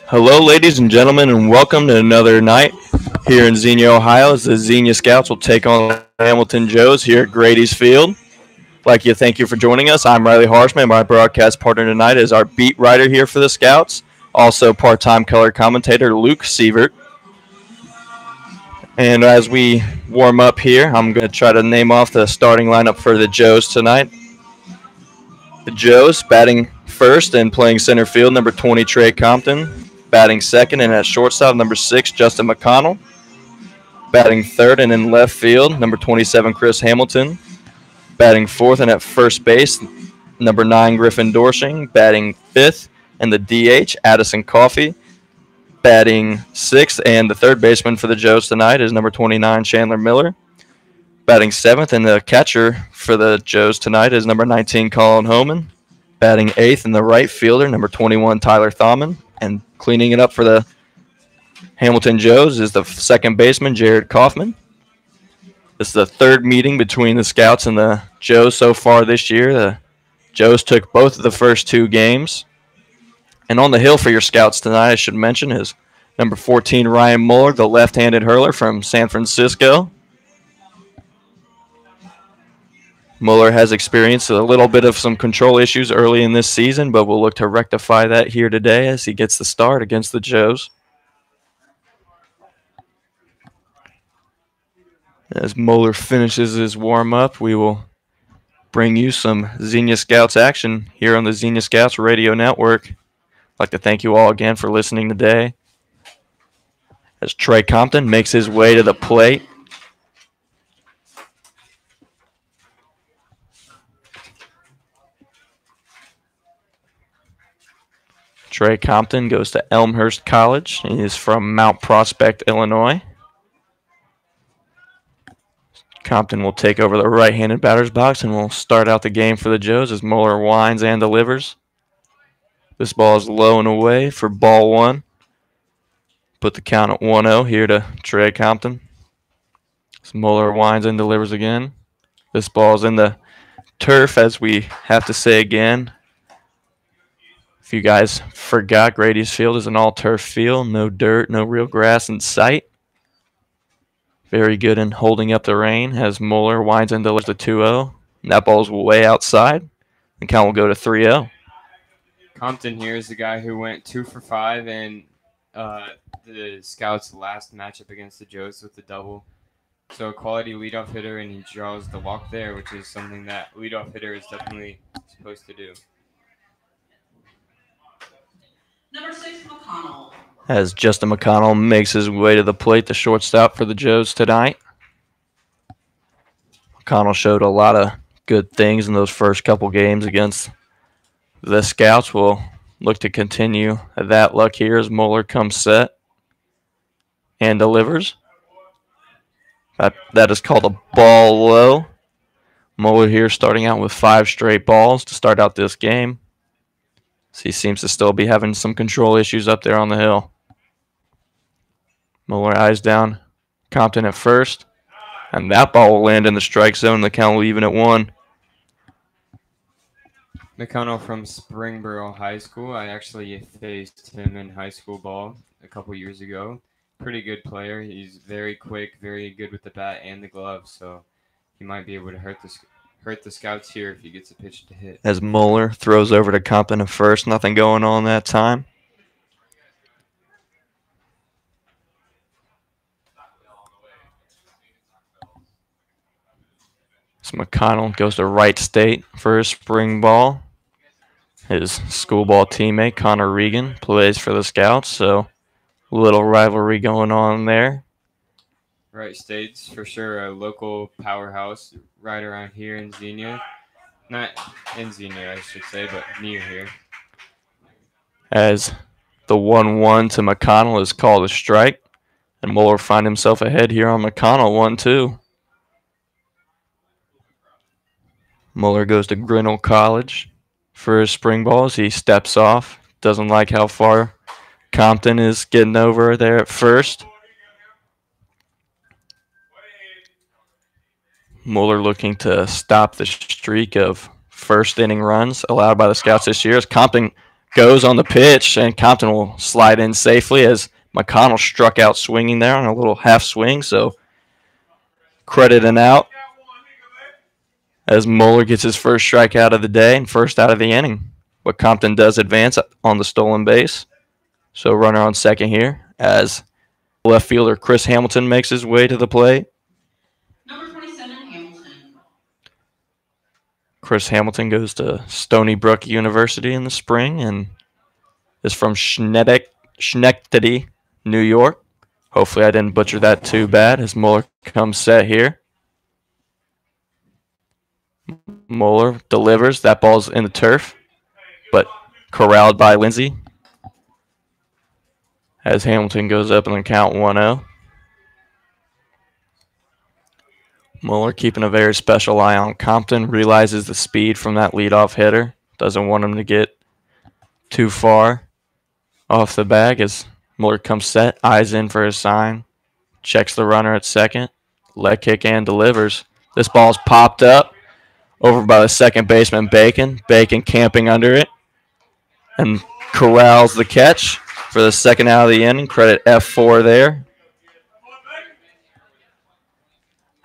Hello, ladies and gentlemen, and welcome to another night here in Xenia, Ohio, as the Xenia Scouts will take on the Hamilton Joes here at Grady's Field. Thank you for joining us. I'm Riley Harshman. My broadcast partner tonight is our beat writer here for the Scouts, also part-time color commentator Luke Sievert. And as we warm up here, I'm going to try to name off the starting lineup for the Joes tonight. The Joes batting first and playing center field, number 20, Trey Compton. Batting second and at shortstop, number 6, Justin McConnell. Batting third and in left field, number 27, Chris Hamilton. Batting fourth and at first base, number 9, Griffin Dorshing. Batting fifth and the DH, Addison Coffey. Batting sixth and the third baseman for the Joes tonight is number 29, Chandler Miller. Batting seventh and the catcher for the Joes tonight is number 19, Colin Homan. Batting eighth and the right fielder, number 21, Tyler Thaumann. And cleaning it up for the Hamilton Joes is the second baseman, Jared Kaufman. This is the third meeting between the Scouts and the Joes so far this year. The Joes took both of the first two games. And on the hill for your Scouts tonight, I should mention, is number 14, Ryan Muller, the left-handed hurler from San Francisco. Muller has experienced a little bit of some control issues early in this season, but will look to rectify that here today as he gets the start against the Joes. As Muller finishes his warm-up, we will bring you some Xenia Scouts action here on the Xenia Scouts Radio Network. I'd like to thank you all again for listening today. As Trey Compton makes his way to the plate. Trey Compton goes to Elmhurst College. He is from Mount Prospect, Illinois. Compton will take over the right-handed batter's box and will start out the game for the Joes as Muller winds and delivers. This ball is low and away for ball one. Put the count at 1-0 here to Trey Compton. As Muller winds and delivers again. This ball is in the turf, as we have to say again. If you guys forgot, Grady's Field is an all-turf field. No dirt, no real grass in sight. Very good in holding up the rain as Muller winds and delivers the 2-0. And that ball's way outside. The count will go to 3-0. Compton here is the guy who went 2 for 5 in the Scouts' last matchup against the Joes with the double. So a quality leadoff hitter, and he draws the walk there, which is something that leadoff hitter is definitely supposed to do. Number 6, McConnell. As Justin McConnell makes his way to the plate, the shortstop for the Joes tonight. McConnell showed a lot of good things in those first couple games against the Scouts. Will look to continue that luck here as Muller comes set and delivers. That is called a ball low. Muller here starting out with 5 straight balls to start out this game. So he seems to still be having some control issues up there on the hill. Muller eyes down Compton at first. And that ball will land in the strike zone. The count will even at 1. McConnell from Springboro High School. I actually faced him in high school ball a couple years ago. Pretty good player. He's very quick, very good with the bat and the glove. So he might be able to hurt the Scouts here if he gets a pitch to hit. As Muller throws over to Compton at first. Nothing going on that time. So McConnell goes to Wright State for his spring ball. His school ball teammate, Connor Regan, plays for the Scouts. So a little rivalry going on there. Wright State's for sure a local powerhouse right around here in Xenia. Not in Xenia, I should say, but near here. As the 1-1 to McConnell is called a strike. And Muller find himself ahead here on McConnell 1-2. Muller goes to Grinnell College for his spring ball as he steps off. Doesn't like how far Compton is getting over there at first. Muller looking to stop the streak of first inning runs allowed by the Scouts this year as Compton goes on the pitch, and Compton will slide in safely as McConnell struck out swinging there on a little half swing. So credit and out as Moeller gets his first strikeout of the day and first out of the inning. But Compton does advance on the stolen base. So runner on second here as left fielder Chris Hamilton makes his way to the plate. Number 27, Hamilton. Chris Hamilton goes to Stony Brook University in the spring and is from Schenectady, New York. Hopefully I didn't butcher that too bad as Moeller comes set here. Moeller delivers. That ball's in the turf, but corralled by Lindsay as Hamilton goes up in the count 1-0. Moeller keeping a very special eye on Compton, realizes the speed from that leadoff hitter. Doesn't want him to get too far off the bag as Moeller comes set, eyes in for his sign, checks the runner at second, leg kick and delivers. This ball's popped up over by the second baseman Bacon. Bacon camping under it and corrals the catch for the second out of the inning. Credit F4 there.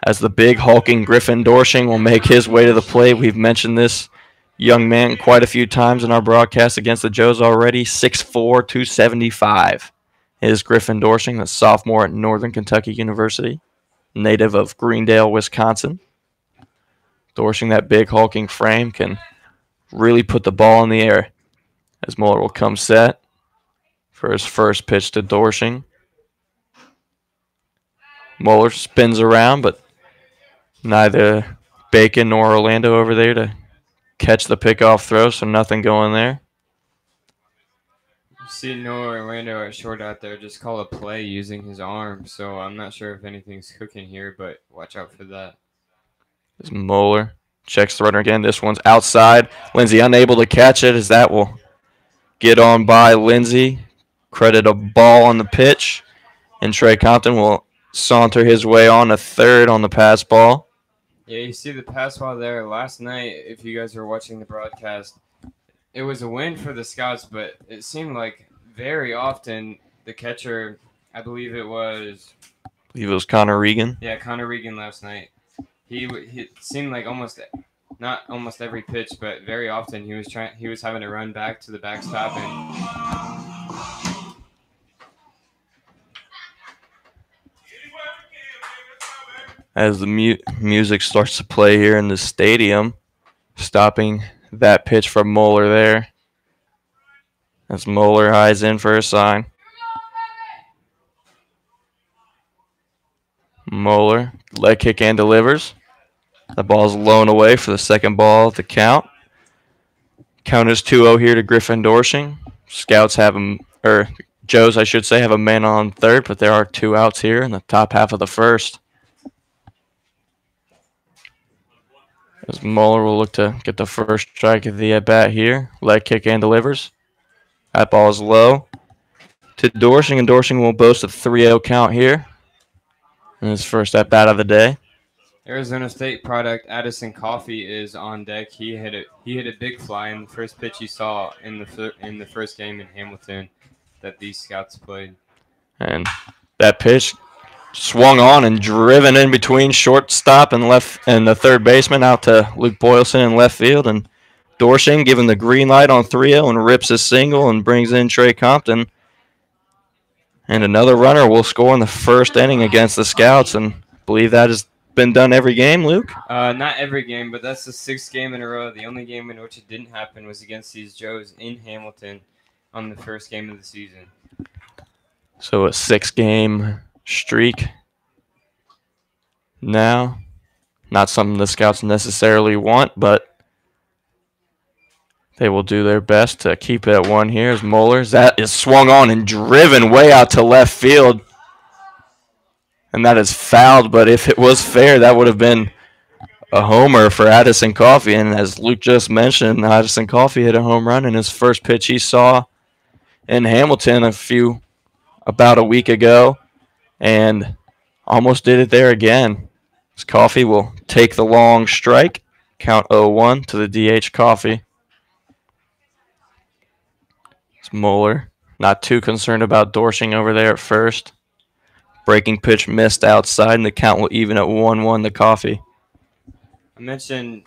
As the big hulking Griffin Dorshing will make his way to the plate. We've mentioned this young man quite a few times in our broadcast against the Joes already. 6'4", 275 is Griffin Dorshing, the sophomore at Northern Kentucky University, native of Greendale, Wisconsin. Dorshing, that big hulking frame, can really put the ball in the air as Moeller will come set for his first pitch to Dorshing. Moeller spins around, but neither Bacon nor Orlando over there to catch the pickoff throw, so nothing going there. See Noah Orlando at short out there just call a play using his arm, so I'm not sure if anything's cooking here, but watch out for that. As Moeller checks the runner again. This one's outside. Lindsay unable to catch it as that will get on by Lindsay. Credit a ball on the pitch, and Trey Compton will saunter his way on to third on the pass ball. Yeah, you see the pass ball there last night. If you guys were watching the broadcast, it was a win for the Scouts, but it seemed like very often the catcher, I believe it was Connor Regan. Yeah, Connor Regan last night. He seemed like not almost every pitch, but very often he was having to run back to the backstop and as the music starts to play here in the stadium, stopping that pitch from Moeller there. As Moeller eyes in for a sign. Moeller, leg kick and delivers. The ball's blown away for the second ball at the count. Count is 2-0 here to Griffin Dorshing. Scouts have him, or Joes, I should say, have a man on third, but there are 2 outs here in the top half of the first. As Moeller will look to get the first strike of the at-bat here. Leg kick and delivers. That ball is low to Dorshing, and Dorshing will boast a 3-0 count here in his first at-bat of the day. Arizona State product Addison Coffee is on deck. He hit a big fly in the first pitch he saw in the first game in Hamilton that these Scouts played. And that pitch swung on and driven in between shortstop and the third baseman out to Luke Boylston in left field, and Dorshing giving the green light on 3-0 and rips a single and brings in Trey Compton. And another runner will score in the first inning against the Scouts, and I believe that has been done every game, Luke? Not every game, but that's the 6th game in a row. The only game in which it didn't happen was against these Joes in Hamilton on the first game of the season. So a 6-game streak now. Not something the Scouts necessarily want, but they will do their best to keep it at 1 here as Moeller's. That is swung on and driven way out to left field. And that is fouled, but if it was fair, that would have been a homer for Addison Coffee. And as Luke just mentioned, Addison Coffee hit a home run in his first pitch he saw in Hamilton about a week ago, and almost did it there again. As Coffee will take the long strike, count 0-1 to the DH Coffee. Mueller not too concerned about Dorshing over there at first. Breaking pitch missed outside, and the count will even at 1-1 to Coffee. I mentioned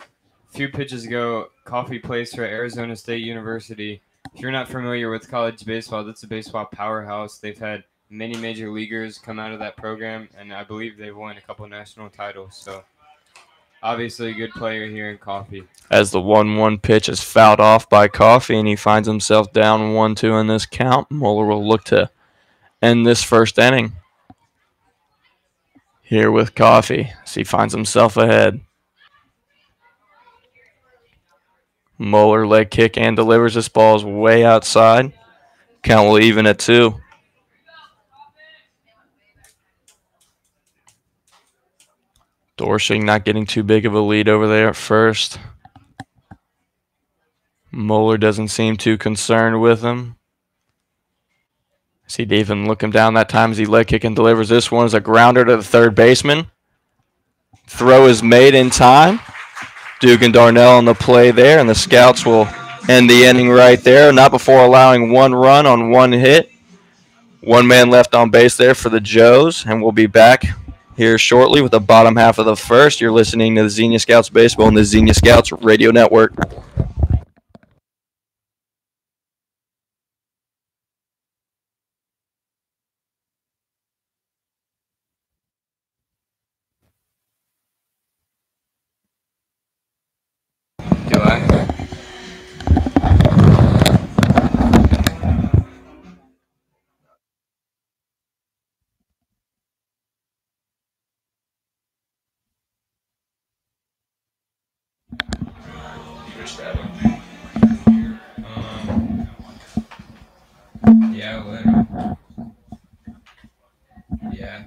a few pitches ago, Coffee plays for Arizona State University. If you're not familiar with college baseball, that's a baseball powerhouse. They've had many major leaguers come out of that program, and I believe they've won a couple national titles. So obviously a good player here in Coffee. As the 1-1 pitch is fouled off by Coffee, and he finds himself down 1-2 in this count. Mueller will look to end this first inning here with Coffee as he finds himself ahead. Mueller leg kick and delivers. This ball is way outside. Count will even at 2. Dorshing not getting too big of a lead over there at first. Mueller doesn't seem too concerned with him. See David look him down that time as he leg kick and delivers. This one is a grounder to the third baseman. Throw is made in time. Duke and Darnell on the play there, and the Scouts will end the inning right there, not before allowing 1 run on 1 hit. 1 man left on base there for the Joes, and we'll be back here shortly with the bottom half of the first. You're listening to the Xenia Scouts Baseball and the Xenia Scouts Radio Network. Do I? Yeah, later. Yeah.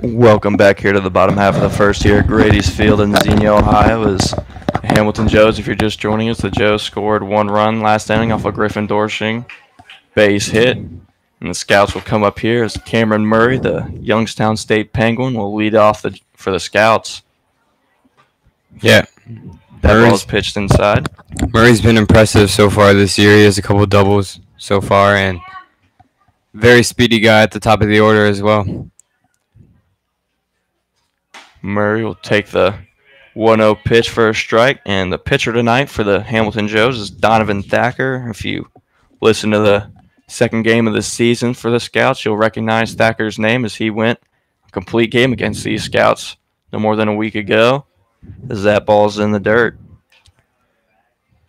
Welcome back here to the bottom half of the first here at Grady's Field in Xenia, Ohio. Is Hamilton Joes. If you're just joining us, the Joes scored 1 run last inning off of Griffin Dorshing base hit. And the Scouts will come up here as Cameron Murray, the Youngstown State Penguin, will lead off for the Scouts. Yeah. That ball is pitched inside. Murray's been impressive so far this year. He has a couple doubles so far, and very speedy guy at the top of the order as well. Murray will take the 1-0 pitch for a strike, and the pitcher tonight for the Hamilton Joes is Donovan Thacker. If you listen to the second game of the season for the Scouts, you'll recognize Thacker's name as he went a complete game against these Scouts no more than a week ago, as that ball's in the dirt.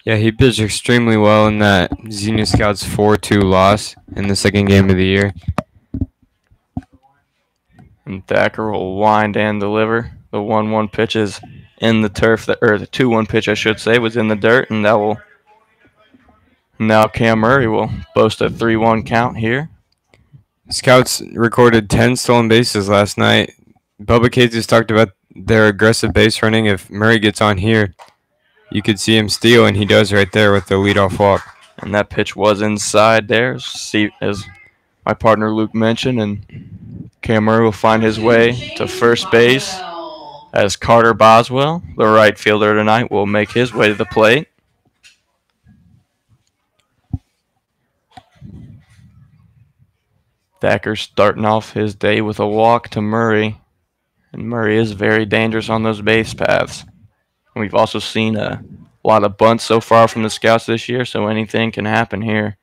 Yeah, he pitched extremely well in that Xenia Scouts 4-2 loss in the second game of the year. And Thacker will wind and deliver. The 1-1 pitch is in the turf, or the 2-1 pitch, I should say, was in the dirt, and that will. Now Cam Murray will boast a 3-1 count here. Scouts recorded 10 stolen bases last night. Bubba Cates has talked about their aggressive base running. If Murray gets on here, you could see him steal, and he does right there with the leadoff walk. And that pitch was inside there, as my partner Luke mentioned, and Cam Murray will find his way to first base as Carter Boswell, the right fielder tonight, will make his way to the plate. Thacker starting off his day with a walk to Murray. And Murray is very dangerous on those base paths. And we've also seen a lot of bunts so far from the Scouts this year, so anything can happen here.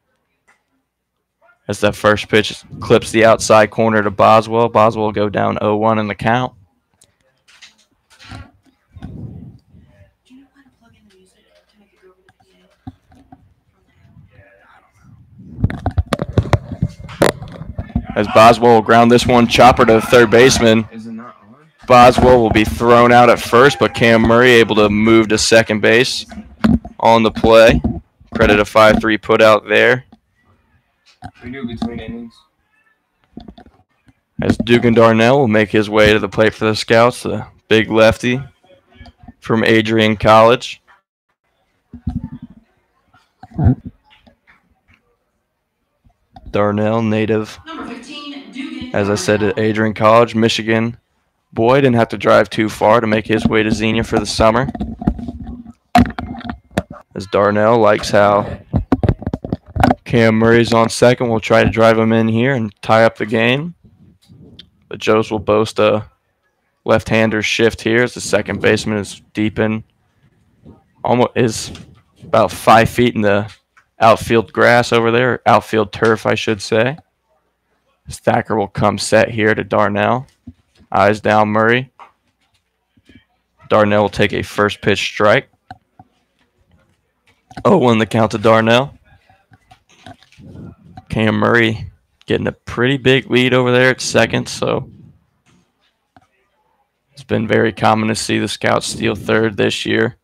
As that first pitch clips the outside corner to Boswell. Boswell will go down 0-1 in the count. As Boswell will ground this one chopper to the third baseman. Boswell will be thrown out at first, but Cam Murray able to move to second base on the play. Credit a 5-3 put out there. We do between innings. As Dugan Darnell will make his way to the plate for the Scouts, the big lefty from Adrian College. Darnell, native, Number 15, Dugan. as I said, at Adrian College, Michigan. Boy didn't have to drive too far to make his way to Xenia for the summer. As Darnell likes how Cam Murray's on second, we'll try to drive him in here and tie up the game. The Joes will boast a left-hander shift here as the second baseman is deep in, almost is about 5 feet in the outfield grass over there, outfield turf, I should say. Thacker will come set here to Darnell. Eyes down Murray. Darnell will take a first pitch strike. 0-1 the count to Darnell. Cam Murray getting a pretty big lead over there at second, so it's been very common to see the Scouts steal third this year.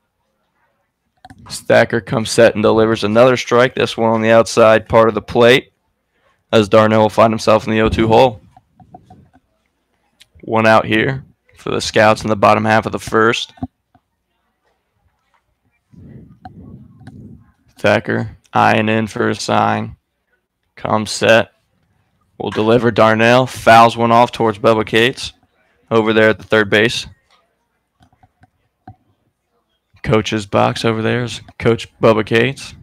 Thacker comes set and delivers another strike, this one on the outside part of the plate, as Darnell will find himself in the 0-2 hole. One out here for the Scouts in the bottom half of the first. Thacker eyeing in for a sign. Comes set. Will deliver Darnell. Fouls one off towards Bubba Cates over there at the third base. Coach's box over there is Coach Bubba Cates.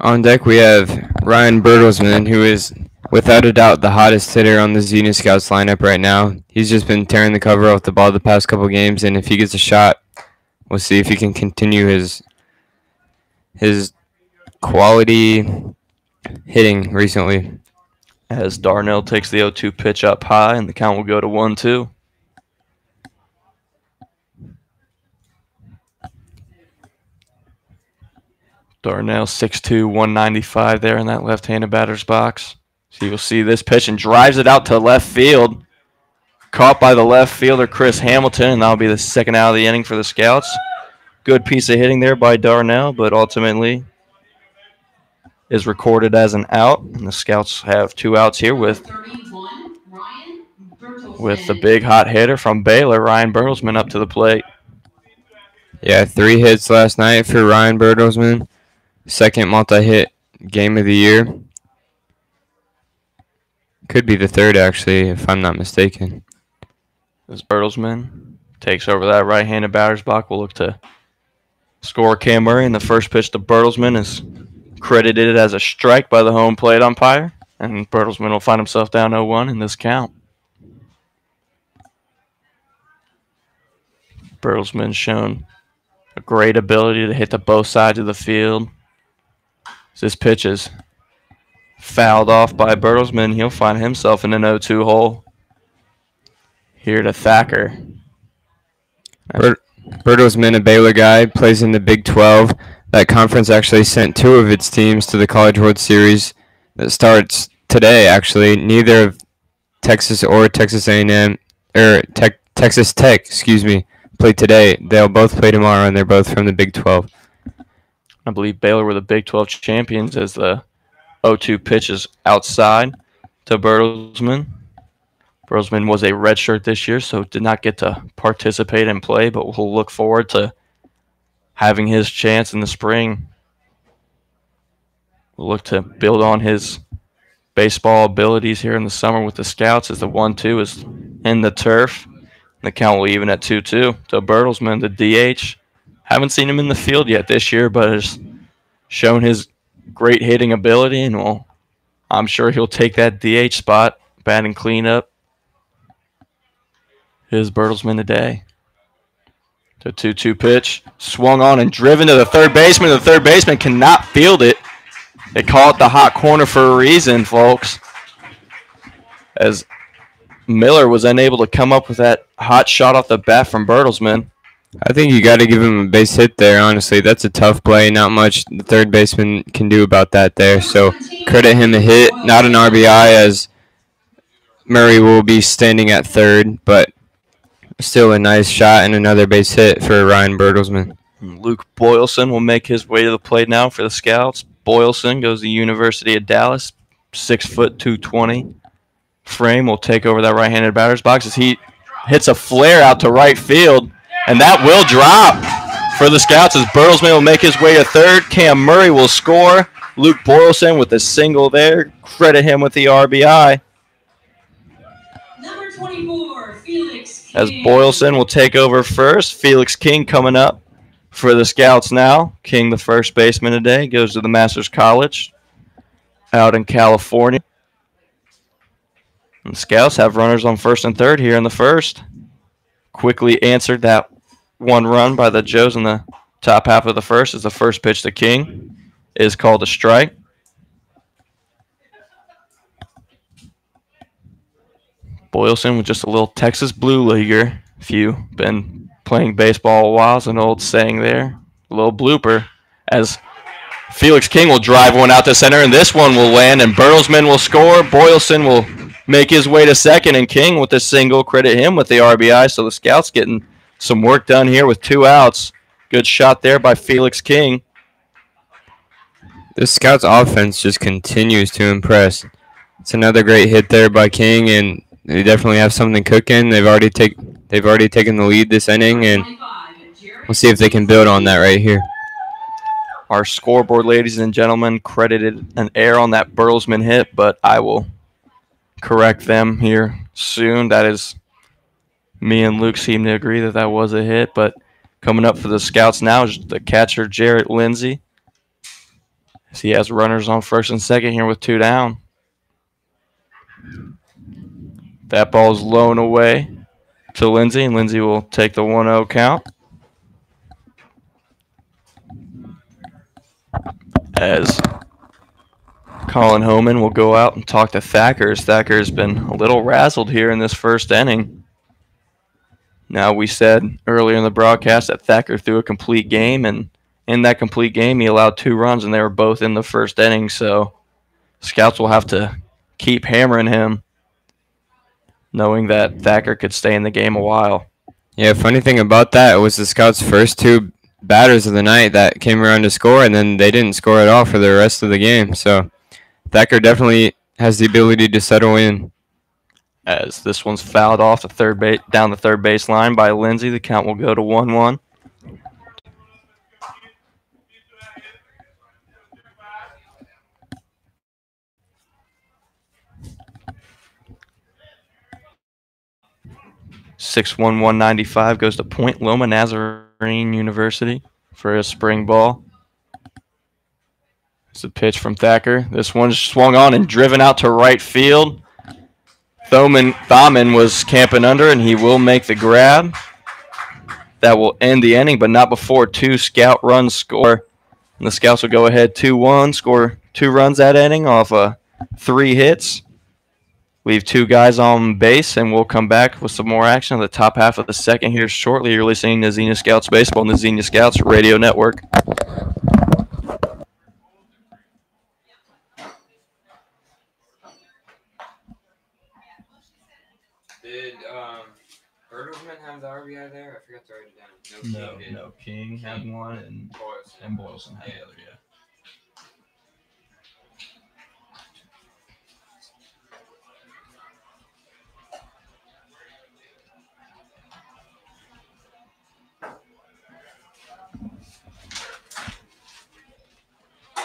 On deck, we have Ryan Bertelsmann, who is without a doubt the hottest hitter on the Xenia Scouts lineup right now. He's just been tearing the cover off the ball the past couple games, and if he gets a shot, we'll see if he can continue his quality hitting recently. As Darnell takes the 0-2 pitch up high, and the count will go to 1-2. Darnell 6'2", 195 there in that left-handed batter's box. So you will see this pitch and drives it out to left field. Caught by the left fielder, Chris Hamilton, and that'll be the second out of the inning for the Scouts. Good piece of hitting there by Darnell, but ultimately is recorded as an out. And the Scouts have 2 outs here with 31, Ryan the big hot hitter from Baylor, Ryan Bertelsmann, up to the plate. Yeah, 3 hits last night for Ryan Bertelsmann. Second multi-hit game of the year. Could be the third, actually, if I'm not mistaken. As Bertelsmann takes over that right-handed batter's box, we'll look to score Cam Murray. And the first pitch to Bertelsmann is credited as a strike by the home plate umpire. And Bertelsmann will find himself down 0-1 in this count. Bertelsmann's shown a great ability to hit to both sides of the field. As this pitch is fouled off by Bertelsmann, he'll find himself in an 0-2 hole. Here to Thacker. Bertelsmann, a Baylor guy, plays in the Big 12. That conference actually sent 2 of its teams to the College World Series that starts today, actually. Neither of Texas or Texas A&M, or Texas Tech, play today. They'll both play tomorrow, and they're both from the Big 12. I believe Baylor were the Big 12 champions as the 0-2 pitch is outside to Bertelsmann. Bertelsmann was a redshirt this year, so did not get to participate and play, but we'll look forward to having his chance in the spring. We'll look to build on his baseball abilities here in the summer with the Scouts as the 1-2 is in the turf. The count will even at 2-2 to Bertelsmann, the DH. Haven't seen him in the field yet this year, but has shown his great hitting ability, and we'll I'm sure he'll take that DH spot, batting cleanup. His Bertelsmann today. The 2-2 pitch, swung on and driven to the third baseman. The third baseman cannot field it. They call it the hot corner for a reason, folks, as Miller was unable to come up with that hot shot off the bat from Bertelsmann. I think you got to give him a base hit there, honestly. That's a tough play. Not much the third baseman can do about that there. So credit him a hit, not an RBI, as Murray will be standing at third, but still a nice shot and another base hit for Ryan Bertelsmann. Luke Boylston will make his way to the plate now for the Scouts. Boylston goes to the University of Dallas, 6 foot 220. Frame will take over that right-handed batter's box as he hits a flare out to right field, and that will drop for the Scouts as Bertelsmann will make his way to third. Cam Murray will score. Luke Boylston with a single there. Credit him with the RBI. Number 24, Felix King. As Boylston will take over first. Felix King coming up for the Scouts now. King, the first baseman today, goes to the Masters College out in California. And the Scouts have runners on first and third here in the first. Quickly answered that one run by the Joes in the top half of the first as the first pitch to King is called a strike. Boylston with just a little Texas Blue Leaguer. If you've been playing baseball a while, it's an old saying there. A little blooper as Felix King will drive one out to center, and this one will land, and Bertelsmann will score. Boylston will make his way to second, and King with a single. Credit him with the RBI, so the Scouts getting some work done here with 2 outs. Good shot there by Felix King. The Scouts offense just continues to impress. It's another great hit there by King, and they definitely have something cooking. They've already taken the lead this inning, and we'll see if they can build on that right here. Our scoreboard, ladies and gentlemen, credited an error on that Bertelsmann hit, but I will correct them here soon. That is, me and Luke seem to agree that that was a hit, but coming up for the Scouts now is the catcher, Jarrett Lindsay. As he has runners on first and second here with 2 down. That ball is lown away to Lindsay, and Lindsay will take the 1-0 count. As Colin Homan will go out and talk to Thacker. Thacker has been a little razzled here in this first inning. Now, we said earlier in the broadcast that Thacker threw a complete game, and in that complete game, he allowed 2 runs, and they were both in the first inning. So Scouts will have to keep hammering him, knowing that Thacker could stay in the game a while. Yeah, funny thing about that was the Scouts' first 2 batters of the night that came around to score, and then they didn't score at all for the rest of the game. So Thacker definitely has the ability to settle in. As this one's fouled off the down the third base line by Lindsay, the count will go to 1-1. $611.95 goes to Point Loma Nazarene University for his spring ball. It's a pitch from Thacker. This one's swung on and driven out to right field. Thaumann was camping under, and he will make the grab. That will end the inning, but not before 2 Scout runs score. And the Scouts will go ahead 2-1, score 2 runs that inning off 3 hits. Leave 2 guys on base, and we'll come back with some more action on the top half of the second here shortly. You're listening to Xenia Scouts Baseball on the Xenia Scouts Radio Network. Did Bertelsmann have the RBI there? I forgot to write it down. No. King had one, and Boylston had the other, yeah.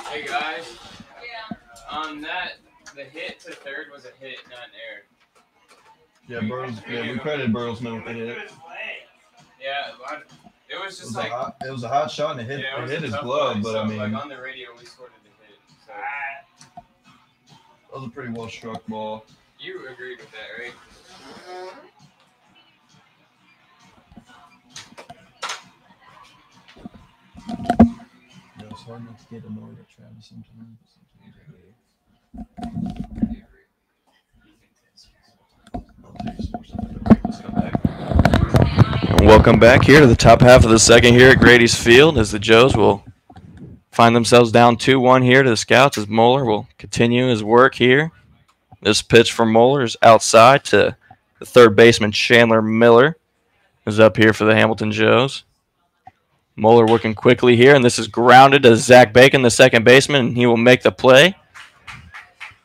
Hey guys. Yeah. The hit to third was a hit, not an error. Yeah, we credited Bertelsmann with the hit. Yeah, it was just it was a hot shot, and it hit his glove, but I mean, on the radio we scored the hit. So. was a pretty well struck ball. You agreed with that, right? It's hard not to get annoyed at Travis sometimes. Welcome back here to the top half of the second here at Grady's Field as the Joes will find themselves down 2-1 here to the Scouts as Moeller will continue his work here. This pitch from Moeller is outside to the third baseman Chandler Miller is up here for the Hamilton Joes. Moeller working quickly here, and this is grounded to Zach Bacon, the second baseman, and he will make the play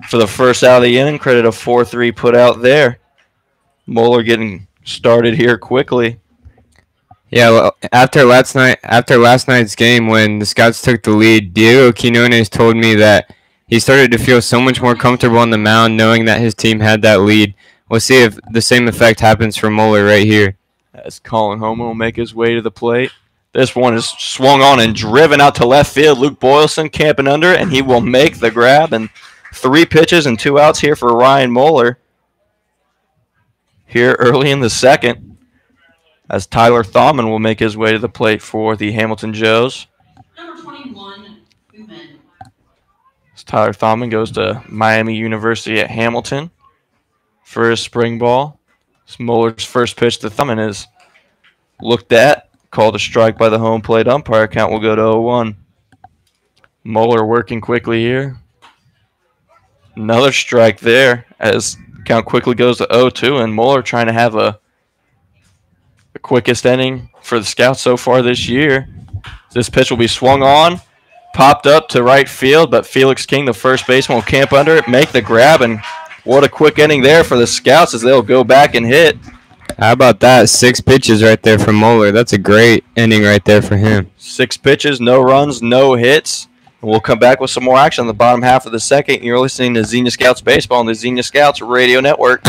for the first out of the inning. Credit a 4-3 put out there. Moeller getting started here quickly. Yeah, well, after last night's game when the Scouts took the lead, Diego Quinones told me that he started to feel so much more comfortable on the mound knowing that his team had that lead. We'll see if the same effect happens for Moeller right here. As Colin Homan will make his way to the plate. This one is swung on and driven out to left field. Luke Boylston camping under it, and he will make the grab. And 3 pitches and 2 outs here for Ryan Moeller here early in the second, as Tyler Thaumann will make his way to the plate for the Hamilton Joes. Number 21, Uman. As Tyler Thaumann goes to Miami University at Hamilton for his spring ball. As Moeller's first pitch to Thaumann is looked at, called a strike by the home plate umpire. Count will go to 0-1. Moeller working quickly here. Another strike there as count quickly goes to 0-2, and Moeller trying to have the quickest inning for the Scouts so far this year. This pitch will be swung on, popped up to right field, but Felix King, the first baseman, will camp under it, make the grab, and what a quick inning there for the Scouts as they'll go back and hit. How about that? 6 pitches right there from Moeller. That's a great inning right there for him. 6 pitches, no runs, no hits. And we'll come back with some more action on the bottom half of the second. You're listening to Xenia Scouts Baseball on the Xenia Scouts Radio Network.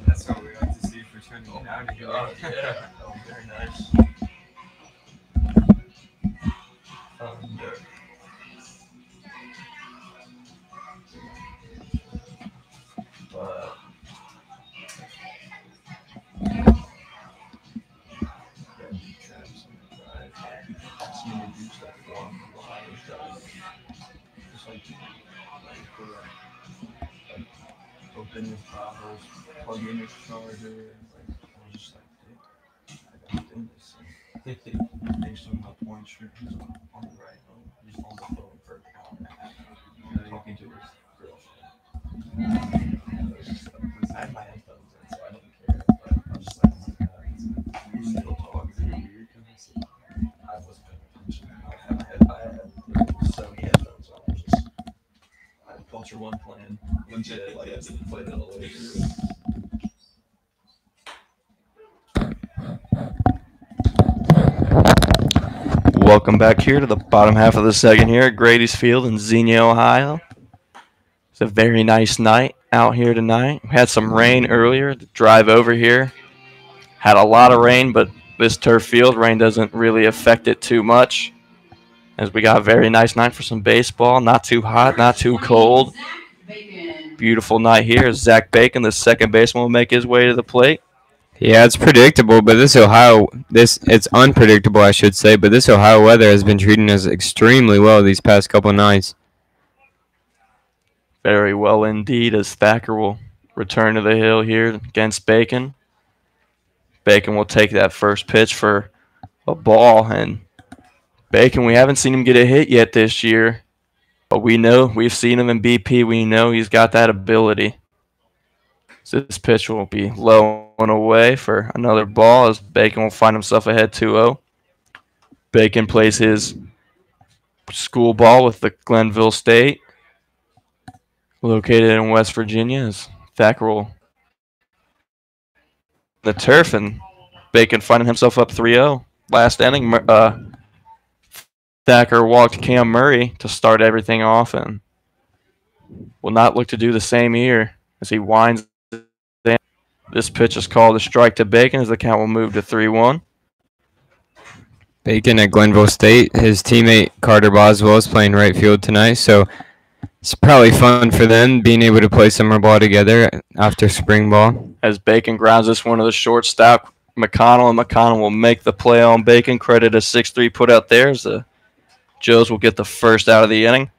That's what we like to see for turning it out here. Yeah, very nice. Open his bottles, plug in his charger, I was just like, dude, I gotta do this. And based on my point stream, he's on the right home. He's on the phone for an hour and a half. Talking to his girlfriend. I have my headphones in, so I don't care. But I was just like, oh my god, we still talk. Is it weird? I wasn't paying attention. I had Sony headphones on. I had Culture One playing. Legit, like I didn't play that all the way through. Welcome back here to the bottom half of the second here at Grady's Field in Xenia, Ohio. It's a very nice night out here tonight. We had some rain earlier. The drive over here had a lot of rain, but this turf field, rain doesn't really affect it too much. As we got a very nice night for some baseball. Not too hot, not too cold. Beautiful night here. Zach Bacon, the second baseman, will make his way to the plate. Yeah, it's predictable, but it's unpredictable, I should say, but this Ohio weather has been treating us extremely well these past couple nights. Very well indeed, as Thacker will return to the hill here against Bacon. Bacon will take that first pitch for a ball, and Bacon, we haven't seen him get a hit yet this year, but we know, we've seen him in BP, we know he's got that ability. So this pitch will be low and away for another ball as Bacon will find himself ahead 2-0. Bacon plays his school ball with the Glenville State, located in West Virginia, as Thacker will the turf, and Bacon finding himself up 3-0. Last inning, Thacker walked Cam Murray to start everything off and will not look to do the same here as he winds down. This pitch is called a strike to Bacon as the count will move to 3-1. Bacon at Glenville State. His teammate Carter Boswell is playing right field tonight, so it's probably fun for them being able to play summer ball together after spring ball. As Bacon grounds this one to the shortstop, McConnell, and McConnell will make the play on Bacon. Credit a 6-3 put out there as the Joes will get the first out of the inning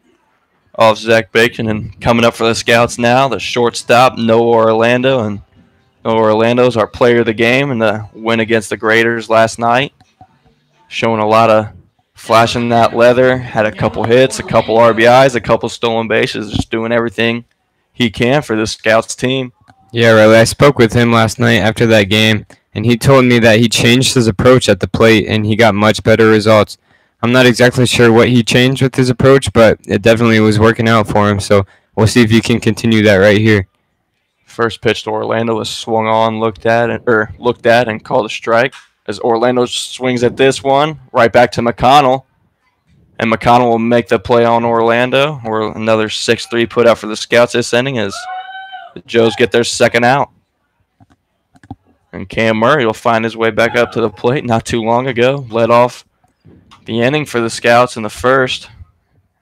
off Zach Bacon. And coming up for the Scouts now, the shortstop, Noah Orlando. And Noah Orlando's our player of the game in the win against the Graders last night. Showing a lot of flashing that leather, had a couple hits, a couple RBIs, a couple stolen bases, just doing everything he can for the Scouts team. Yeah, Riley, I spoke with him last night after that game, and he told me that he changed his approach at the plate and he got much better results. I'm not exactly sure what he changed with his approach, but it definitely was working out for him, so we'll see if he can continue that right here. First pitch to Orlando was swung on, looked at, and called a strike. As Orlando swings at this one, right back to McConnell. And McConnell will make the play on Orlando. Or another 6-3 put out for the Scouts this inning as the Joes get their second out. And Cam Murray will find his way back up to the plate not too long ago. Led off the inning for the Scouts in the first.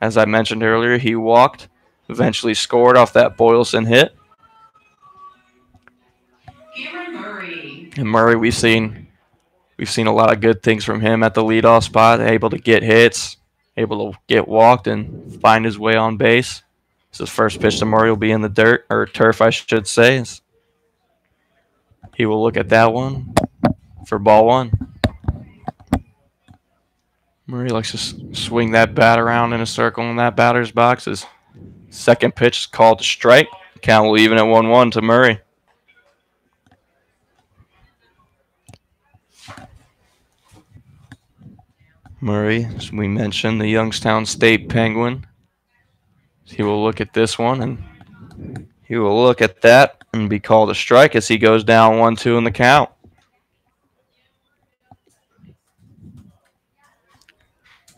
As I mentioned earlier, he walked, eventually scored off that Boylston hit. And Murray, we've seen a lot of good things from him at the leadoff spot, able to get hits, able to get walked and find his way on base. So his first pitch to Murray will be in the dirt, or turf, I should say. He will look at that one for ball one. Murray likes to swing that bat around in a circle in that batter's box. His second pitch is called to strike. Count will even at 1-1 to Murray. Murray, as we mentioned, the Youngstown State Penguin. He will look at this one and he will look at that and be called a strike as he goes down 1-2 in the count.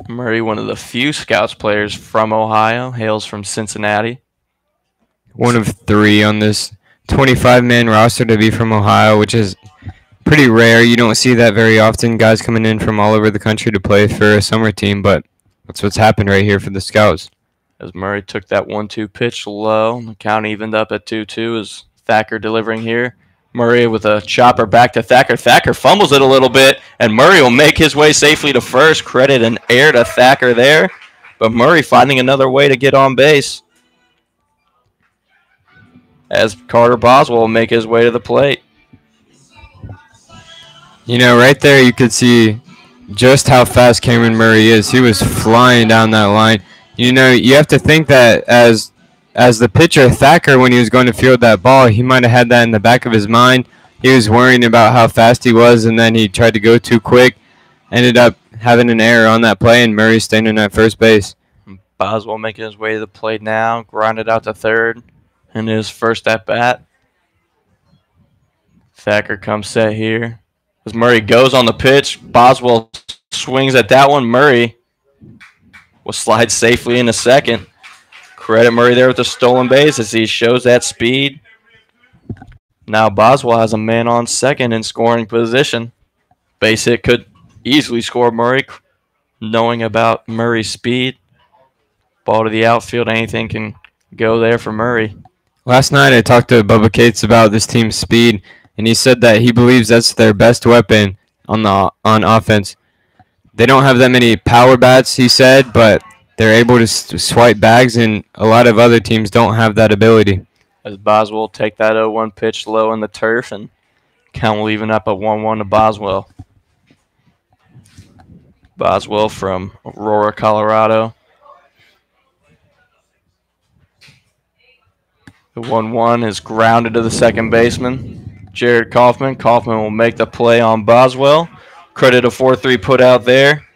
Murray, one of the few Scouts players from Ohio, hails from Cincinnati. One of three on this 25-man roster to be from Ohio, which is pretty rare. You don't see that very often, guys coming in from all over the country to play for a summer team, but that's what's happened right here for the Scouts. As Murray took that 1-2 pitch low, the count evened up at 2-2 as Thacker delivering here. Murray with a chopper back to Thacker. Thacker fumbles it a little bit, and Murray will make his way safely to first. Credit and air to Thacker there, but Murray finding another way to get on base as Carter Boswell will make his way to the plate. You know, right there you could see just how fast Cameron Murray is. He was flying down that line. You know, you have to think that as the pitcher, Thacker, when he was going to field that ball, he might have had that in the back of his mind. He was worrying about how fast he was, and then he tried to go too quick. Ended up having an error on that play, and Murray standing at first base. Boswell making his way to the plate now, grounded out to third in his first at-bat. Thacker comes set here. As Murray goes on the pitch, Boswell swings at that one. Murray will slide safely into second. Credit Murray there with the stolen base as he shows that speed. Now Boswell has a man on second in scoring position. Base hit could easily score Murray, knowing about Murray's speed. Ball to the outfield, anything can go there for Murray. Last night I talked to Bubba Cates about this team's speed, and he said that he believes that's their best weapon on offense. They don't have that many power bats, he said, but they're able to swipe bags, and a lot of other teams don't have that ability. As Boswell take that 0-1 pitch low in the turf, and count will even up at 1-1 to Boswell. Boswell from Aurora, Colorado. The 1-1 is grounded to the second baseman, Jared Kaufman. Kaufman will make the play on Boswell. Credit a 4-3 put out there.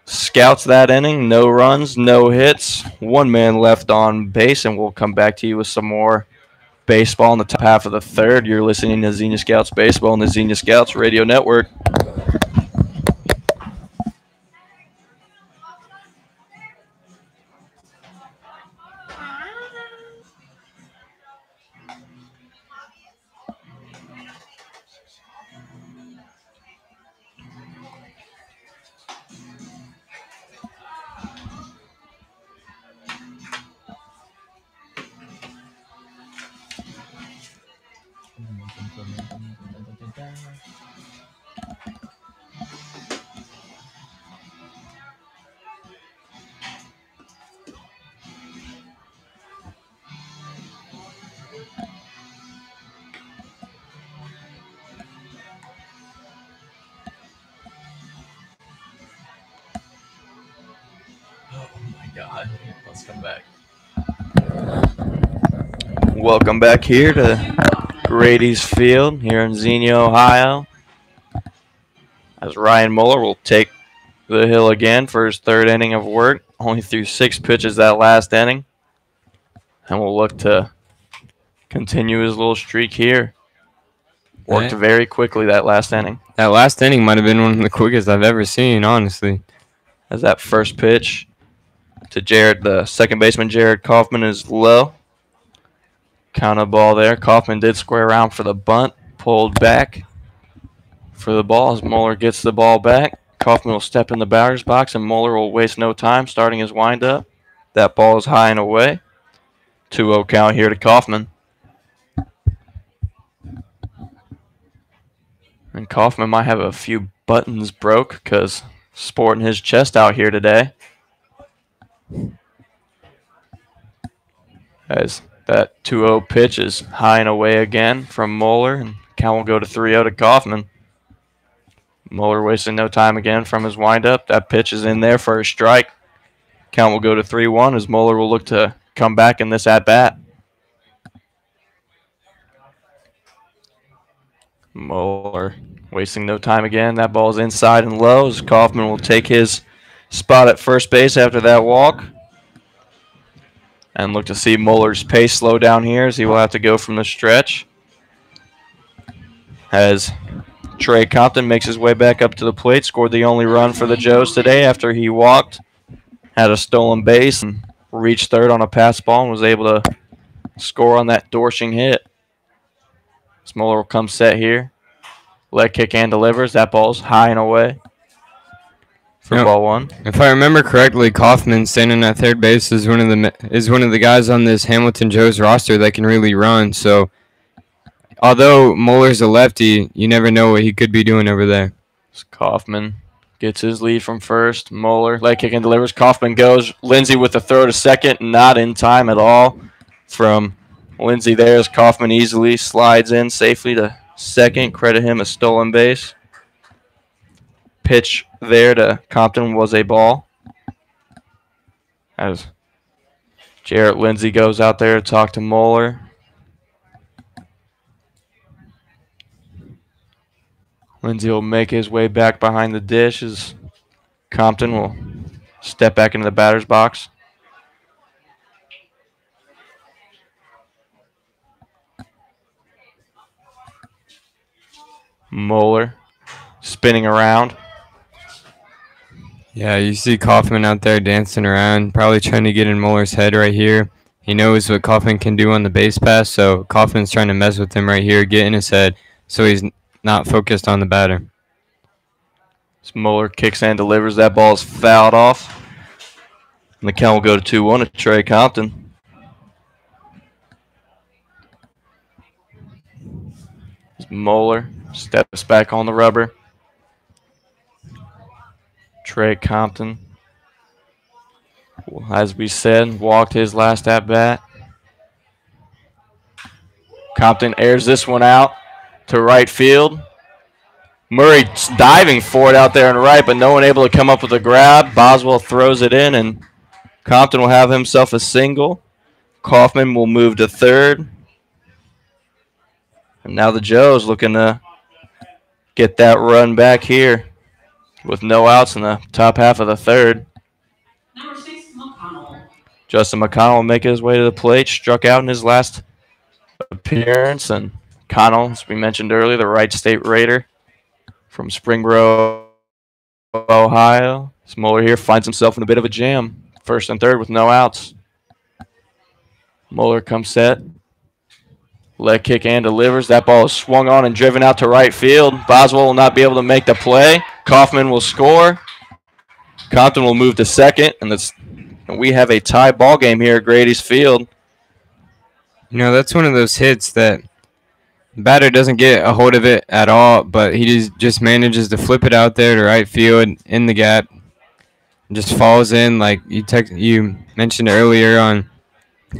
Scouts that inning, no runs, no hits. One man left on base, and we'll come back to you with some more baseball in the top half of the third. You're listening to Xenia Scouts Baseball on the Xenia Scouts Radio Network. God, let's come back. Welcome back here to Grady's Field here in Xenia, Ohio. As Ryan Muller will take the hill again for his third inning of work. Only threw 6 pitches that last inning. And will look to continue his little streak here. Worked very quickly that last inning. That last inning might have been one of the quickest I've ever seen, honestly. As that first pitch to Jared, the second baseman, Jared Kaufman, is low. Count a ball there. Kaufman did square around for the bunt. Pulled back for the ball as Muller gets the ball back. Kaufman will step in the batter's box, and Muller will waste no time starting his windup. That ball is high and away. 2-0 count here to Kaufman. And Kaufman might have a few buttons broke because sporting his chest out here today. As that 2-0 pitch is high and away again from Muller, and count will go to 3-0 to Kaufman. Muller wasting no time again from his windup. That pitch is in there for a strike. Count will go to 3-1 as Muller will look to come back in this at-bat. Muller wasting no time again. That ball is inside and low as Kaufman will take his spot at first base after that walk. And look to see Muller's pace slow down here as he will have to go from the stretch. As Trey Compton makes his way back up to the plate, scored the only run for the Joes today after he walked, had a stolen base, and reached third on a pass ball and was able to score on that Dorshing hit. Muller will come set here. Leg kick and delivers. That ball's high and away for ball one. If I remember correctly, Kaufman standing at third base is one of the guys on this Hamilton Joes roster that can really run. So, although Muller's a lefty, you never know what he could be doing over there. Kaufman gets his lead from first. Muller leg kick and delivers. Kaufman goes. Lindsey with the throw to second, not in time at all from Lindsey there as Kaufman easily slides in safely to second. Credit him a stolen base. Pitch there to Compton was a ball. As Jarrett Lindsey goes out there to talk to Muller. Lindsey will make his way back behind the dish as Compton will step back into the batter's box. Muller spinning around. Yeah, you see Kaufman out there dancing around, probably trying to get in Muller's head right here. He knows what Kaufman can do on the base pass, so Kaufman's trying to mess with him right here, get in his head, so he's not focused on the batter. As Muller kicks and delivers. That ball is fouled off. And the count will go to 2-1 to Trey Compton. As Muller steps back on the rubber. Trey Compton, as we said, walked his last at-bat. Compton airs this one out to right field. Murray diving for it out there in right, but no one able to come up with a grab. Boswell throws it in, and Compton will have himself a single. Kaufman will move to third. And now the Joes looking to get that run back here with no outs in the top half of the third. Number 6, McConnell. Justin McConnell will make his way to the plate. Struck out in his last appearance. And Connell, as we mentioned earlier, the Wright State Raider from Springboro, Ohio. Muller here finds himself in a bit of a jam. First and third with no outs. Muller comes set. Leg kick and delivers. That ball is swung on and driven out to right field. Boswell will not be able to make the play. Kaufman will score. Compton will move to second, and we have a tie ball game here at Grady's Field. You know, that's one of those hits that the batter doesn't get a hold of it at all, but he just manages to flip it out there to right field in the gap. And just falls in like you mentioned earlier on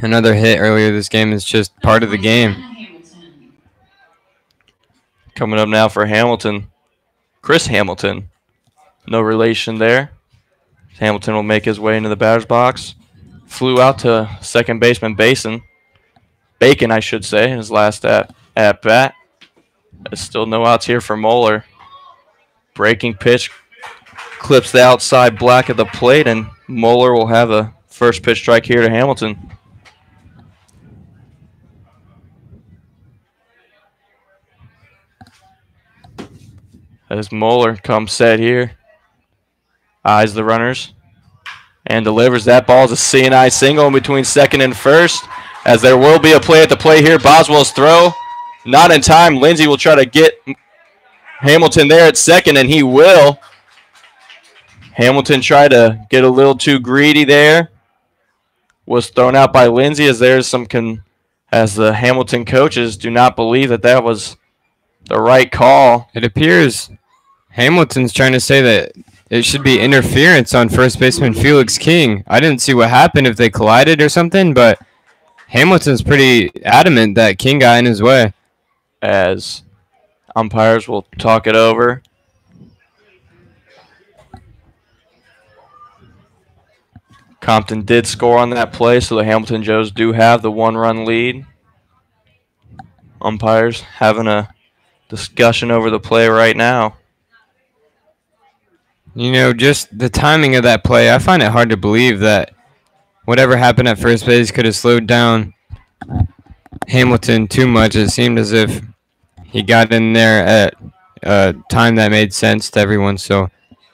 another hit earlier this game. Is just part of the game. Coming up now for Hamilton, Chris Hamilton. No relation there. Hamilton will make his way into the batter's box. Flew out to second baseman Bacon, I should say, his last at bat. There's still no outs here for Moeller. Breaking pitch clips the outside black of the plate, and Moeller will have a first pitch strike here to Hamilton. As Moeller comes set here, eyes the runners, and delivers. That ball is a C&I single in between second and first, as there will be a play at the plate here. Boswell's throw, not in time. Lindsey will try to get Hamilton there at second, and he will. Hamilton tried to get a little too greedy there. Was thrown out by Lindsey, as there's some as the Hamilton coaches do not believe that was the right call. It appears Hamilton's trying to say that it should be interference on first baseman Felix King. I didn't see what happened, if they collided or something, but Hamilton's pretty adamant that King got in his way. As umpires will talk it over. Compton did score on that play, so the Hamilton Joes do have the one-run lead. Umpires having a discussion over the play right now. You know, just the timing of that play, I find it hard to believe that whatever happened at first base could have slowed down Hamilton too much. It seemed as if he got in there at a time that made sense to everyone. So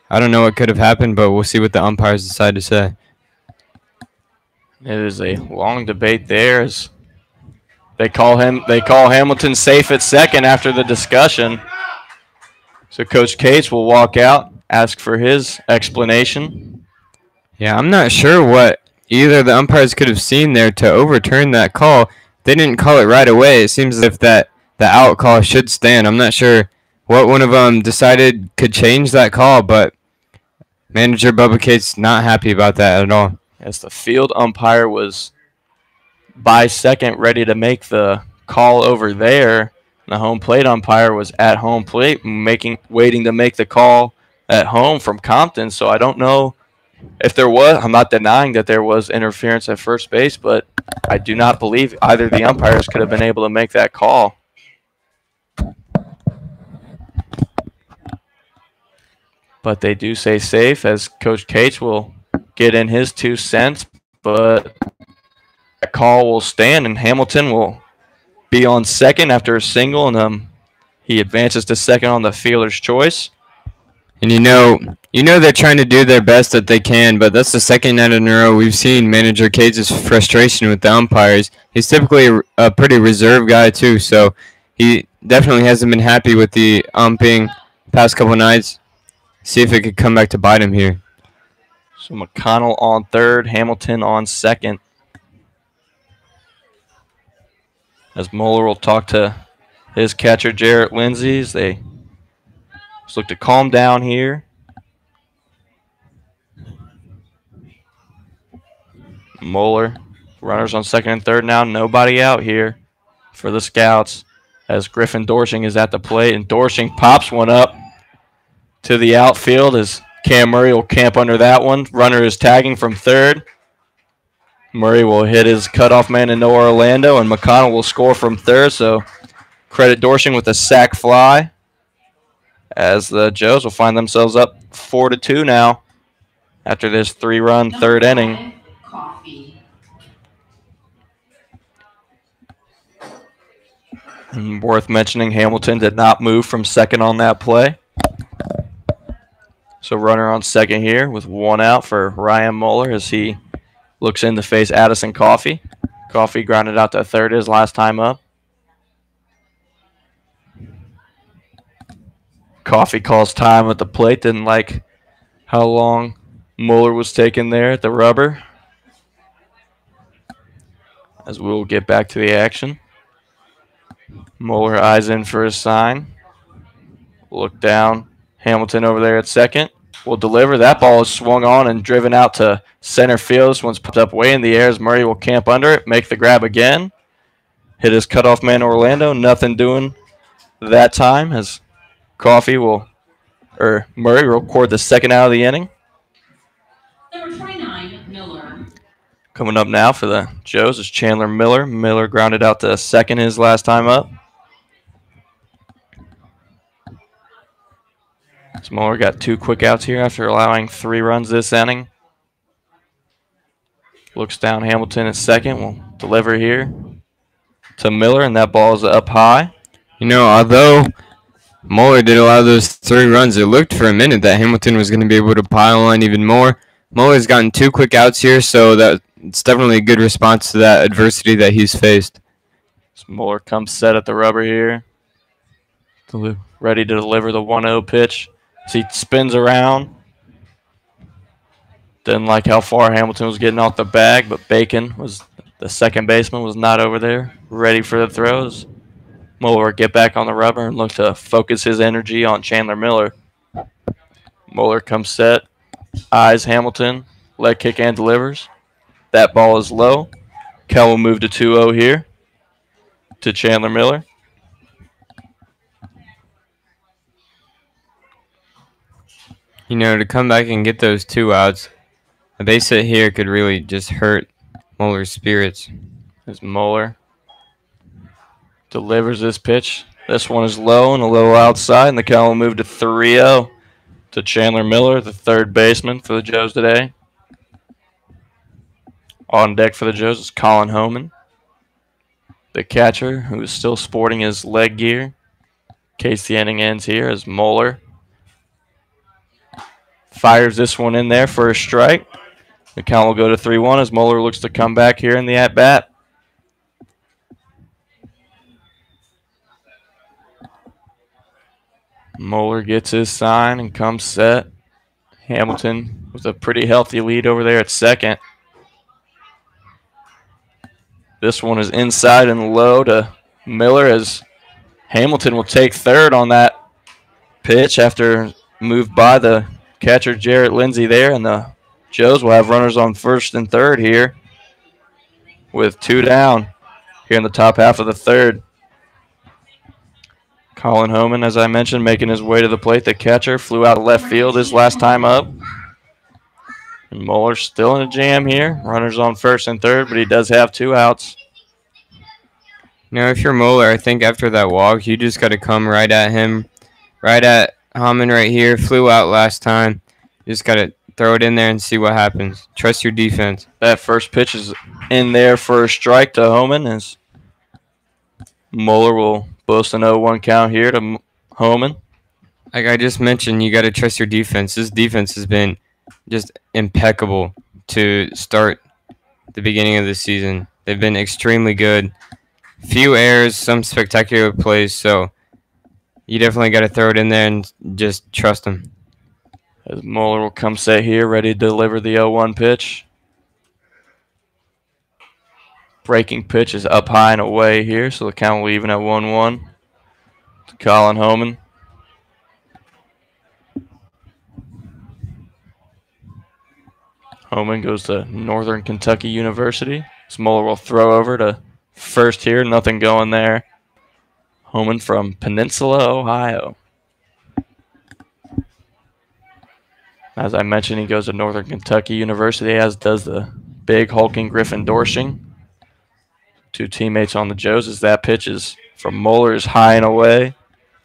I don't know what could have happened, but we'll see what the umpires decide to say. It is a long debate there, as they call Hamilton safe at second after the discussion. So Coach Cates will walk out, ask for his explanation. Yeah, I'm not sure what either the umpires could have seen there to overturn that call. They didn't call it right away. It seems as if the out call should stand. I'm not sure what one of them decided could change that call, but manager Bubba Cates not happy about that at all. As the field umpire was by second ready to make the call over there, the home plate umpire was at home plate waiting to make the call at home from Compton. So I don't know if there was. I'm not denying that there was interference at first base, but I do not believe either of the umpires could have been able to make that call. But they do say safe, as Coach Cates will get in his 2 cents, but that call will stand, and Hamilton will be on second after a single, and he advances to second on the fielder's choice. And you know they're trying to do their best that they can, but that's the second night in a row we've seen manager Cates' frustration with the umpires. He's typically a pretty reserved guy too, so he definitely hasn't been happy with the umping past couple nights. See if it could come back to bite him here. So McConnell on third, Hamilton on second. As Moeller will talk to his catcher, Jarrett Lindsey, as they just look to calm down here. Moeller, runners on second and third now. Nobody out here for the Scouts, as Griffin Dorshing is at the plate, and Dorshing pops one up to the outfield as Cam Murray will camp under that one. Runner is tagging from third. Murray will hit his cutoff man in Noah Orlando, and McConnell will score from third. So credit Dorshing with a sac fly, as the Joes will find themselves up 4-2 now after this 3-run third inning. And worth mentioning, Hamilton did not move from second on that play. So runner on second here with 1 out for Ryan Moeller as he looks in to face Addison Coffey. Coffey grounded out to third his last time up. Coffey calls time at the plate. Didn't like how long Moeller was taking there at the rubber. As we'll get back to the action. Moeller eyes in for a sign. Look down. Hamilton over there at second will deliver. That ball is swung on and driven out to center field. This one's popped up way in the air as Murray will camp under it, make the grab again. Hit his cutoff man Orlando. Nothing doing that time as Murray will record the second out of the inning. Number 29, Miller. Coming up now for the Joes is Chandler Miller. Miller grounded out to second his last time up. Smaller got 2 quick outs here after allowing 3 runs this inning. Looks down Hamilton at second. Will deliver here to Miller, and that ball is up high. You know, although Muller did allow those 3 runs, it looked for a minute that Hamilton was going to be able to pile on even more. Muller's gotten 2 quick outs here, so it's definitely a good response to that adversity that he's faced. Muller comes set at the rubber here. Ready to deliver the 1-0 pitch. As he spins around. Didn't like how far Hamilton was getting off the bag, but Bacon, was the second baseman, was not over there, ready for the throws. Muller get back on the rubber and look to focus his energy on Chandler Miller. Muller comes set, eyes Hamilton, leg kick and delivers. That ball is low. Cal will move to 2-0 here to Chandler Miller. You know, to come back and get those 2 outs, a base hit here could really just hurt Muller's spirits. As Muller delivers this pitch. This one is low and a little outside, and the count will move to 3-0 to Chandler Miller, the third baseman for the Joes today. On deck for the Joes is Colin Homan, the catcher, who is still sporting his leg gear in case the inning ends here, as Muller fires this one in there for a strike. The count will go to 3-1 as Muller looks to come back here in the at-bat. Muller gets his sign and comes set. Hamilton with a pretty healthy lead over there at second. This one is inside and low to Miller as Hamilton will take third on that pitch after moved by the catcher Jarrett Lindsay there, and the Joes will have runners on first and third here with 2 down here in the top half of the third. Colin Homan, as I mentioned, making his way to the plate. The catcher flew out of left field his last time up. And Muller still in a jam here. Runners on first and third, but he does have 2 outs. Now, if you're Muller, I think after that walk, you just got to come right at him, right at Hammond right here. Flew out last time. You just got to throw it in there and see what happens. Trust your defense. That first pitch is in there for a strike to Homan as Muller will boast an 0-1 count here to Homan. Like I just mentioned, you got to trust your defense. This defense has been just impeccable to start the beginning of the season. They've been extremely good. Few errors, some spectacular plays, so you definitely got to throw it in there and just trust them. As Muller will come set here, ready to deliver the 0-1 pitch. Breaking pitch is up high and away here, so the count will even at 1-1 to Colin Homan. Homan goes to Northern Kentucky University. Muller will throw over to first here, nothing going there. Homan from Peninsula, Ohio. As I mentioned, he goes to Northern Kentucky University, as does the big hulking Griffin Dorshing. 2 teammates on the Joes as that pitch is from Muller is high and away.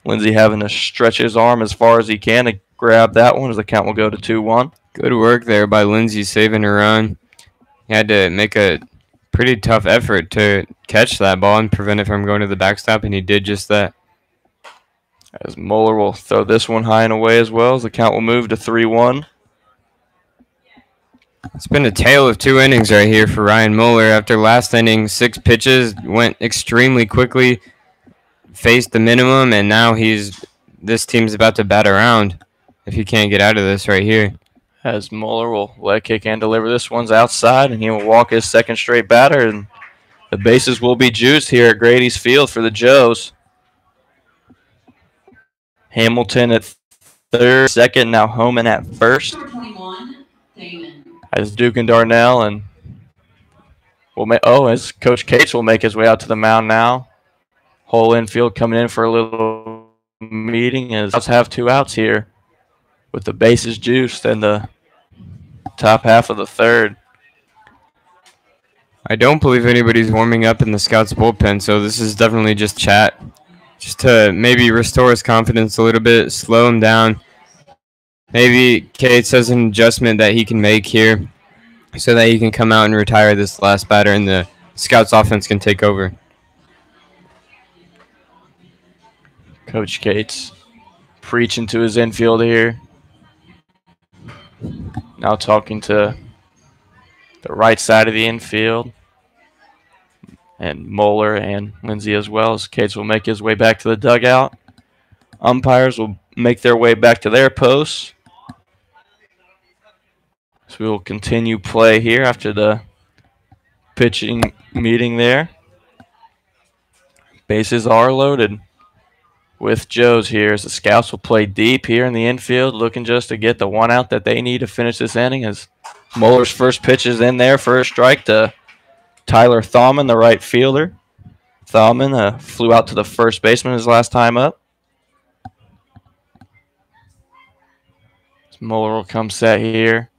Lindsay having to stretch his arm as far as he can to grab that one as the count will go to 2-1. Good work there by Lindsay saving a run. He had to make a pretty tough effort to catch that ball and prevent it from going to the backstop, and he did just that. As Muller will throw this one high and away as well as the count will move to 3-1. It's been a tale of 2 innings right here for Ryan Muller. After last inning, 6 pitches, went extremely quickly, faced the minimum, and now this team's about to bat around if he can't get out of this right here. As Muller will leg kick and deliver this one's outside, and he will walk his second straight batter, and the bases will be juiced here at Grady's Field for the Joes. Hamilton at third, second, now Homan at first. Number 21, Damon. As Duke and Darnell and as Coach Cates will make his way out to the mound now. Whole infield coming in for a little meeting as Joes have 2 outs here with the bases juiced and the top half of the third. I don't believe anybody's warming up in the Scouts bullpen, so this is definitely just chat. Just to maybe restore his confidence a little bit, slow him down. Maybe Cates has an adjustment that he can make here so that he can come out and retire this last batter and the Scouts offense can take over. Coach Cates preaching to his infield here. Now talking to the right side of the infield. And Moeller and Lindsay as well, as Cates will make his way back to the dugout. Umpires will make their way back to their posts. So we will continue play here after the pitching meeting there. Bases are loaded with Joes here as the Scouts will play deep here in the infield, looking just to get the one out that they need to finish this inning as Moeller's first pitch is in there for a strike to Tyler Thaumann, the right fielder. Thaumann flew out to the first baseman his last time up. Moeller will come set here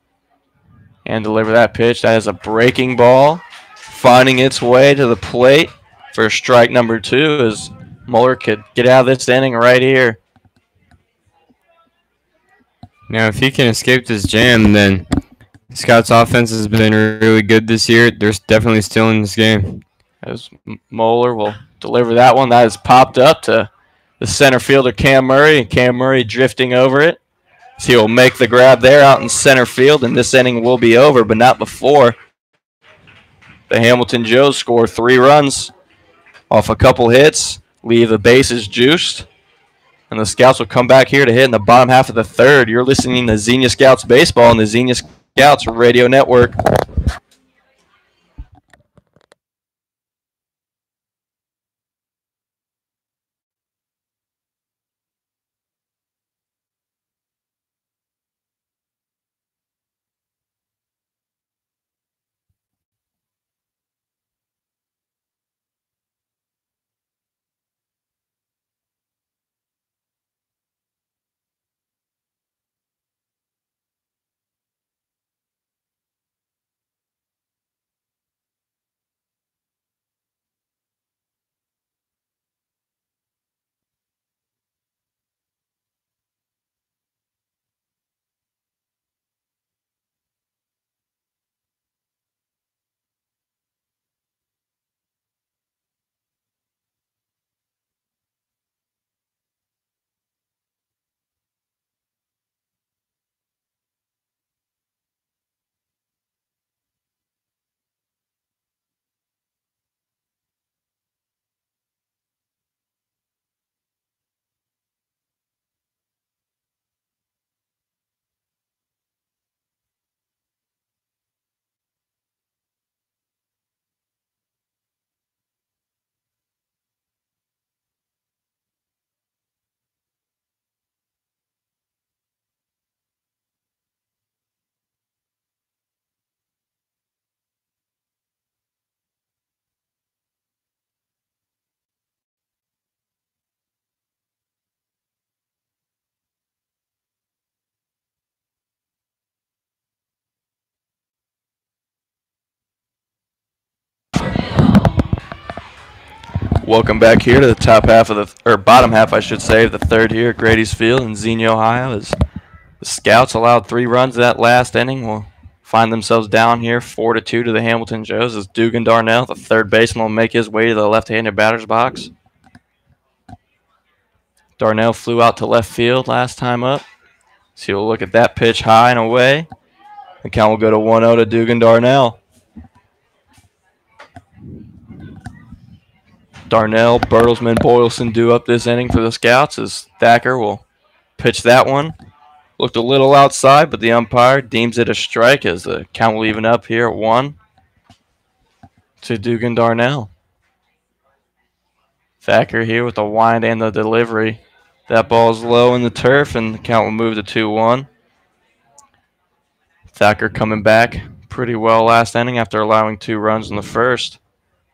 and deliver that pitch. That is a breaking ball, finding its way to the plate for strike number 2 as Moeller could get out of this inning right here. Now, if he can escape this jam, then Scouts' offense has been really good this year. They're definitely still in this game. As Moeller will deliver that one. That is popped up to the center fielder, Cam Murray, and Cam Murray drifting over it. So he'll make the grab there out in center field, and this inning will be over, but not before the Hamilton Joes score 3 runs off a couple hits, leave the bases juiced, and the Scouts will come back here to hit in the bottom half of the third. You're listening to Xenia Scouts Baseball on the Xenia Scouts Radio Network. Welcome back here to the top half of the, or bottom half, I should say, of the third here at Grady's Field in Xenia, Ohio. As the Scouts allowed 3 runs that last inning, will find themselves down here 4-2 to the Hamilton Joes as Dugan Darnell, the third baseman, will make his way to the left-handed batter's box. Darnell flew out to left field last time up. So you'll look at that pitch high and away. The count will go to 1-0 to Dugan Darnell. Darnell, Bertelsmann, Boylston do up this inning for the Scouts as Thacker will pitch that one. Looked a little outside, but the umpire deems it a strike as the count will even up here at 1 to Dugan Darnell. Thacker here with the wind and the delivery. That ball is low in the turf, and the count will move to 2-1. Thacker coming back pretty well last inning after allowing 2 runs in the first.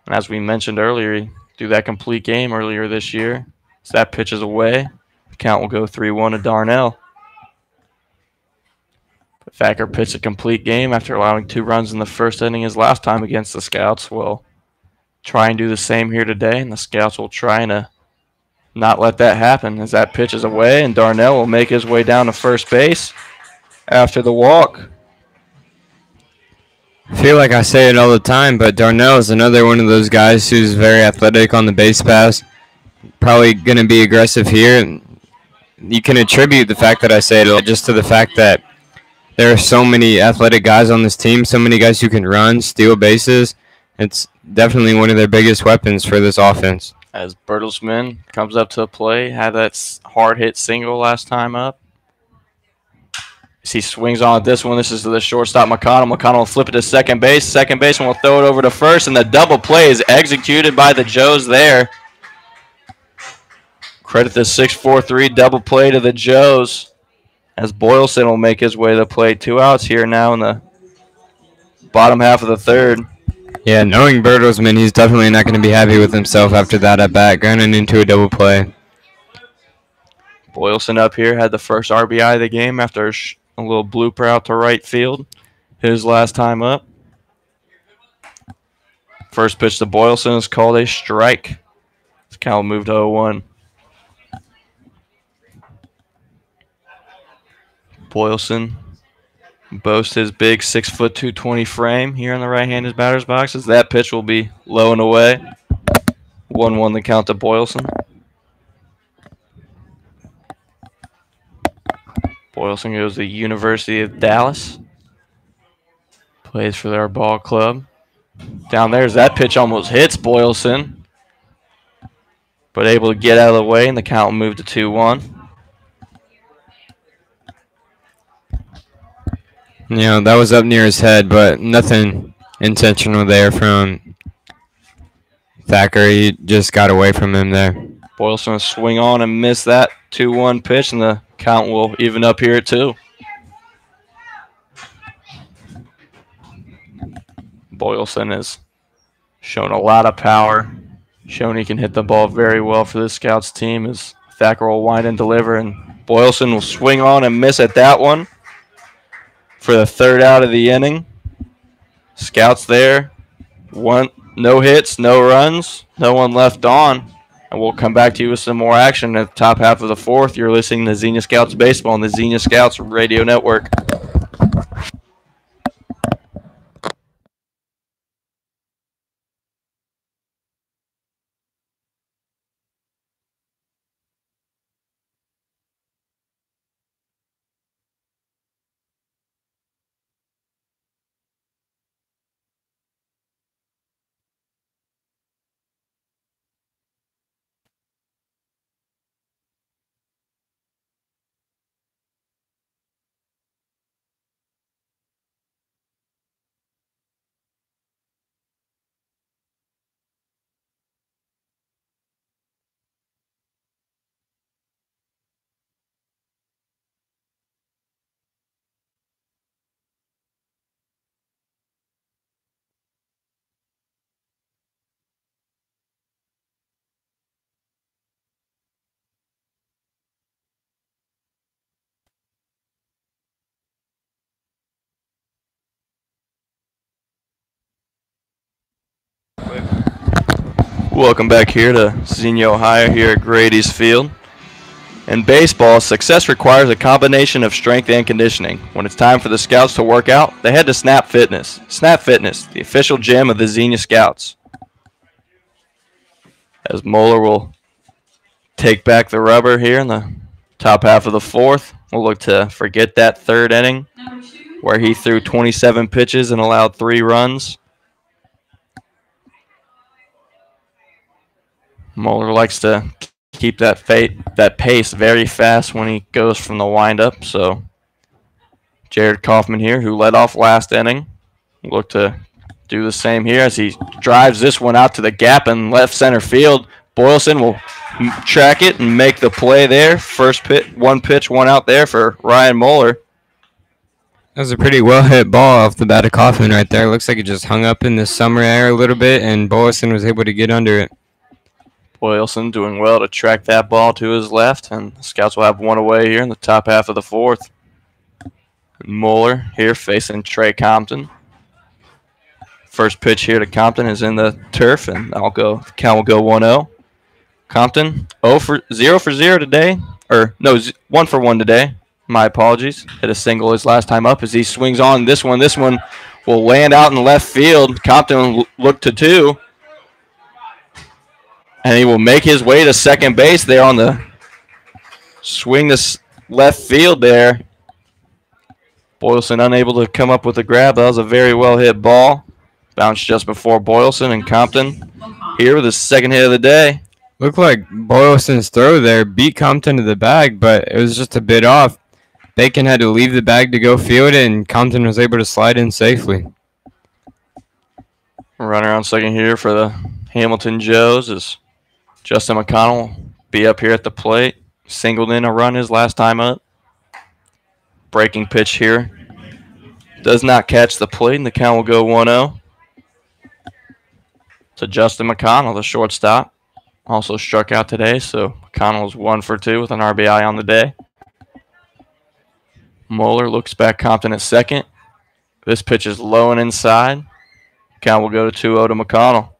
And as we mentioned earlier, he threw that complete game earlier this year. So that pitch is away. The count will go 3-1 to Darnell. Thacker pitched a complete game after allowing 2 runs in the first inning his last time against the Scouts. We'll try and do the same here today, and the Scouts will try and not let that happen as that pitch is away, and Darnell will make his way down to first base after the walk. I feel like I say it all the time, but Darnell is another one of those guys who's very athletic on the base pass. Probably going to be aggressive here. You can attribute the fact that I say it just to the fact that there are so many athletic guys on this team, so many guys who can run, steal bases. It's definitely one of their biggest weapons for this offense. As Bertelsmann comes up to the plate, had that hard hit single last time up. As he swings on at this one, this is to the shortstop McConnell. McConnell will flip it to second base. Second baseman will throw it over to first, and the double play is executed by the Joes there. Credit the 6-4-3 double play to the Joes as Boylston will make his way to the plate. 2 outs here now in the bottom half of the third. Yeah, knowing Bertelsmann, he's definitely not going to be happy with himself after that at bat, grounding into a double play. Boylston up here had the first RBI of the game after a little blooper out to right field. His last time up. First pitch to Boylston is called a strike. This count moved to 0-1. Boylston boasts his big 6'2", 220 frame here in the right-handed batter's box as that pitch will be low and away. 1-1 the count to Boylston. Boylston goes to the University of Dallas. Plays for their ball club. Down there's that pitch almost hits Boylston, but able to get out of the way, and the count moved to 2-1. You know, that was up near his head, but nothing intentional there from Thacker. He just got away from him there. Boylston will swing on and miss that 2-1 pitch, and the count will even up here at 2. Boylston has shown a lot of power, shown he can hit the ball very well for the Scouts team as Thacker will wind and deliver, and Boylston will swing on and miss at that one for the third out of the inning. Scouts there, no hits, no runs, no one left on. And we'll come back to you with some more action at the top half of the fourth. You're listening to Xenia Scouts Baseball on the Xenia Scouts Radio Network. Welcome back here to Xenia, Ohio, here at Grady's Field. In baseball, success requires a combination of strength and conditioning. When it's time for the Scouts to work out, they head to Snap Fitness. Snap Fitness, the official gym of the Xenia Scouts. As Moeller will take back the rubber here in the top half of the fourth. We'll look to forget that third inning where he threw 27 pitches and allowed 3 runs. Moeller likes to keep that pace very fast when he goes from the windup. So Jared Kaufman here, who led off last inning, look to do the same here as he drives this one out to the gap in left center field. Boylston will track it and make the play there. First pitch, one out there for Ryan Moeller. That was a pretty well hit ball off the bat of Kaufman right there. Looks like it just hung up in the summer air a little bit, and Boylston was able to get under it. Boylston doing well to track that ball to his left, and the Scouts will have one away here in the top half of the fourth. Mueller here facing Trey Compton. First pitch here to Compton is in the turf, and the count will go 1-0. Compton 0 for 0 today, or no, 1 for 1 today. My apologies. Hit a single his last time up as he swings on this one. This one will land out in left field. Compton will look to 2, and he will make his way to second base there on the swing this left field there. Boylston unable to come up with a grab. That was a very well hit ball. Bounced just before Boylston, and Compton here with his second hit of the day. Looked like Boylston's throw there beat Compton to the bag, but it was just a bit off. Bacon had to leave the bag to go field it, and Compton was able to slide in safely. Runner on second here for the Hamilton Joes is Justin McConnell. Be up here at the plate. Singled in a run his last time up. Breaking pitch here. Does not catch the plate, and the count will go 1-0 to Justin McConnell, the shortstop. Also struck out today, so McConnell's 1 for 2 with an RBI on the day. Moeller looks back Compton at second. This pitch is low and inside. Count will go to 2-0 to McConnell.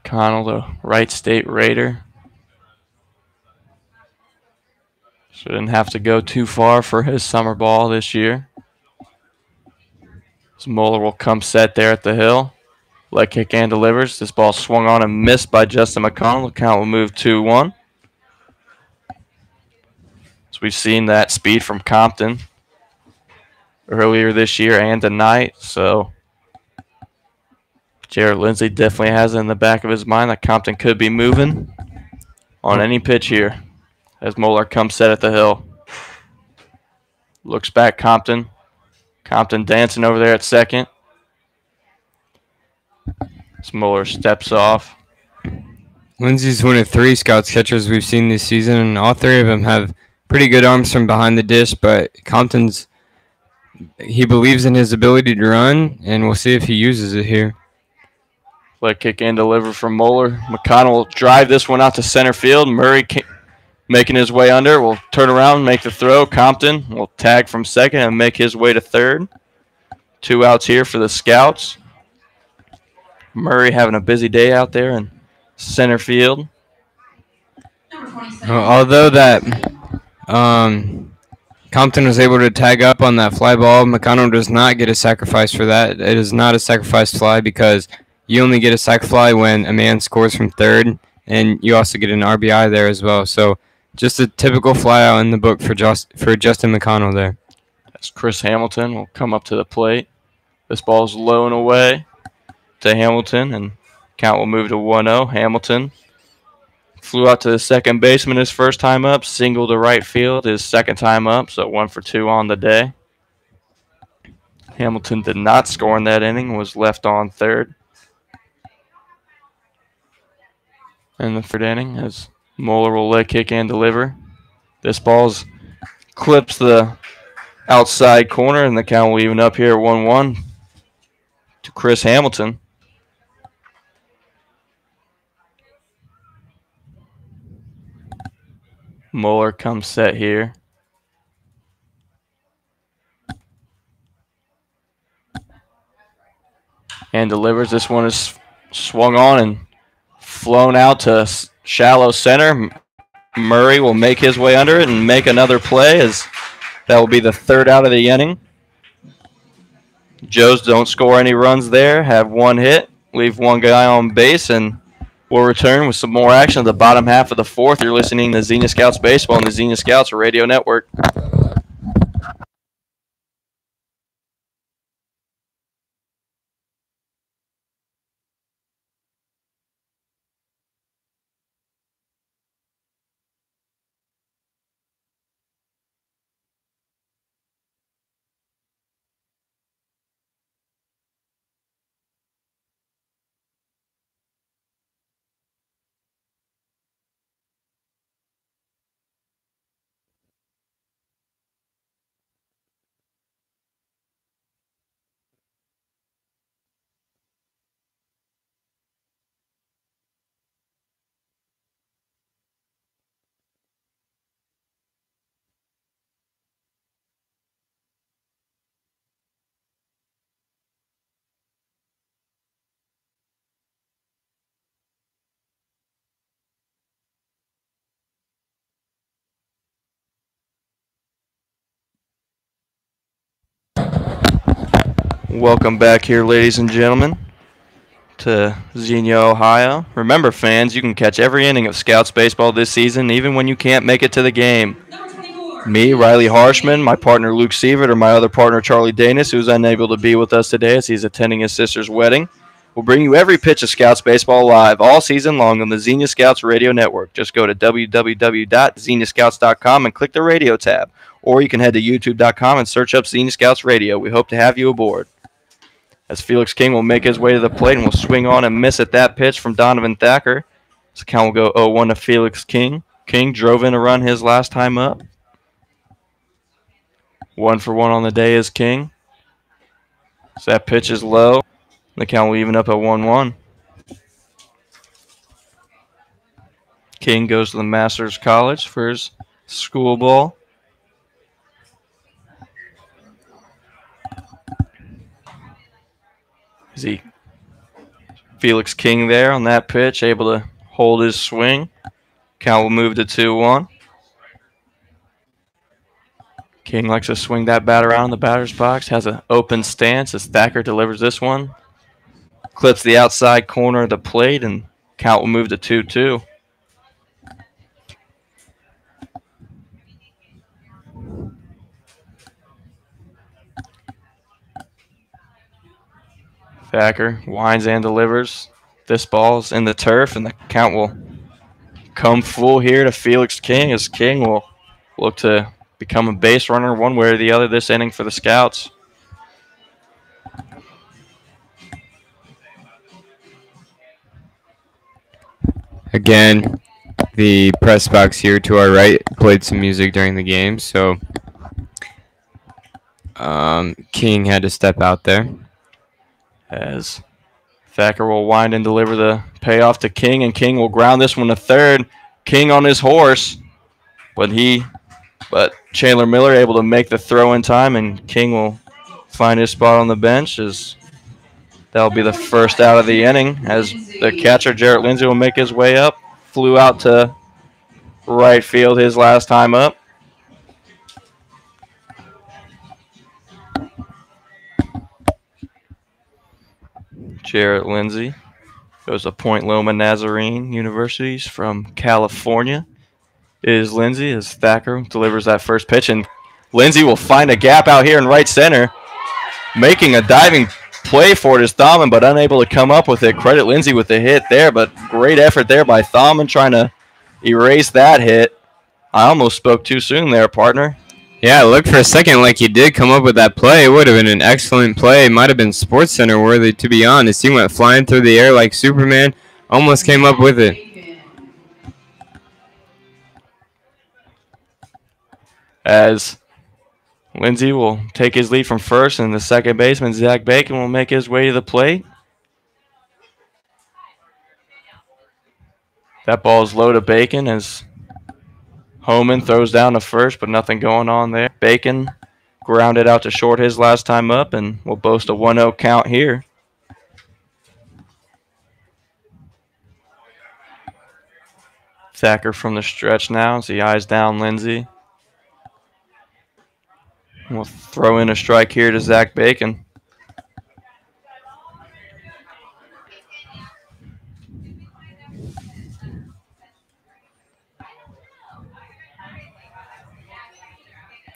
McConnell, the Wright State Raider. Shouldn't have to go too far for his summer ball this year. So Moeller will come set there at the hill. Leg kick and delivers. This ball swung on and missed by Justin McConnell. The count will move 2-1. So we've seen that speed from Compton earlier this year and tonight. So Jared Lindsay definitely has it in the back of his mind that Compton could be moving on any pitch here as Moeller comes set at the hill. Looks back Compton. Compton dancing over there at second. As Moeller steps off. Lindsay's one of 3 Scouts catchers we've seen this season, and all 3 of them have pretty good arms from behind the dish, but he believes in his ability to run, and we'll see if he uses it here. Leg kick and deliver from Moeller. McConnell will drive this one out to center field. Murray making his way under. Will turn around, make the throw. Compton will tag from second and make his way to third. 2 outs here for the Scouts. Murray having a busy day out there in center field. Although that Compton was able to tag up on that fly ball, McConnell does not get a sacrifice for that. It is not a sacrifice fly because you only get a sac fly when a man scores from third, and you also get an RBI there as well. So just a typical fly out in the book for Justin McConnell there. As Chris Hamilton will come up to the plate. This ball's low and away to Hamilton, and count will move to 1-0. Hamilton flew out to the second baseman his first time up, single to right field his second time up, so 1 for 2 on the day. Hamilton did not score in that inning, was left on third. In the third inning, as Moeller will leg kick and deliver. This ball's clips the outside corner, and the count will even up here at 1-1 to Chris Hamilton. Moeller comes set here. And delivers. This one is swung on and flown out to shallow center. Murray will make his way under it and make another play, as that will be the 3rd out of the inning. Joes don't score any runs there, have 1 hit, leave 1 guy on base, and we'll return with some more action at the bottom half of the 4th. You're listening to Xenia Scouts Baseball on the Xenia Scouts Radio Network. Welcome back here, ladies and gentlemen, to Xenia, Ohio. Remember, fans, you can catch every inning of Scouts baseball this season, even when you can't make it to the game. Me, Riley Harshman, my partner Luke Sievert, or my other partner Charlie Danis, who's unable to be with us today as he's attending his sister's wedding, will bring you every pitch of Scouts baseball live all season long on the Xenia Scouts Radio Network. Just go to www.xeniascouts.com and click the radio tab, or you can head to youtube.com and search up Xenia Scouts Radio. We hope to have you aboard. As Felix King will make his way to the plate and will swing on and miss at that pitch from Donovan Thacker. This count will go 0-1 to Felix King. King drove in a run his last time up. 1 for 1 on the day is King. So that pitch is low. The count will even up at 1-1. King goes to the Masters College for his school ball. Felix King there on that pitch, able to hold his swing. Count will move to 2-1. King likes to swing that bat around the batter's box, has an open stance as Thacker delivers this one. Clips the outside corner of the plate, and count will move to 2-2. Thacker winds and delivers. This ball's in the turf, and the count will come full here to Felix King as King will look to become a base runner one way or the other this inning for the Scouts. Again, the press box here to our right played some music during the game, so King had to step out there. As Thacker will wind and deliver the payoff to King, and King will ground this one to third. King on his horse, but Chandler Miller able to make the throw in time, and King will find his spot on the bench as that'll be the first out of the inning as the catcher, Jarrett Lindsay, will make his way up. Flew out to right field his last time up. Jarrett Lindsay goes to Point Loma Nazarene Universities from California. It is Lindsay as Thacker delivers that first pitch, and Lindsay will find a gap out here in right center. Making a diving play for it is Thaumann, but unable to come up with it. Credit Lindsay with the hit there, but great effort there by Thaumann trying to erase that hit. I almost spoke too soon there, partner. Yeah, it looked for a second like he did come up with that play. It would have been an excellent play. It might have been Sports Center worthy, to be honest. He went flying through the air like Superman. Almost came up with it. As Lindsay will take his lead from first, and the second baseman, Zach Bacon, will make his way to the plate. That ball is low to Bacon as Homan throws down to first, but nothing going on there. Bacon grounded out to short his last time up and will boast a 1-0 count here. Thacker from the stretch now as he eyes down Lindsay. We'll throw in a strike here to Zach Bacon.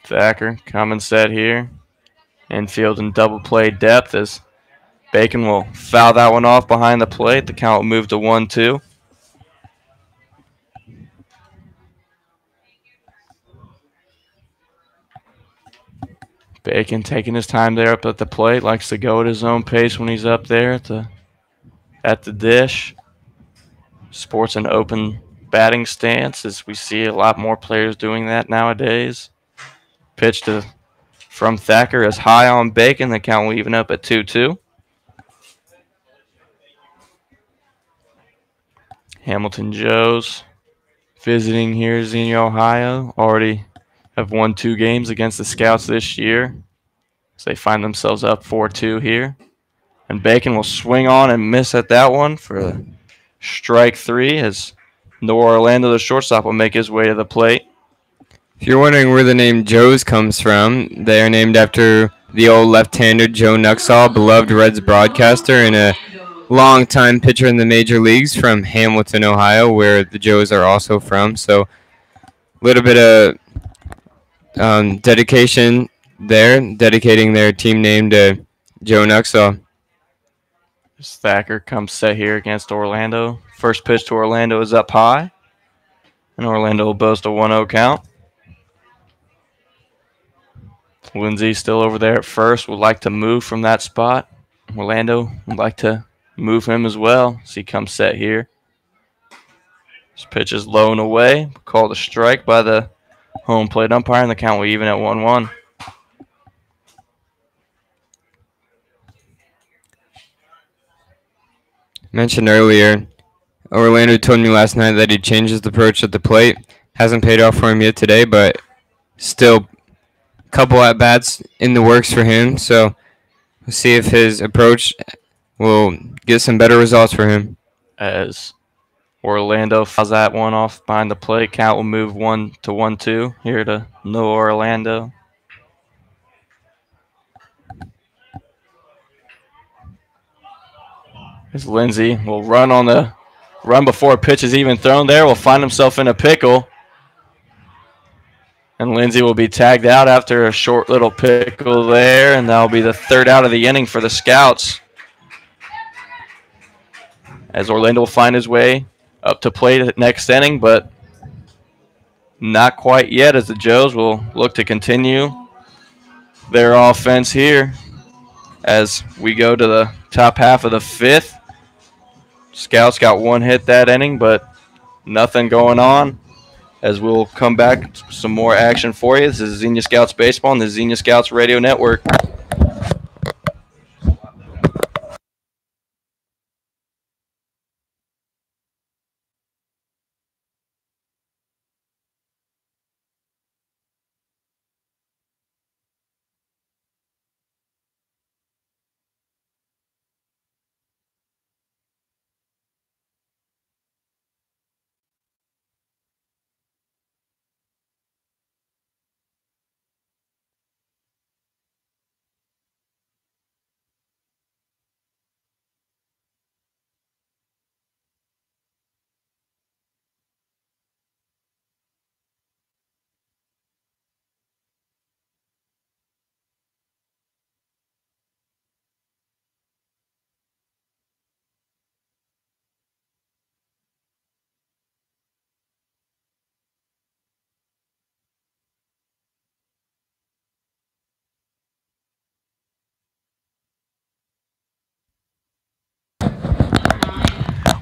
Thacker coming set here. Infield and double play depth as Bacon will foul that one off behind the plate. The count will move to 1-2. Bacon taking his time there up at the plate. Likes to go at his own pace when he's up there at the dish. Sports an open batting stance as we see a lot more players doing that nowadays. Pitch from Thacker is high on Bacon. The count will even up at 2-2. Hamilton Joes visiting here, Xenia, Ohio. Already have won 2 games against the Scouts this year. So they find themselves up 4-2 here. And Bacon will swing on and miss at that one for strike 3 as Noah Orlando, the shortstop, will make his way to the plate. If you're wondering where the name Joe's comes from, they are named after the old left-hander Joe Nuxall, beloved Reds broadcaster and a longtime pitcher in the major leagues from Hamilton, Ohio, where the Joes are also from. So a little bit of dedication there, dedicating their team name to Joe Nuxall. Thacker comes set here against Orlando. First pitch to Orlando is up high, and Orlando will boast a 1-0 count. Lindsay still over there at first, would like to move from that spot. Orlando would like to move him as well, so he comes set here. This pitch is low and away, called a strike by the home plate umpire, and the count will even at 1-1. Mentioned earlier, Orlando told me last night that he changed his approach at the plate. Hasn't paid off for him yet today, but still a couple at-bats in the works for him. So we'll see if his approach will get some better results for him. As Orlando fouls that one off behind the plate, count will move 1-1-2 here to no Orlando. As Lindsay will run before a pitch is even thrown there, will find himself in a pickle. And Lindsay will be tagged out after a short little pickle there, and that'll be the third out of the inning for the Scouts. As Orlando will find his way up to plate at next inning, but not quite yet, as the Joes will look to continue their offense here as we go to the top half of the fifth. Scouts got one hit that inning, but nothing going on. As we'll come back, some more action for you. This is Xenia Scouts Baseball on the Xenia Scouts Radio Network.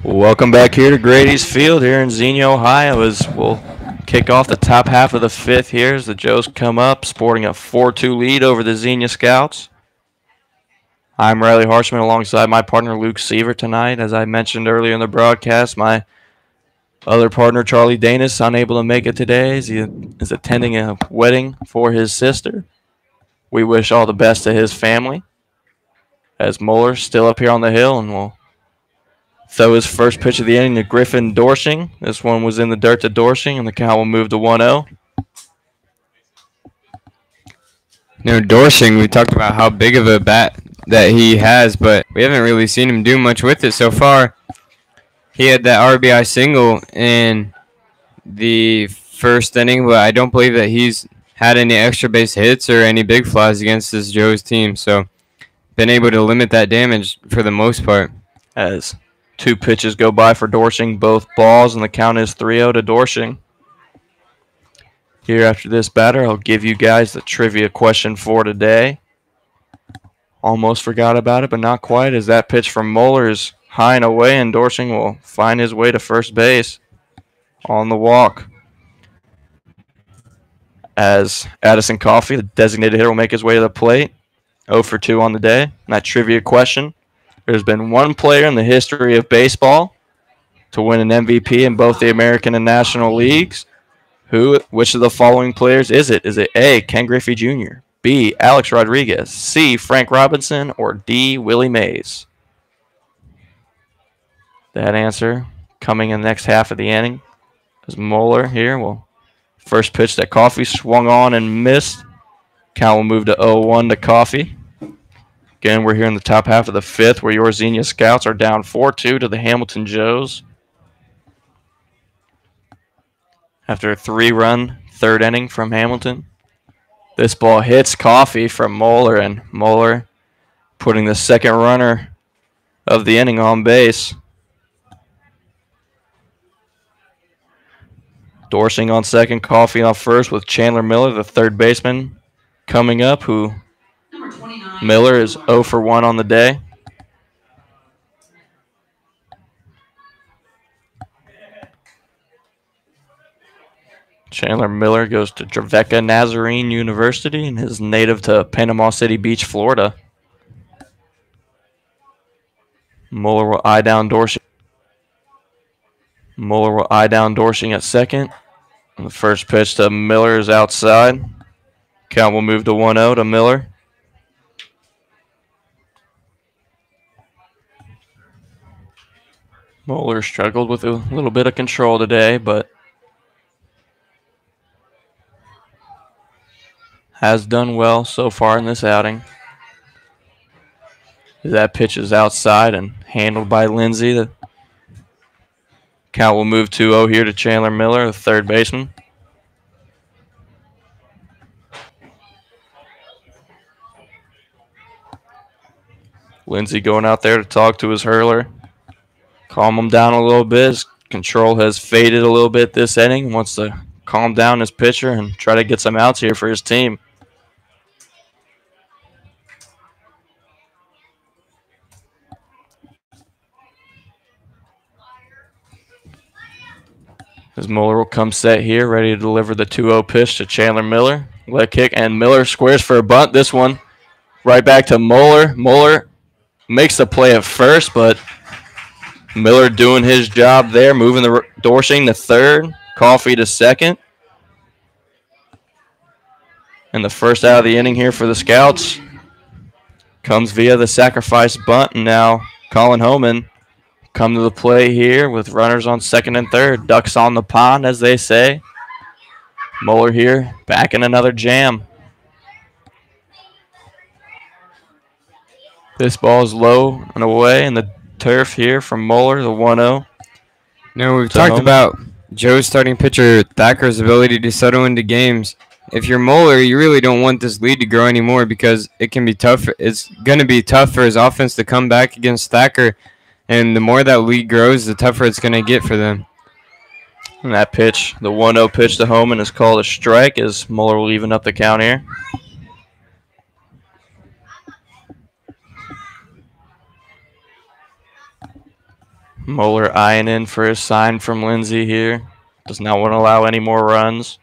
Welcome back here to Grady's Field here in Xenia, Ohio, as we'll kick off the top half of the fifth here as the Joes come up, sporting a 4-2 lead over the Xenia Scouts. I'm Riley Harshman alongside my partner Luke Seaver tonight. As I mentioned earlier in the broadcast, my other partner Charlie Danis unable to make it today as he is attending a wedding for his sister. We wish all the best to his family. As Muller's still up here on the hill and will throw his first pitch of the inning to Griffin Dorshing. This one was in the dirt to Dorshing, and the count will move to 1-0. Dorshing, we talked about how big of a bat that he has, but we haven't really seen him do much with it so far. He had that RBI single in the first inning, but I don't believe that he's had any extra base hits or any big flies against this Joe's team, so been able to limit that damage for the most part. As two pitches go by for Dorshing, both balls, and the count is 3-0 to Dorshing. Here after this batter, I'll give you guys the trivia question for today. Almost forgot about it, but not quite, as that pitch from Moeller is high and away, and Dorshing will find his way to first base on the walk. As Addison Coffey, the designated hitter, will make his way to the plate. 0 for 2 on the day. And that trivia question: there's been one player in the history of baseball to win an MVP in both the American and National Leagues. Which of the following players is it? Is it A, Ken Griffey Jr., B, Alex Rodriguez, C, Frank Robinson, or D, Willie Mays? That answer coming in the next half of the inning. As Moeller here will first pitch that Coffey swung on and missed. Count will move to 0-1 to Coffee. Again, we're here in the top half of the fifth where your Xenia Scouts are down 4-2 to the Hamilton Joes. After a 3-run third inning from Hamilton. This ball hits Coffee from Moeller, and Moeller putting the second runner of the inning on base. Dorsing on second, Coffee on first with Chandler Miller, the third baseman, coming up, who Miller is 0 for 1 on the day. Chandler Miller goes to Trevecca Nazarene University and is native to Panama City Beach, Florida. Mueller will eye down Dorsey. Mueller will eye down Dorsey at second. And the first pitch to Miller is outside. Count will move to 1-0 to Miller. Mueller struggled with a little bit of control today, but has done well so far in this outing. That pitch is outside and handled by Lindsay. The count will move 2-0 here to Chandler Miller, the third baseman. Lindsay going out there to talk to his hurler. Calm him down a little bit. His control has faded a little bit this inning. Wants to calm down his pitcher and try to get some outs here for his team. As Mueller will come set here, ready to deliver the 2-0 pitch to Chandler Miller. Leg kick, and Miller squares for a bunt. This one right back to Mueller. Mueller makes the play at first, but Miller doing his job there, moving the Dorsey to third, Coffee to second. And the first out of the inning here for the Scouts comes via the sacrifice bunt, and now Colin Homan come to the play here with runners on second and third. Ducks on the pond, as they say. Mueller here, back in another jam. This ball is low and away in the turf here from Mueller, the 1-0. Now, we've talked about Joe's starting pitcher Thacker's ability to settle into games. If you're Mueller, you really don't want this lead to grow anymore because it can be tough. It's going to be tough for his offense to come back against Thacker. And the more that lead grows, the tougher it's going to get for them. And that pitch, the 1-0 pitch to Homan, is called a strike as Mueller will even up the count here. Mueller eyeing in for his sign from Lindsay here. Does not want to allow any more runs.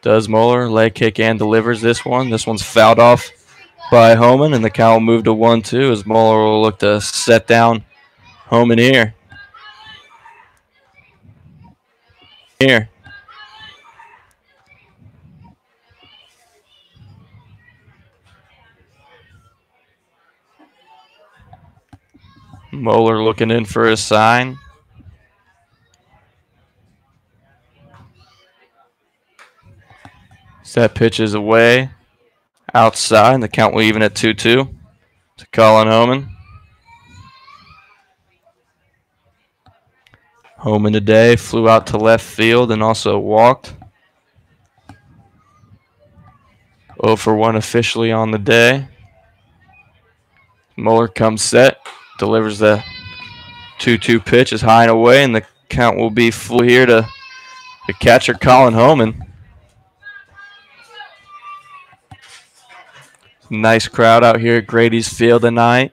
Does Mueller. Leg kick and delivers this one. This one's fouled off by Homan, and the count will move to 1-2 as Mueller will look to set down Homan here. Mueller looking in for his sign. That pitch is away. Outside, and the count will even at 2-2 to Colin Homan. Homan today flew out to left field and also walked. 0 for 1 officially on the day. Mueller comes set, delivers the 2-2 pitch, is high and away, and the count will be full here to the catcher Colin Homan. Nice crowd out here at Grady's Field tonight.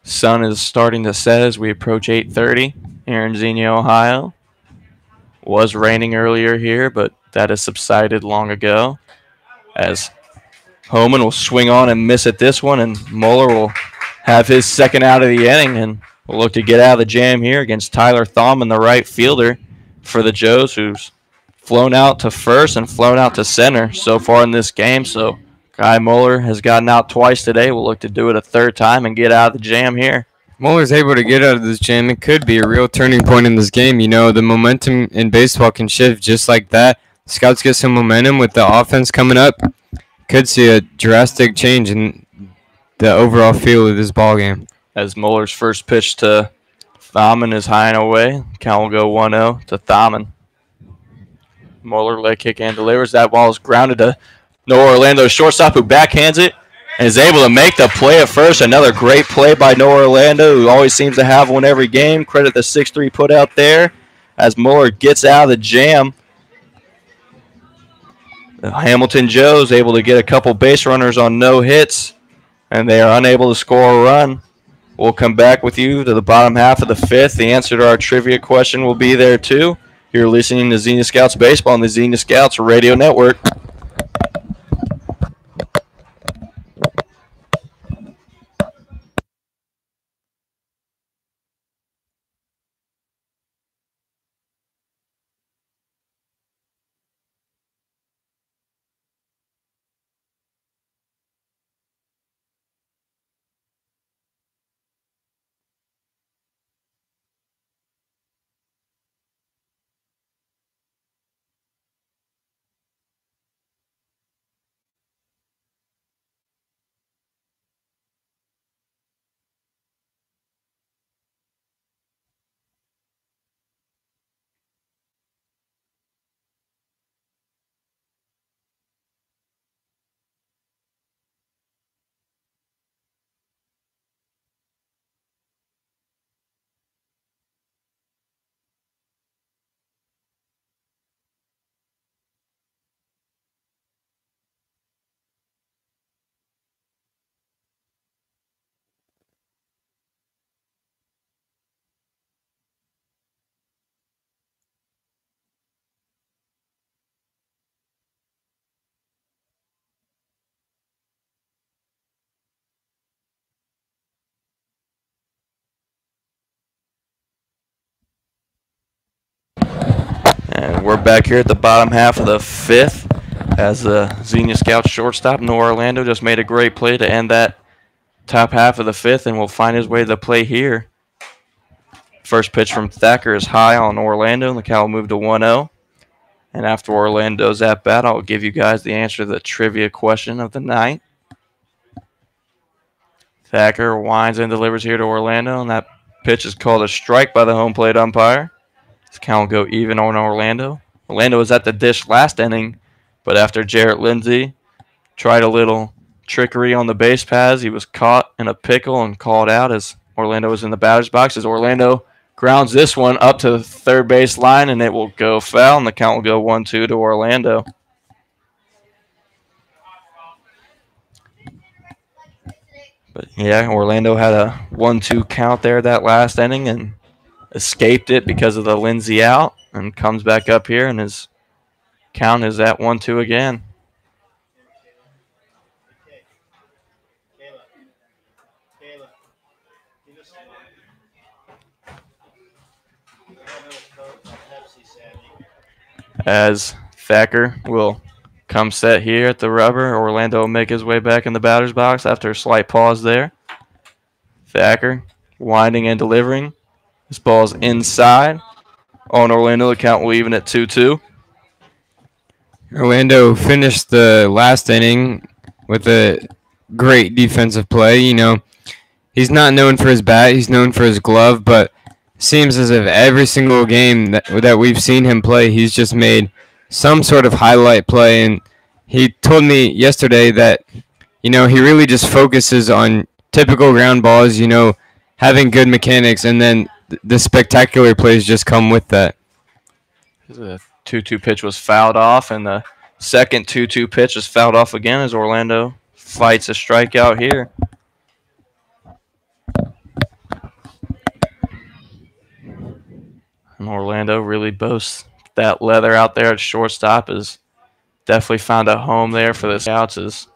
Sun is starting to set as we approach 8:30 here in Xenia, Ohio. Was raining earlier here, but that has subsided long ago. As Homan will swing on and miss at this one, and Mueller will have his second out of the inning and will look to get out of the jam here against Tyler Thaumann, the right fielder for the Joes, who's flown out to first and flown out to center so far in this game. So Guy Mueller has gotten out twice today. We'll look to do it a third time and get out of the jam here. Mueller's able to get out of this jam. It could be a real turning point in this game. You know, the momentum in baseball can shift just like that. Scouts get some momentum with the offense coming up. could see a drastic change in the overall feel of this ball game. As Muller's first pitch to Thaman is high and away. Count will go 1-0 to Thaman. Muller leg kick and delivers. That ball is grounded to Noah Orlando, shortstop, who backhands it and is able to make the play at first. Another great play by Noah Orlando, who always seems to have one every game. Credit the 6-3 put out there as Muller gets out of the jam. The Hamilton Joes able to get a couple base runners on no hits, and they are unable to score a run. We'll come back with you to the bottom half of the fifth. The answer to our trivia question will be there too. You're listening to Xenia Scouts Baseball on the Xenia Scouts Radio Network. And we're back here at the bottom half of the fifth as the Xenia Scouts shortstop, Noah Orlando, just made a great play to end that top half of the fifth and will find his way to the play here. First pitch from Thacker is high on Orlando, and the count will move to 1-0. And after Orlando's at bat, I'll give you guys the answer to the trivia question of the night. Thacker winds and delivers here to Orlando, and that pitch is called a strike by the home plate umpire. This count will go even on Orlando. Orlando was at the dish last inning, but after Jarrett Lindsay tried a little trickery on the base paths, he was caught in a pickle and called out as Orlando was in the batter's box. As Orlando grounds this one up to the third base line, and it will go foul, and the count will go 1-2 to Orlando. But yeah, Orlando had a 1-2 count there that last inning and escaped it because of the Lindsay out, and comes back up here, and his count is at 1-2 again. As Thacker will come set here at the rubber, Orlando will make his way back in the batter's box after a slight pause there. Thacker winding and delivering. This ball's inside on Orlando. The count will even at 2-2. Orlando finished the last inning with a great defensive play. You know, he's not known for his bat, he's known for his glove, but seems as if every single game that we've seen him play, he's just made some sort of highlight play. And he told me yesterday that, you know, he really just focuses on typical ground balls, you know, having good mechanics, and then the spectacular plays just come with that. The 2-2 pitch was fouled off, and the second 2-2 pitch is fouled off again as Orlando fights a strikeout here. And Orlando really boasts that leather out there at shortstop. Has definitely found a home there for the Scouts. As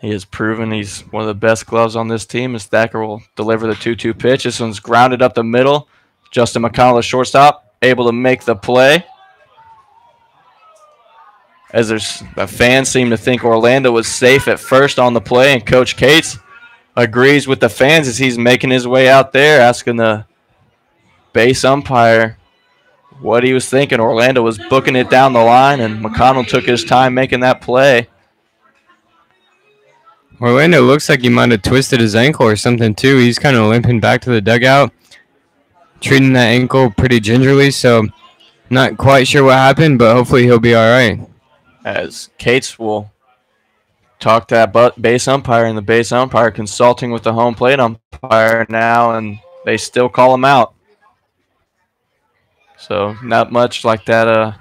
he has proven he's one of the best gloves on this team. As Thacker will deliver the 2-2 pitch. This one's grounded up the middle. Justin McConnell, the shortstop, able to make the play. As the fans seem to think Orlando was safe at first on the play, and Coach Cates agrees with the fans as he's making his way out there, asking the base umpire what he was thinking. Orlando was booking it down the line, and McConnell took his time making that play. Orlando looks like he might have twisted his ankle or something too. He's kind of limping back to the dugout, treating that ankle pretty gingerly. So not quite sure what happened, but hopefully he'll be all right. As Cates will talk to that base umpire, and the base umpire consulting with the home plate umpire now, and they still call him out. So not much like that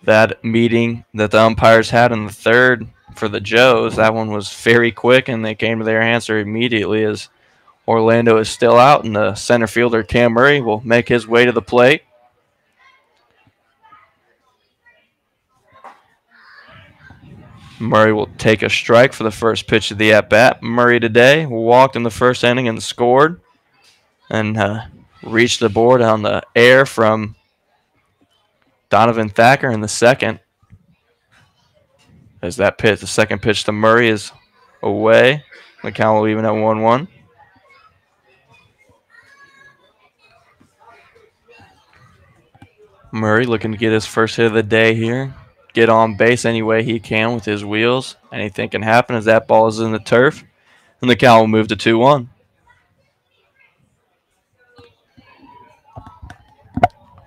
that meeting that the umpires had in the third for the Joes. That one was very quick, and they came to their answer immediately as Orlando is still out, and the center fielder Cam Murray will make his way to the plate. Murray will take a strike for the first pitch of the at-bat. Murray today walked in the first inning and scored, and reached the board on the air from Donovan Thacker in the second. As that pitch, the second pitch to Murray is away. The count will even at 1-1. Murray looking to get his first hit of the day here. Get on base any way he can with his wheels. Anything can happen as that ball is in the turf. And the count will move to 2-1.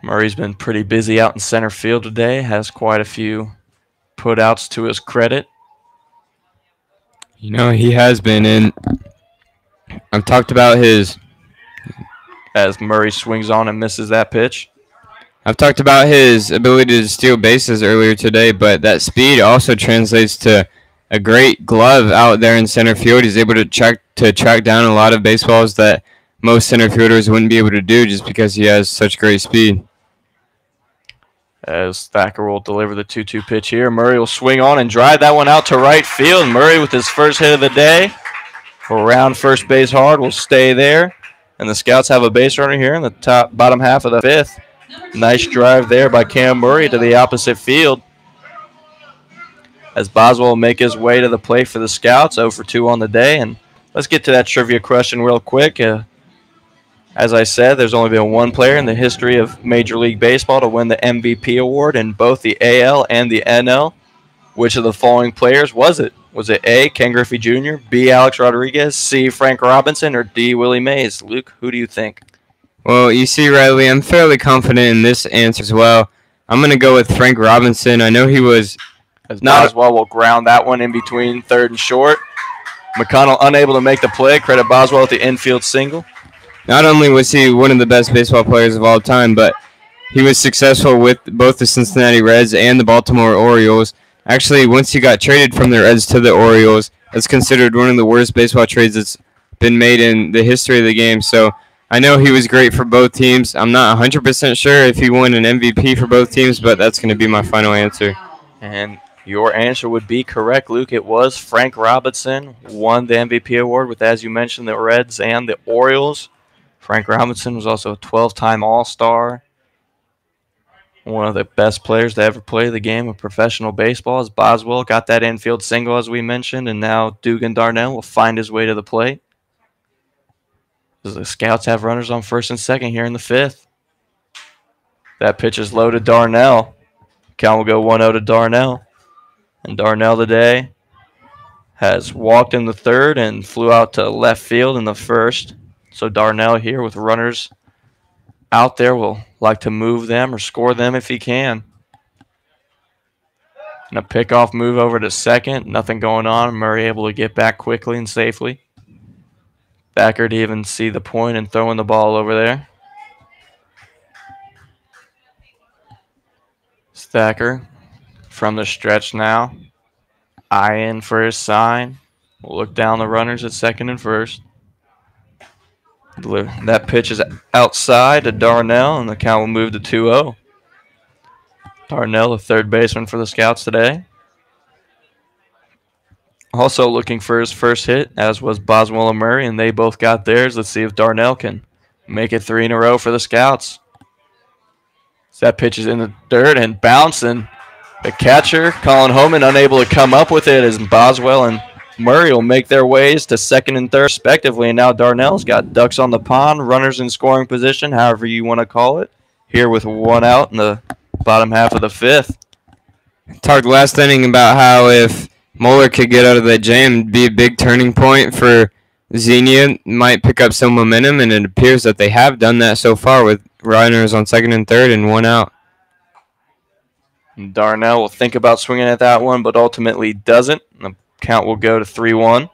Murray's been pretty busy out in center field today. Has quite a few putouts to his credit. You know, he has been in. I've talked about his. As Murray swings on and misses that pitch. I've talked about his ability to steal bases earlier today, but that speed also translates to a great glove out there in center field. He's able to track down a lot of baseballs that most center fielders wouldn't be able to do just because he has such great speed. As Thacker will deliver the 2-2 pitch here. Murray will swing on and drive that one out to right field. Murray with his first hit of the day. Around first base hard will stay there. And the Scouts have a base runner here in the bottom half of the fifth. Nice drive there by Cam Murray to the opposite field. As Boswell will make his way to the plate for the Scouts, 0 for 2 on the day. And let's get to that trivia question real quick. As I said, there's only been one player in the history of Major League Baseball to win the MVP award in both the AL and the NL. Which of the following players was it? Was it A, Ken Griffey Jr., B, Alex Rodriguez, C, Frank Robinson, or D, Willie Mays? Luke, who do you think? Well, you see, Riley, I'm fairly confident in this answer as well. I'm going to go with Frank Robinson. I know he was as Boswell will ground that one in between third and short. McConnell unable to make the play. Credit Boswell with the infield single. Not only was he one of the best baseball players of all time, but he was successful with both the Cincinnati Reds and the Baltimore Orioles. Actually, once he got traded from the Reds to the Orioles, that's considered one of the worst baseball trades that's been made in the history of the game. So I know he was great for both teams. I'm not 100% sure if he won an MVP for both teams, but that's going to be my final answer. And your answer would be correct, Luke. It was Frank Robinson won the MVP award with, as you mentioned, the Reds and the Orioles. Frank Robinson was also a 12-time All-Star. One of the best players to ever play the game of professional baseball. As Boswell got that infield single, as we mentioned, and now Dugan Darnell will find his way to the plate. As the Scouts have runners on first and second here in the fifth. That pitch is low to Darnell. Count will go 1-0 to Darnell. And Darnell today has walked in the third and flew out to left field in the first. So Darnell here with runners out there will like to move them or score them if he can. And a pickoff move over to second. Nothing going on. Murray able to get back quickly and safely. Thacker to even see the point and throwing the ball over there. Thacker from the stretch now. Eye in for his sign. We'll look down the runners at second and first. That pitch is outside to Darnell, and the count will move to 2-0. Darnell, the third baseman for the Scouts today. Also looking for his first hit, as was Boswell and Murray, and they both got theirs. Let's see if Darnell can make it 3 in a row for the Scouts. So that pitch is in the dirt and bouncing. The catcher, Colin Homan, unable to come up with it as Boswell and Murray will make their ways to second and third respectively. And now Darnell's got ducks on the pond, runners in scoring position, however you want to call it, here with one out in the bottom half of the fifth. Talked last inning about how if Moeller could get out of that jam, be a big turning point for Xenia, might pick up some momentum, and it appears that they have done that so far with runners on second and third and one out. Darnell will think about swinging at that one, but ultimately doesn't. The count will go to 3-1.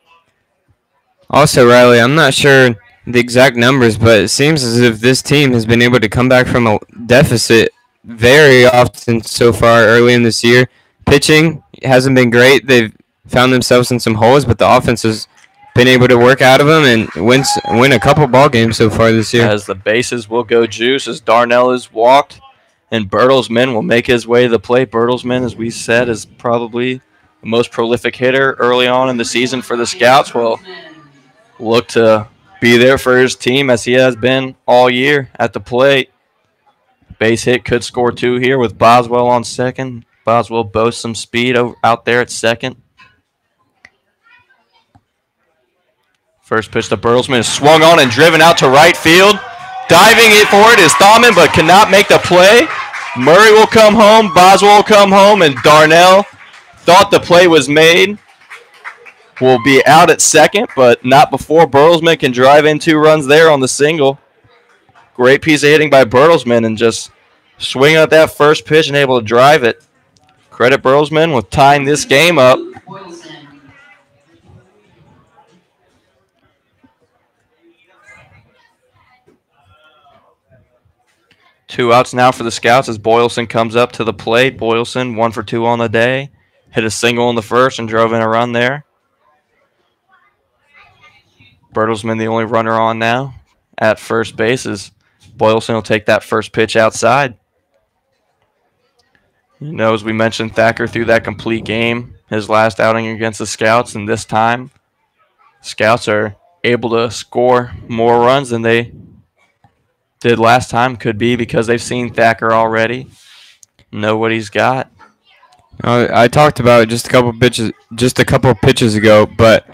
Also, Riley, I'm not sure the exact numbers, but it seems as if this team has been able to come back from a deficit very often so far early in this year. Pitching hasn't been great. They've found themselves in some holes, but the offense has been able to work out of them and win a couple ball games so far this year. As the bases will go juice, as Darnell is walked, and Bertelsmann will make his way to the plate. Bertelsmann, as we said, is probably the most prolific hitter early on in the season for the Scouts. Will look to be there for his team as he has been all year at the plate. Base hit could score 2 here with Boswell on second. Boswell boasts some speed out there at second. First pitch to Bertelsmann is swung on and driven out to right field. Diving it for it is Thaumann, but cannot make the play. Murray will come home, Boswell will come home, and Darnell thought the play was made. Will be out at second, but not before Bertelsmann can drive in 2 runs there on the single. Great piece of hitting by Bertelsmann and just swinging at that first pitch and able to drive it. Credit Bertelsmann with tying this game up. Two outs now for the Scouts as Boylston comes up to the plate. Boylston 1 for 2 on the day. Hit a single in the first and drove in a run there. Bertelsmann the only runner on now at first base as Boylston will take that first pitch outside. You know, as we mentioned, Thacker threw that complete game, his last outing against the Scouts, and this time Scouts are able to score more runs than they did last time. Could be because they've seen Thacker already, know what he's got. I talked about it just a couple pitches ago, but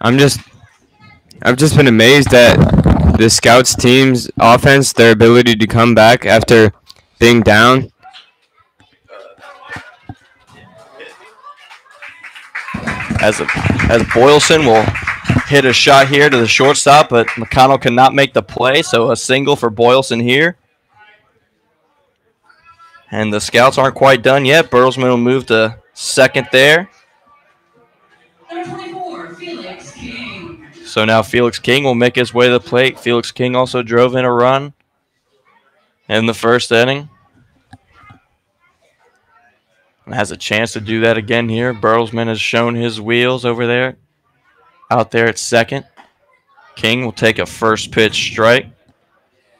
I've just been amazed at the Scouts team's offense, their ability to come back after being down. As Boylston will hit a shot here to the shortstop, but McConnell cannot make the play, so a single for Boylston here. And the Scouts aren't quite done yet. Bertelsmann will move to second there. Number 24, Felix King. So now Felix King will make his way to the plate. Felix King also drove in a run in the first inning. And has a chance to do that again here. Bertelsmann has shown his wheels over there. Out there at second. King will take a first pitch strike.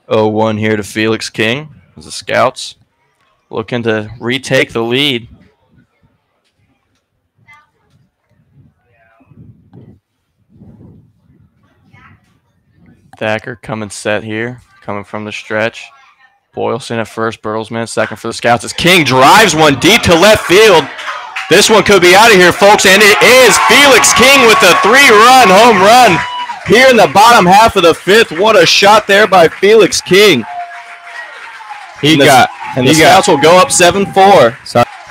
0-1 here to Felix King as the Scouts looking to retake the lead. Thacker coming set here, coming from the stretch. Boylston at first, Bertelsmann second for the Scouts as King drives one deep to left field. This one could be out of here, folks, and it is Felix King with a 3-run home run here in the bottom half of the 5th. What a shot there by Felix King. The Scouts will go up 7-4.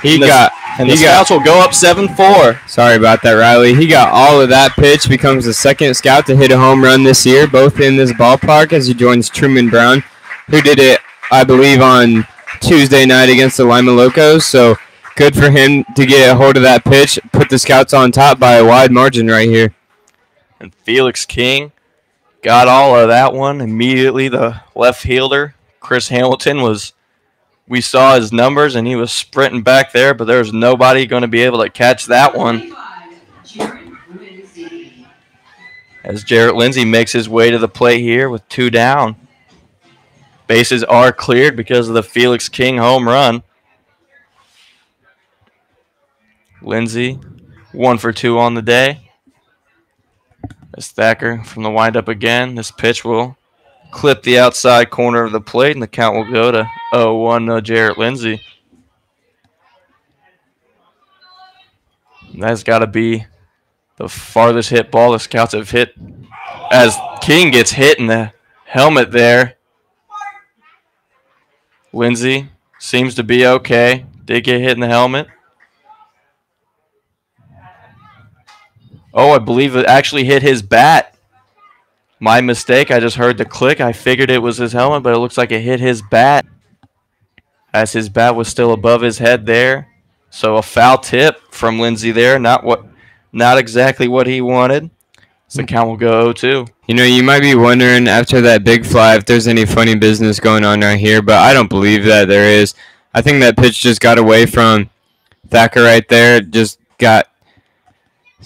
The Scouts will go up 7-4. Sorry about that, Riley. He got all of that pitch, becomes the second Scout to hit a home run this year, both in this ballpark as he joins Truman Brown, who did it, I believe, on Tuesday night against the Lima Locos. So good for him to get a hold of that pitch, put the Scouts on top by a wide margin right here. And Felix King got all of that one immediately. The left fielder, Chris Hamilton, we saw his numbers, and he was sprinting back there, but there's nobody going to be able to catch that one. As Jarrett Lindsay makes his way to the plate here with 2 down. Bases are cleared because of the Felix King home run. Lindsay, 1 for 2 on the day. As Thacker from the windup again. This pitch will clip the outside corner of the plate, and the count will go to 0-1 Jarrett Lindsay. And that's got to be the farthest hit ball the Scouts have hit. As King gets hit in the helmet there. Lindsay seems to be okay. Did get hit in the helmet. Oh, I believe it actually hit his bat. My mistake. I just heard the click. I figured it was his helmet, but it looks like it hit his bat as his bat was still above his head there. So a foul tip from Lindsey there. Not exactly what he wanted. So the count will go 0-2. You know, you might be wondering after that big fly if there's any funny business going on right here, but I don't believe that there is. I think that pitch just got away from Thacker right there. Just got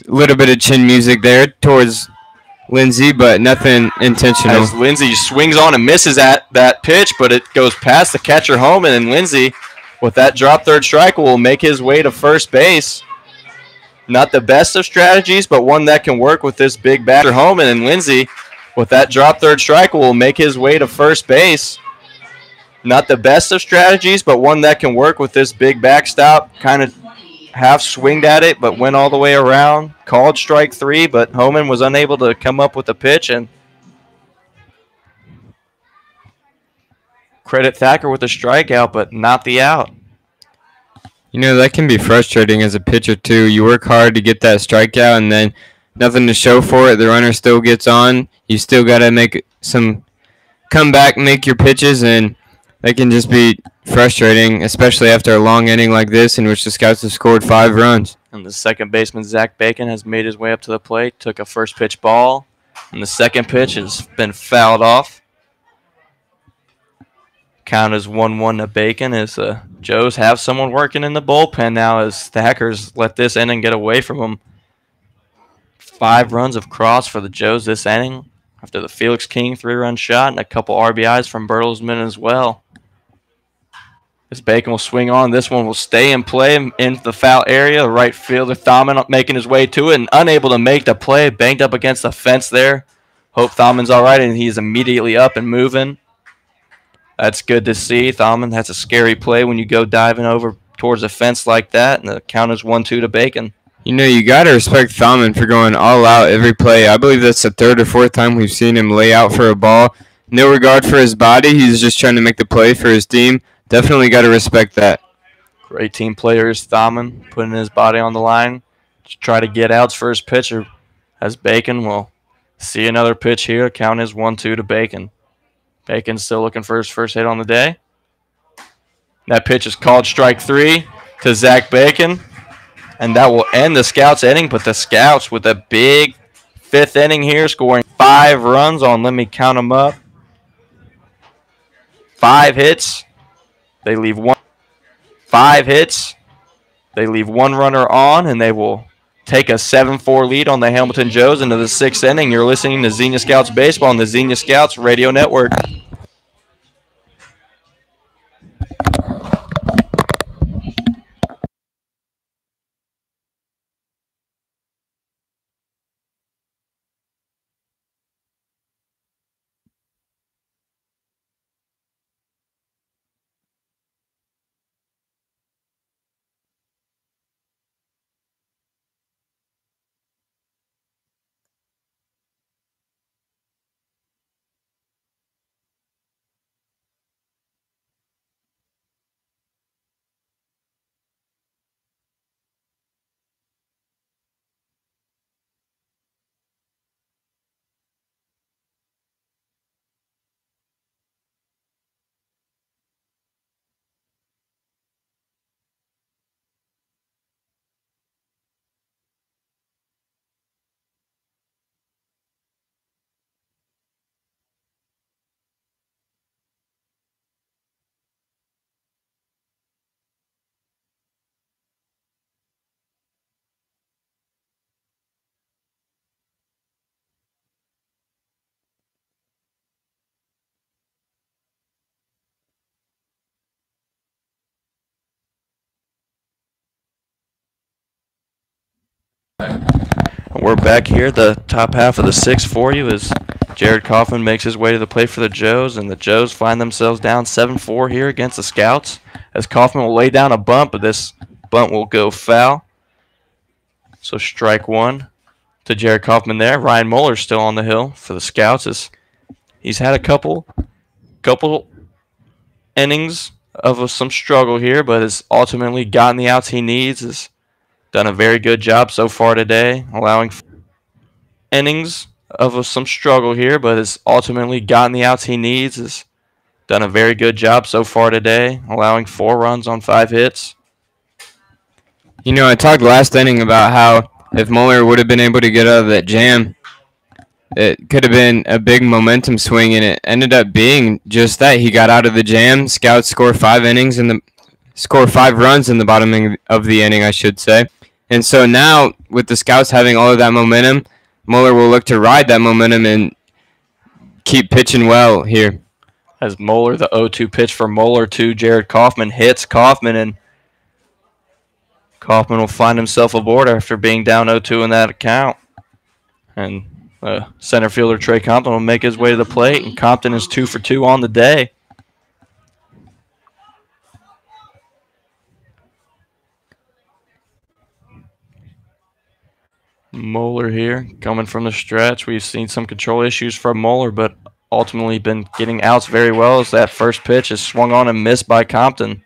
a little bit of chin music there towards Lindsey, but nothing intentional. As Lindsey swings on and misses at that pitch, but it goes past the catcher home, and then Lindsey, with that drop third strike, will make his way to first base. Not the best of strategies, but one that can work with this big batter home, and then Lindsey, with that drop third strike, will make his way to first base. Not the best of strategies, but one that can work with this big backstop. Kind of half swinged at it, but went all the way around. Called strike 3, but Homan was unable to come up with a pitch, and credit Thacker with a strikeout, but not the out. You know, that can be frustrating as a pitcher, too. You work hard to get that strikeout, and then nothing to show for it. The runner still gets on. You still got to make some come back, make your pitches, and that can just be frustrating, especially after a long inning like this in which the Scouts have scored 5 runs. And the second baseman, Zach Bacon, has made his way up to the plate, took a first pitch ball, and the second pitch has been fouled off. Count is 1-1 to Bacon as Joes have someone working in the bullpen now as Thacker's let this inning get away from him. 5 runs of cross for the Joes this inning after the Felix King 3-run shot and a couple RBIs from Bertelsmann as well. As Bacon will swing on, this one will stay in play in the foul area. Right fielder Thaumann making his way to it and unable to make the play. Banged up against the fence there. Hope Thaumann's all right, and he's immediately up and moving. That's good to see. Thaumann, that's a scary play when you go diving over towards a fence like that, and the count is 1-2 to Bacon. You know, you got to respect Thaumann for going all out every play. I believe that's the 3rd or 4th time we've seen him lay out for a ball. No regard for his body. He's just trying to make the play for his team. Definitely got to respect that. Great team player is Thaumann, putting his body on the line to try to get outs for his pitcher. As Bacon will see another pitch here. Count is 1-2 to Bacon. Bacon's still looking for his first hit on the day. That pitch is called strike 3 to Zach Bacon. And that will end the Scouts inning. But the Scouts with a big 5th inning here, scoring 5 runs on, let me count them up. 5 hits. They leave 5 hits. They leave 1 runner on, and they will take a 7-4 lead on the Hamilton Joes into the 6th inning. You're listening to Xenia Scouts Baseball on the Xenia Scouts Radio Network. We're back here, the top half of the 6th for you as Jared Kaufman makes his way to the plate for the Joes, and the Joes find themselves down 7-4 here against the Scouts as Kaufman will lay down a bunt, but this bunt will go foul. So strike 1 to Jared Kaufman there. Ryan Muller's still on the hill for the Scouts as he's had a couple innings of some struggle here, but has ultimately gotten the outs he needs. Has done a very good job so far today, allowing innings of some struggle here, but has ultimately gotten the outs he needs. Has done a very good job so far today, allowing 4 runs on 5 hits. You know, I talked last inning about how if Mueller would have been able to get out of that jam, it could have been a big momentum swing, and it ended up being just that. He got out of the jam. Scouts score 5 runs in the bottom of the inning, I should say. And so now, with the Scouts having all of that momentum, Mueller will look to ride that momentum and keep pitching well here. As Moeller, the 0-2 pitch for Moeller to Jared Kaufman hits Kaufman, and Kaufman will find himself aboard after being down 0-2 in that account. And center fielder Trey Compton will make his way to the plate, and Compton is 2 for 2 on the day. Moeller here coming from the stretch. We've seen some control issues from Moeller, but ultimately been getting outs very well as that first pitch is swung on and missed by Compton.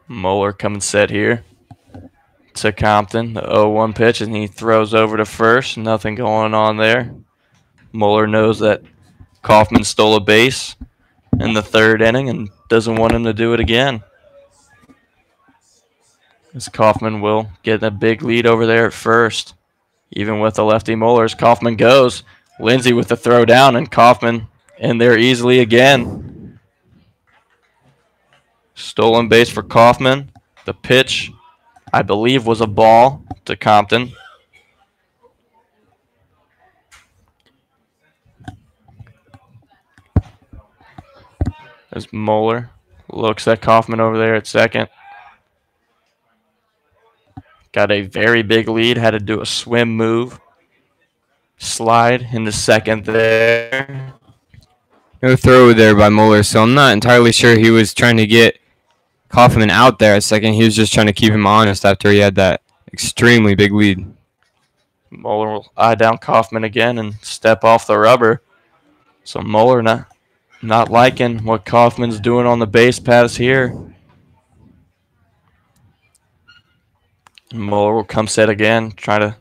Moeller coming set here to Compton, the 0-1 pitch, and he throws over to first. Nothing going on there. Moeller knows that Kaufman stole a base in the 3rd inning and doesn't want him to do it again. As Kaufman will get a big lead over there at first. Even with the lefty Moeller, as Kaufman goes. Lindsey with the throw down, and Kaufman in there easily again. Stolen base for Kaufman. The pitch, I believe, was a ball to Compton. As Moeller looks at Kaufman over there at second. Got a very big lead. Had to do a swim move. Slide into second there. No throw there by Mueller, so I'm not entirely sure he was trying to get Kaufman out there at second. He was just trying to keep him honest after he had that extremely big lead. Mueller will eye down Kaufman again and step off the rubber. So Mueller not liking what Kaufman's doing on the base paths here. Mueller will come set again, try to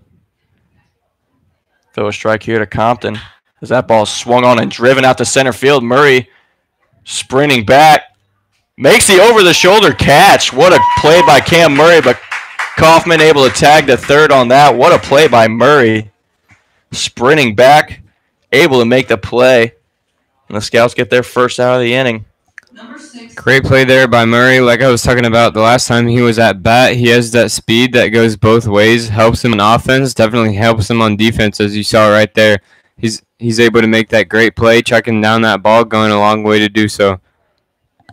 throw a strike here to Compton. As that ball swung on and driven out to center field, Murray sprinting back. Makes the over-the-shoulder catch. What a play by Cam Murray, but Kaufman able to tag the third on that. What a play by Murray. Sprinting back, able to make the play. And the Scouts get their first out of the inning. Great play there by Murray. Like I was talking about the last time he was at bat, he has that speed that goes both ways. Helps him on offense, definitely helps him on defense, as you saw right there. He's able to make that great play, checking down that ball, going a long way to do so.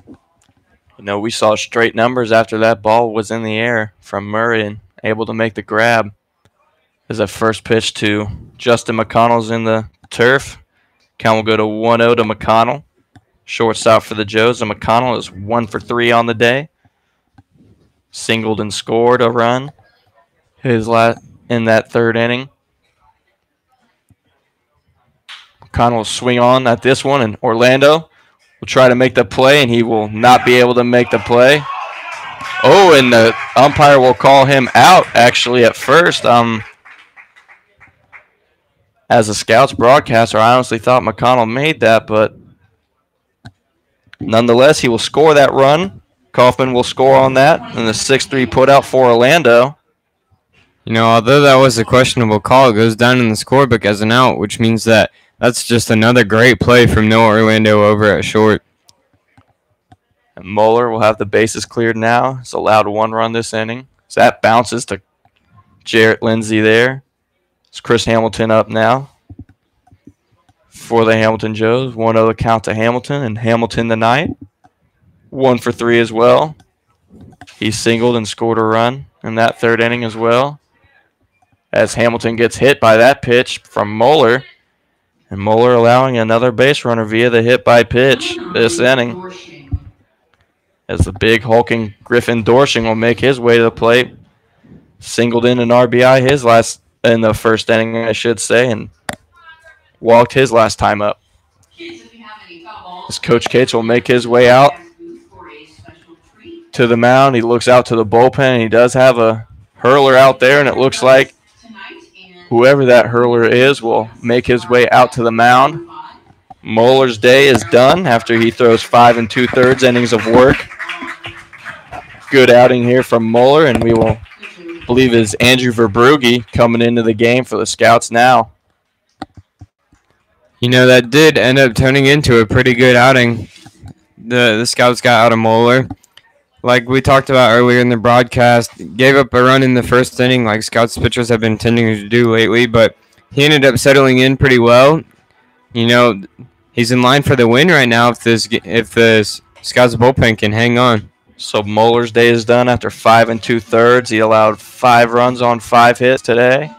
You know, we saw straight numbers after that ball was in the air from Murray and able to make the grab. As a first pitch to Justin McConnell's in the turf. Count will go to 1-0 to McConnell. Shortstop for the Joes, and McConnell is 1 for 3 on the day. Singled and scored a run in that 3rd inning. McConnell will swing on at this one, and Orlando will try to make the play, and he will not be able to make the play. Oh, and the umpire will call him out, actually, at first. As a Scouts broadcaster, I honestly thought McConnell made that, but nonetheless, he will score that run. Kaufman will score on that, and the 6-3 put out for Orlando. You know, although that was a questionable call, it goes down in the scorebook as an out, which means that that's just another great play from Noah Orlando over at short. And Mueller will have the bases cleared now. He's allowed 1 run this inning. So that bounces to Jarrett Lindsey there. It's Chris Hamilton up now for the Hamilton Joes. 1-0 count to Hamilton, and Hamilton tonight 1 for 3 as well. He singled and scored a run in that 3rd inning as well. As Hamilton gets hit by that pitch from Mueller, and Mueller allowing another base runner via the hit by pitch this inning. As the big hulking Griffin Dorshing will make his way to the plate. Singled in an RBI in the 1st inning, I should say, and walked his last time up. As Coach Cates will make his way out to the mound. He looks out to the bullpen. And he does have a hurler out there, and it looks like whoever that hurler is will make his way out to the mound. Moeller's day is done after he throws 5 2/3 innings of work. Good outing here from Moeller, and we will believe is Andrew Verbrugge coming into the game for the Scouts now. That did end up turning into a pretty good outing. The Scouts got out of Moeller. Like we talked about earlier in the broadcast, gave up a run in the first inning like Scouts pitchers have been tending to do lately, but he ended up settling in pretty well. He's in line for the win right now if the Scouts bullpen can hang on. So Moeller's day is done after 5 2/3. He allowed 5 runs on 5 hits today.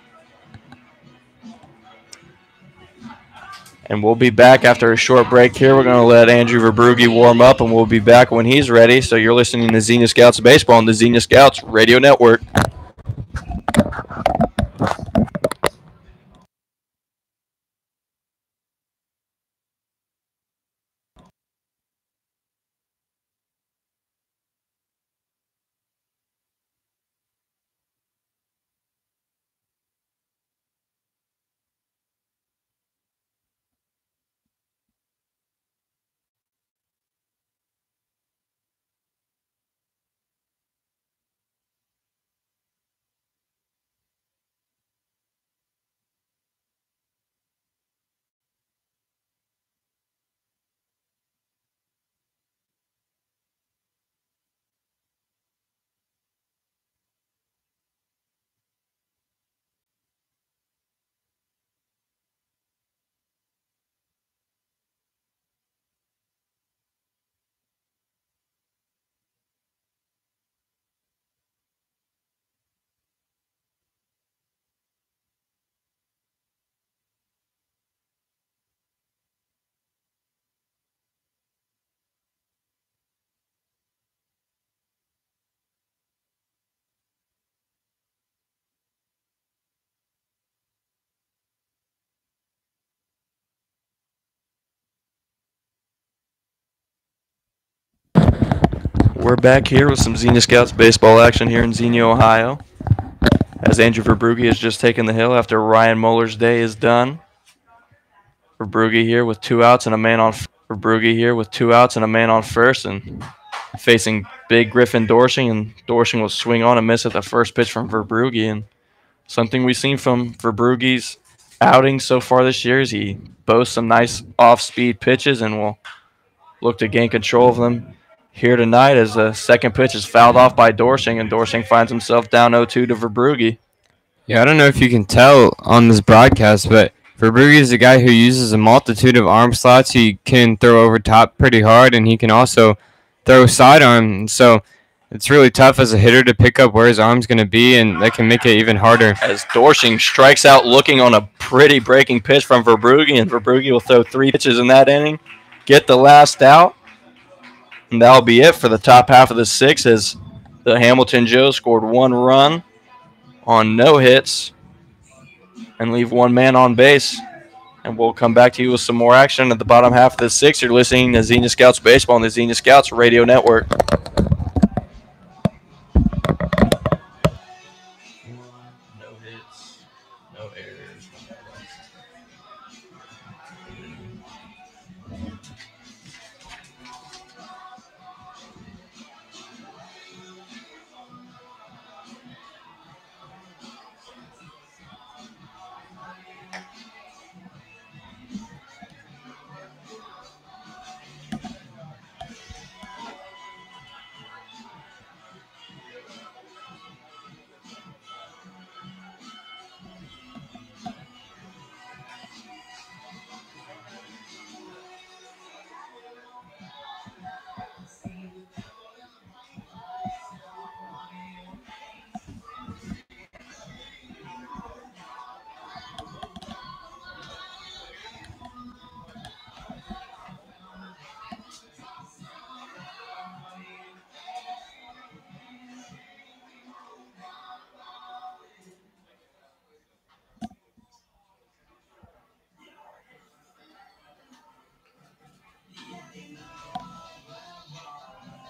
And we'll be back after a short break here. We're going to let Andrew Verbrugge warm up, and we'll be back when he's ready. So you're listening to Xenia Scouts Baseball on the Xenia Scouts Radio Network. We're back here with some Xenia Scouts baseball action here in Xenia, Ohio. As Andrew Verbrugge has just taken the hill after Ryan Moeller's day is done. Verbrugge here with 2 outs and a man on first, and facing big Griffin Dorsing, and Dorsing will swing on and miss at the first pitch from Verbrugge. And something we've seen from Verbrugge's outing so far this year is he boasts some nice off-speed pitches and will look to gain control of them here tonight as the second pitch is fouled off by Dorsing, and Dorsing finds himself down 0-2 to Verbrugge. Yeah, I don't know if you can tell on this broadcast, but Verbrugge is a guy who uses a multitude of arm slots. He can throw over top pretty hard, and he can also throw sidearm. So it's really tough as a hitter to pick up where his arm's going to be, and that can make it even harder. As Dorsing strikes out looking on a pretty breaking pitch from Verbrugge, and Verbrugge will throw 3 pitches in that inning, get the last out, and that'll be it for the top half of the 6th as the Hamilton Joes scored 1 run on no hits and leave 1 man on base. And we'll come back to you with some more action at the bottom half of the 6th. You're listening to Xenia Scouts Baseball on the Xenia Scouts Radio Network. No hits, no errors.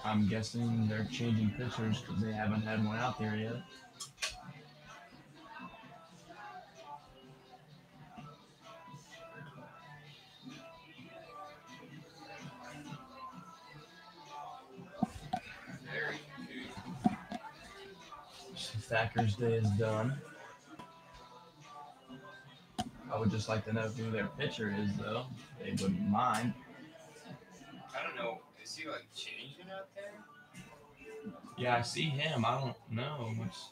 I'm guessing they're changing pitchers because they haven't had one out there yet. Thacker's day is done. I would just like to know who their pitcher is, though. They wouldn't mind. I don't know. Is he like changing out there? Yeah, I see him. I don't know what's.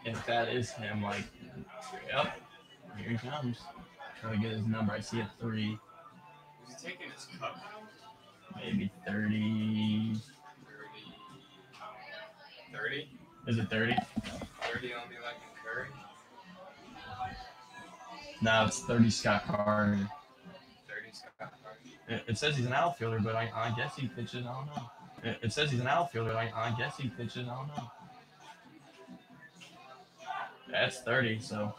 If that is him, like, yep, here he comes. Trying to get his number. I see a 3. Is he taking his cup out? Maybe 30. 30? Is it 30? 30 on me like in Curry? No, it's 30 Scott Carter. 30 Scott Carter. It says he's an outfielder, but I guess he pitches. I don't know. It says he's an outfielder. I guess he pitches. I don't know. That's 30, so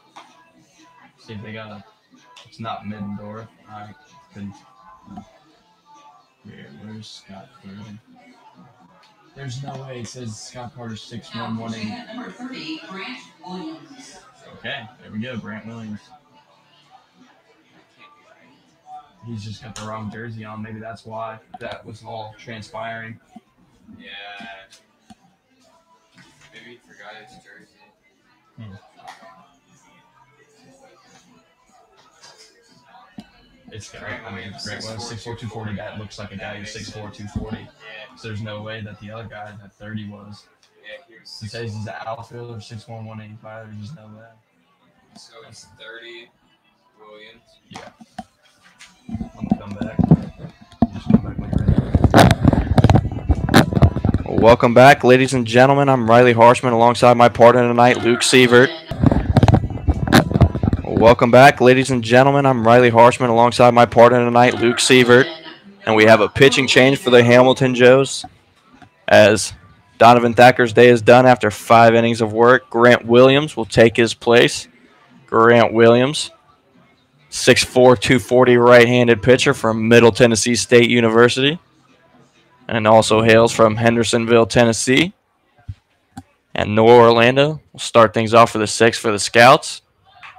see if they got a. It's not Middendorf. I could. Yeah, where's Scott Carter? There's no way it says Scott Carter's 6'1", 180. Number 30, Grant Williams. Okay, there we go, Grant Williams. He's just got the wrong jersey on. Maybe that's why that was all transpiring. Yeah. Maybe he forgot his jersey. It's got, I mean, Grant Williams, 6'4", 240. That looks like a guy who's 6'4", 240. Yeah. So there's no way that the other guy at 30 was. Yeah, he was. He says he's an outfielder, 6'1", 185. There's just no way. So it's 30 Williams. Yeah. I'm gonna come back. Just come back when you're ready. Welcome back, ladies and gentlemen. I'm Riley Harshman alongside my partner tonight, Luke Sievert. Welcome back, ladies and gentlemen. I'm Riley Harshman alongside my partner tonight, Luke Sievert. And we have a pitching change for the Hamilton Joes as Donovan Thacker's day is done after 5 innings of work. Grant Williams will take his place. Grant Williams, 6'4", 240 right-handed pitcher from Middle Tennessee State University and also hails from Hendersonville, Tennessee. And Noah Orlando will start things off for the 6th for the Scouts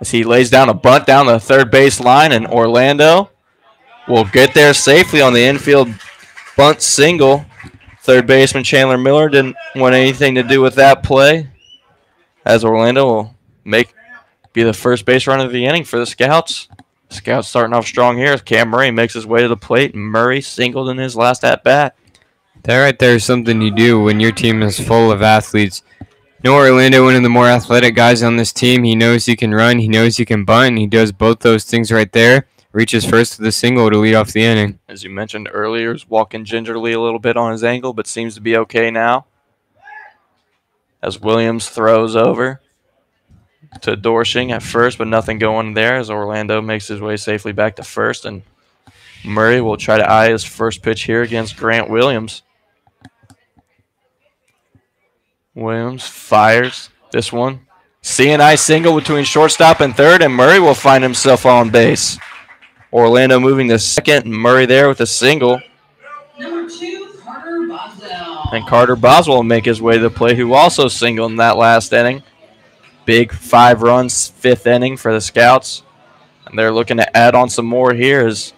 as he lays down a bunt down the third base line, and Orlando will get there safely on the infield bunt single. Third baseman Chandler Miller didn't want anything to do with that play as Orlando will be the first base runner of the inning for the Scouts. Scouts starting off strong here as Cam Murray makes his way to the plate, and Murray singled in his last at-bat. That right there is something you do when your team is full of athletes. Noah Orlando, one of the more athletic guys on this team. He knows he can run, he knows he can bunt, and he does both those things right there. Reaches first with a single to lead off the inning. As you mentioned earlier, he's walking gingerly a little bit on his ankle, but seems to be okay now. As Williams throws over to Dorshing at first, but nothing going there as Orlando makes his way safely back to first, and Murray will try to eye his first pitch here against Grant Williams. Williams fires this one. CNI single between shortstop and third, and Murray will find himself on base. Orlando moving to second, and Murray there with a single. Number 2, Carter Boswell. And Carter Boswell will make his way to the plate, who also singled in that last inning. Big 5 runs, 5th inning for the Scouts. And they're looking to add on some more here as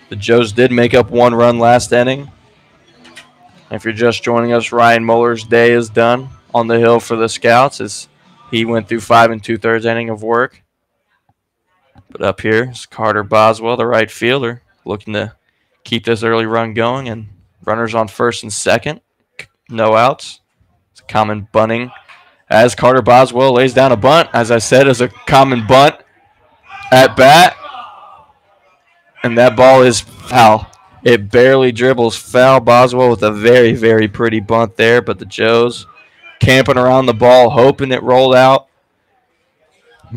the Joes did make up 1 run last inning. If you're just joining us, Ryan Muller's day is done on the hill for the Scouts as he went through 5 2/3 inning of work. But up here is Carter Boswell, the right fielder, looking to keep this early run going. And runners on first and second, no outs. It's a common bunting as Carter Boswell lays down a bunt. As I said, is a common bunt at bat. And that ball is foul. It barely dribbles foul. Boswell with a very, very pretty bunt there, but the Joes camping around the ball, hoping it rolled out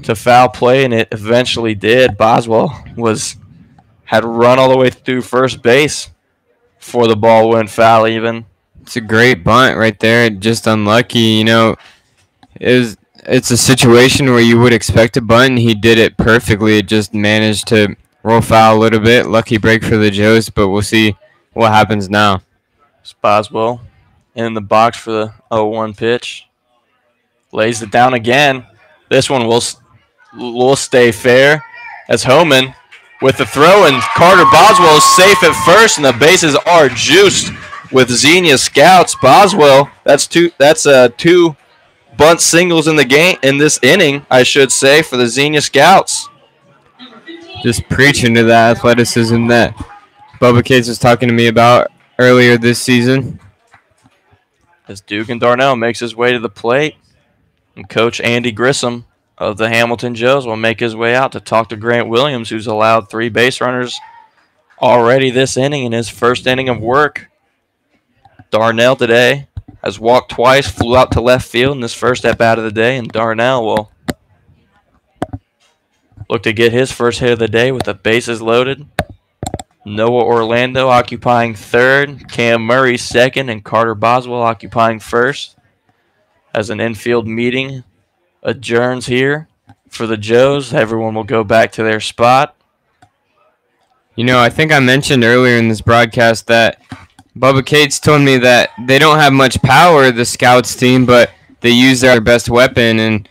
to foul play, and it eventually did. Boswell had run all the way through first base before the ball went foul even. It's a great bunt right there. Just unlucky, you know. It's a situation where you would expect a bunt, and he did it perfectly. It just managed to roll foul a little bit. Lucky break for the Joes, but we'll see what happens now. Boswell in the box for the 0-1 pitch. Lays it down again. This one will stay fair as Homan with the throw, and Carter Boswell is safe at first, and the bases are juiced with Xenia scouts. Boswell, that's two bunt singles in the game in this inning, I should say, for the Xenia scouts. Just preaching to that athleticism that Bubba Cates was talking to me about earlier this season. As Dugan Darnell makes his way to the plate, and Coach Andy Grissom of the Hamilton Joes will make his way out to talk to Grant Williams, who's allowed 3 base runners already this inning in his first inning of work. Darnell today has walked twice, flew out to left field in this first at-bat of the day, and Darnell will look to get his first hit of the day with the bases loaded. Noah Orlando occupying third, Cam Murray second, and Carter Boswell occupying first. As an infield meeting adjourns here for the Joes, everyone will go back to their spot. You know, I think I mentioned earlier in this broadcast that Bubba Cates told me that they don't have much power, the Scouts team, but they use their best weapon. And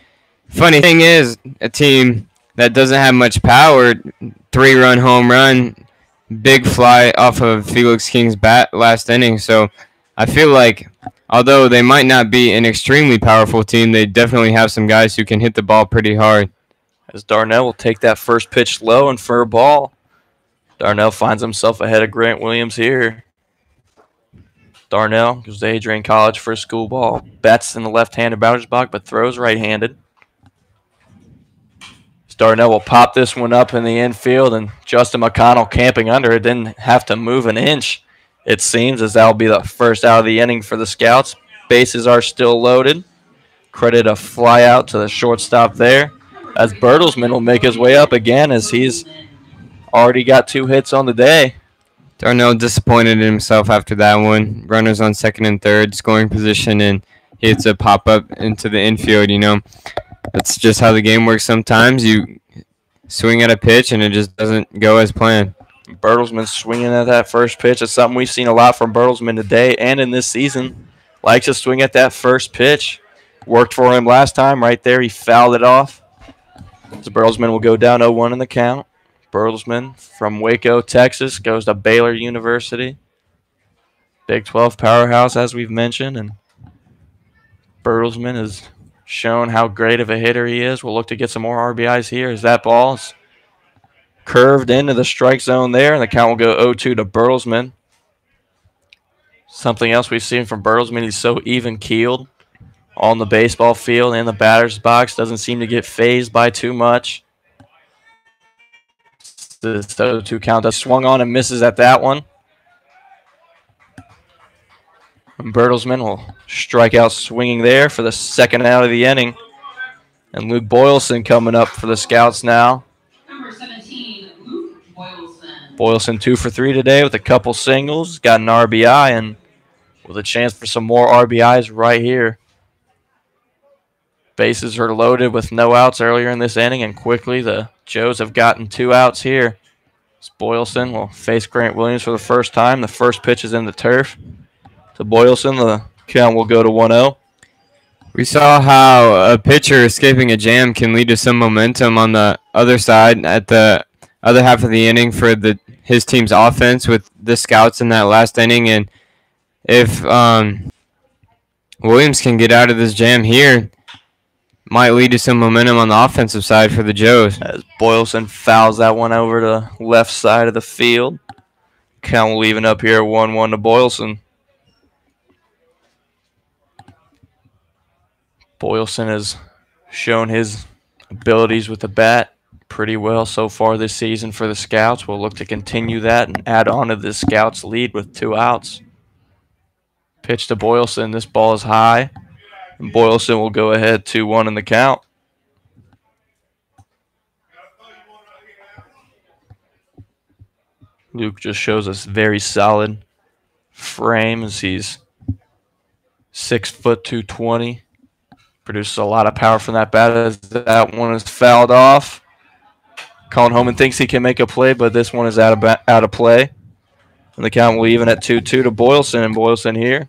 funny thing is, a team that doesn't have much power, 3-run home run, big fly off of Felix King's bat last inning. So I feel like although they might not be an extremely powerful team, they definitely have some guys who can hit the ball pretty hard. As Darnell will take that first pitch low and for a ball. Darnell finds himself ahead of Grant Williams here. Darnell goes to Adrian College for a school ball. Bats in the left-handed batter's box, but throws right-handed. Darnell will pop this one up in the infield, and Justin McConnell camping under it. Didn't have to move an inch, it seems, as that will be the first out of the inning for the Scouts. Bases are still loaded. Credit a fly out to the shortstop there, as Bertelsmann will make his way up again, as he's already got 2 hits on the day. Darnell disappointed in himself after that one. Runners on second and third, scoring position, and he hits a pop-up into the infield, you know. That's just how the game works sometimes. You swing at a pitch, and it just doesn't go as planned. Bertelsmann swinging at that first pitch. It's something we've seen a lot from Bertelsmann today and in this season. Likes to swing at that first pitch. Worked for him last time right there. He fouled it off. So Bertelsmann will go down 0-1 in the count. Bertelsmann from Waco, Texas, goes to Baylor University. Big 12 powerhouse, as we've mentioned. And Bertelsmann has shown how great of a hitter he is. We'll look to get some more RBIs here as that ball is curved into the strike zone there, and the count will go 0-2 to Bertelsmann. Something else we've seen from Bertelsmann, he's so even-keeled on the baseball field and the batter's box. Doesn't seem to get phased by too much. The 0-2 count does swung on and misses at that one. And Bertelsmann will strike out swinging there for the second out of the inning. And Luke Boylston coming up for the Scouts now. Number 17, Luke Boylston. Boylston 2 for 3 today with a couple singles. Got an RBI and with a chance for some more RBIs right here. Bases are loaded with no outs earlier in this inning, and quickly the Joes have gotten 2 outs here. Boylston will face Grant Williams for the first time. The first pitch is in the turf. To Boylston, the count will go to 1-0. We saw how a pitcher escaping a jam can lead to some momentum on the other side at the other half of the inning for his team's offense with the Scouts in that last inning. And if Williams can get out of this jam here, might lead to some momentum on the offensive side for the Joes. As Boylston fouls that one over to the left side of the field. Count will even up here 1-1 to Boylston. Boylston has shown his abilities with the bat pretty well so far this season for the Scouts. We'll look to continue that and add on to the Scouts' lead with 2 outs. Pitch to Boylston. This ball is high. And Boylston will go ahead 2-1 in the count. Luke just shows us very solid frame as he's 6 foot 220. Produces a lot of power from that bat as that one is fouled off. calling home and thinks he can make a play, but this one is out of play. And the count will even at 2-2 to Boylston, and Boylston here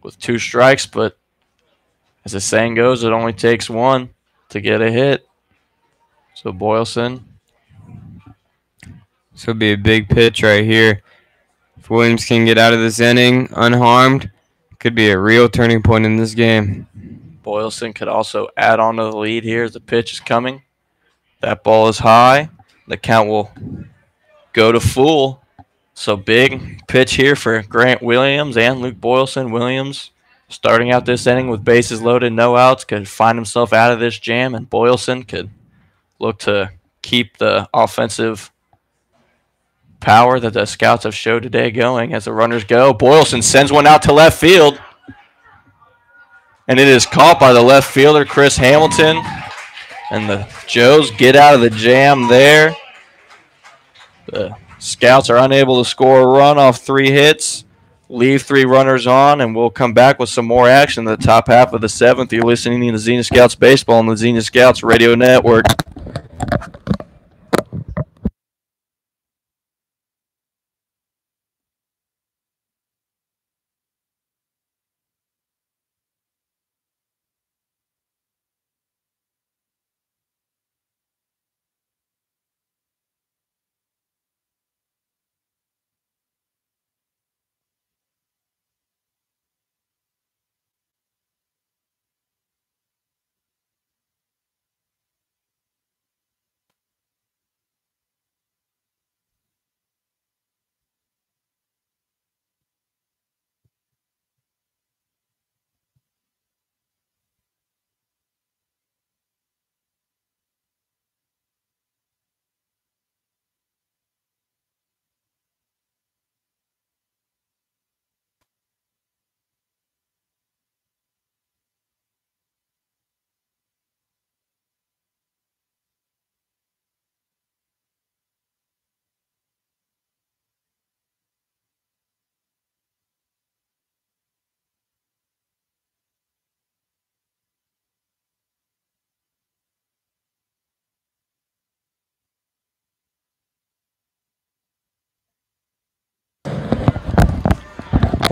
with 2 strikes, but as the saying goes, it only takes 1 to get a hit. So Boylston. This will be a big pitch right here. If Williams can get out of this inning unharmed, it could be a real turning point in this game. Boylston could also add on to the lead here as the pitch is coming. That ball is high. The count will go to full. So big pitch here for Grant Williams and Luke Boylston. Williams starting out this inning with bases loaded, no outs, could find himself out of this jam, and Boylston could look to keep the offensive power that the Scouts have showed today going as the runners go. Boylston sends one out to left field, and it is caught by the left fielder, Chris Hamilton, and the Joes get out of the jam there. The Scouts are unable to score a run off 3 hits, leave 3 runners on, and we'll come back with some more action in the top half of the 7th. You're listening to the Xenia Scouts Baseball on the Xenia Scouts Radio Network.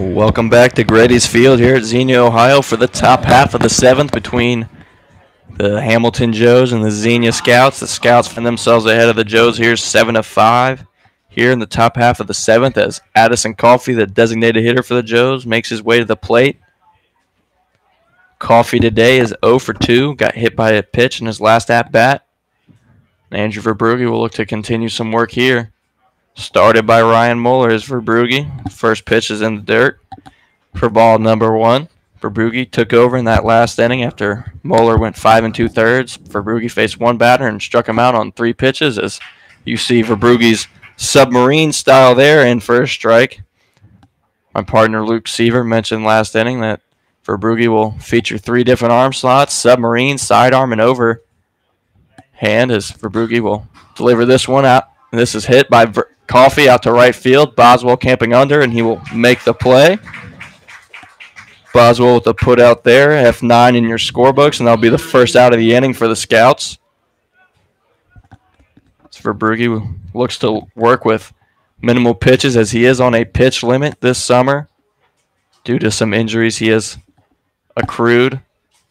Welcome back to Grady's Field here at Xenia, Ohio for the top half of the 7th between the Hamilton Joes and the Xenia Scouts. The Scouts find themselves ahead of the Joes here 7-5 here in the top half of the 7th as Addison Coffey, the designated hitter for the Joes, makes his way to the plate. Coffey today is 0 for 2, got hit by a pitch in his last at-bat. Andrew Verbrugge will look to continue some work here. Started by Ryan Muller is Verbrugge. First pitch is in the dirt for ball number 1. Verbrugge took over in that last inning after Muller went 5 2/3. Verbrugge faced 1 batter and struck him out on 3 pitches as you see Verbrugge's submarine style there in first strike. My partner Luke Seaver mentioned last inning that Verbrugge will feature 3 different arm slots: submarine, sidearm, and overhand, as Verbrugge will deliver this one out. This is hit by Coffey out to right field. Boswell camping under, and he will make the play. Boswell with the put out there, F9 in your scorebooks, and that'll be the first out of the inning for the Scouts. Verbrugge looks to work with minimal pitches as he is on a pitch limit this summer due to some injuries he has accrued.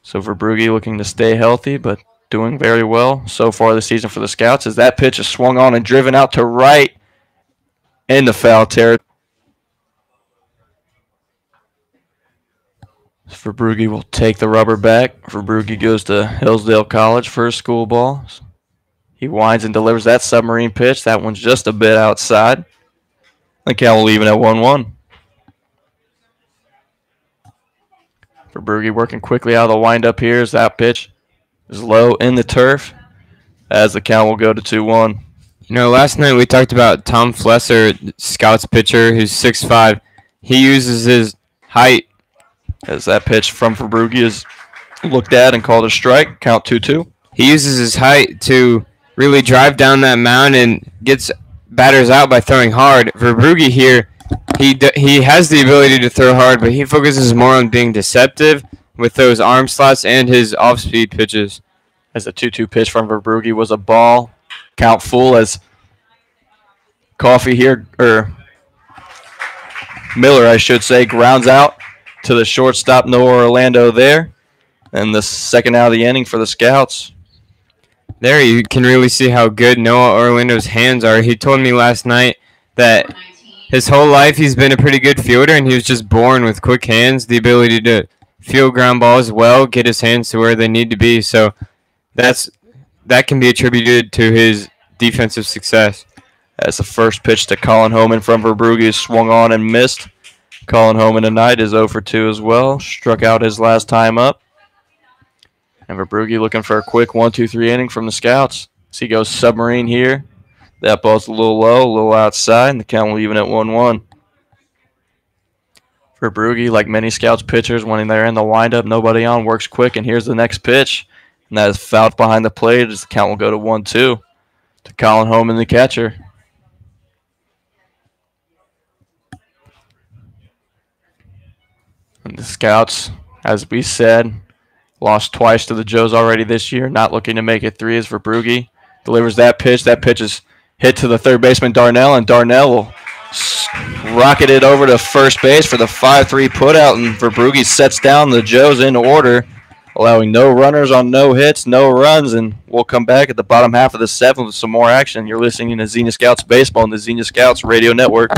So Verbrugge looking to stay healthy, but doing very well so far this season for the Scouts as that pitch is swung on and driven out to right in the foul territory. Verbrugge will take the rubber back. Verbrugge goes to Hillsdale College for his school ball. He winds and delivers that submarine pitch. That one's just a bit outside. The count will even at 1-1. Verbrugge working quickly out of the windup here as that pitch is low in the turf as the count will go to 2-1. You know, last night we talked about Tom Flesser, Scouts pitcher, who's 6'5". He uses his height. As that pitch from Verbrugge is looked at and called a strike, count 2-2. He uses his height to really drive down that mound and gets batters out by throwing hard. Verbrugge here, he has the ability to throw hard, but he focuses more on being deceptive with those arm slots and his off-speed pitches. as the 2-2 pitch from Verbrugge was a ball. Count full as Coffee here, or Miller, I should say, grounds out to the shortstop, Noah Orlando there. And the second out of the inning for the Scouts. There you can really see how good Noah Orlando's hands are. He told me last night that his whole life he's been a pretty good fielder, and he was just born with quick hands, the ability to field ground balls well, get his hands to where they need to be. So that can be attributed to his defensive success. As the first pitch to Colin Homan from Verbrugge is swung on and missed. Colin Homan tonight is 0 for 2 as well. Struck out his last time up. And Verbrugge looking for a quick 1-2-3 inning from the Scouts. So he goes submarine here. That ball's a little low, a little outside, and the count will even at 1-1. Verbrugge, like many Scouts pitchers, when they're in the windup, nobody on, works quick, and here's the next pitch. And that is fouled behind the plate as the count will go to 1-2 to Colin Homan, the catcher. And the Scouts, as we said, lost twice to the Joes already this year. Not looking to make it 3 as Verbrugge delivers that pitch. That pitch is hit to the third baseman, Darnell, and Darnell will rocket it over to first base for the 5-3 putout, and Verbrugge sets down the Joes in order, allowing no runners on no hits, no runs, and we'll come back at the bottom half of the 7th with some more action. You're listening to Xenia Scouts Baseball on the Xenia Scouts Radio Network.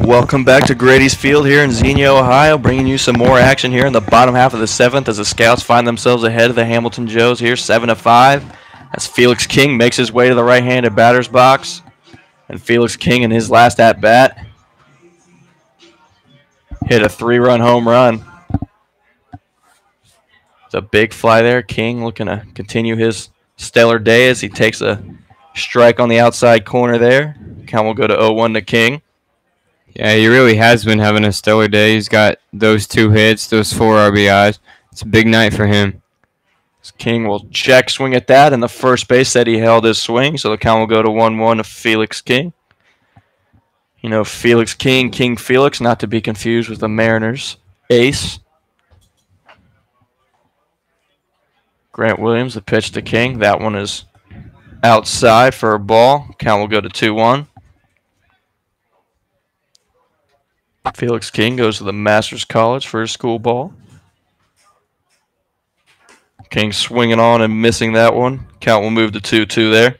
Welcome back to Grady's Field here in Xenia, Ohio, bringing you some more action here in the bottom half of the 7th as the Scouts find themselves ahead of the Hamilton Joes here, 7-5, as Felix King makes his way to the right-handed batter's box. And Felix King in his last at-bat hit a 3-run home run. It's a big fly there. King looking to continue his stellar day as he takes a strike on the outside corner there. Count will go to 0-1 to King. Yeah, he really has been having a stellar day. He's got those 2 hits, those 4 RBIs. It's a big night for him. King will check swing at that, and the first base said he held his swing, so the count will go to 1-1 to Felix King. You know, Felix King, King Felix, not to be confused with the Mariners' ace. Grant Williams, the pitch to King. That one is outside for a ball. Count will go to 2-1. Felix King goes to the Masters College for his school ball. King swinging on and missing that one. Count will move to 2-2 there.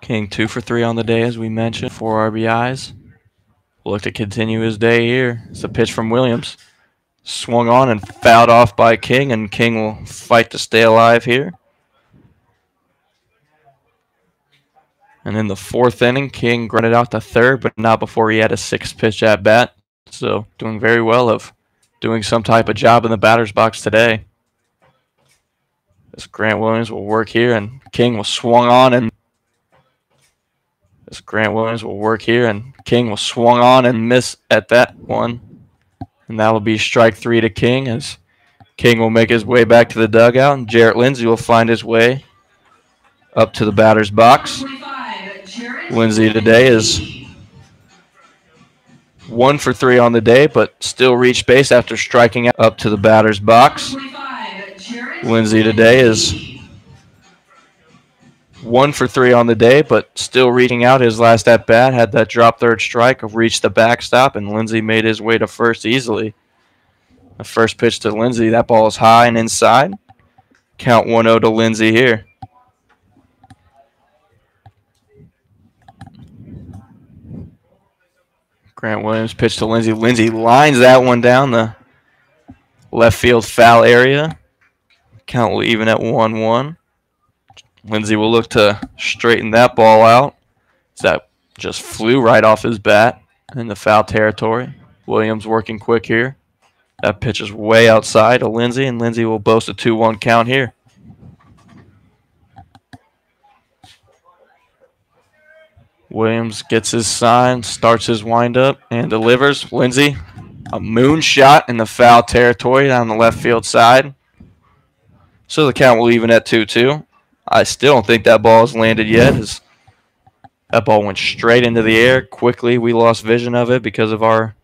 King 2 for 3 on the day, as we mentioned, 4 RBIs. Will look to continue his day here. It's a pitch from Williams. Swung on and fouled off by King, and King will fight to stay alive here. And in the 4th inning, King grunted out to third, but not before he had a 6th pitch at bat. So doing very well of doing some type of job in the batter's box today. As Grant Williams will work here, and King will swung on and miss at that one. And that'll be strike 3 to King, as King will make his way back to the dugout, and Jarrett Lindsay will find his way up to the batter's box. Lindsay today is 1 for 3 on the day, but still reached base after striking out up to the batter's box. Lindsay today is 1 for 3 on the day, but still reaching out his last at bat. Had that drop third strike, reached the backstop, and Lindsay made his way to first easily. The first pitch to Lindsay, that ball is high and inside. Count 1-0 to Lindsay here. Grant Williams pitch to Lindsay. Lindsay lines that one down the left field foul area. Count will even at 1-1. Lindsay will look to straighten that ball out. That just flew right off his bat in the foul territory. Williams working quick here. That pitch is way outside of Lindsay, and Lindsay will boast a 2-1 count here. Williams gets his sign, starts his windup, and delivers. Lindsay, a moonshot in the foul territory down the left field side. So the count will even at 2-2. I still don't think that ball has landed yet. That ball went straight into the air. Quickly, we lost vision of it because of our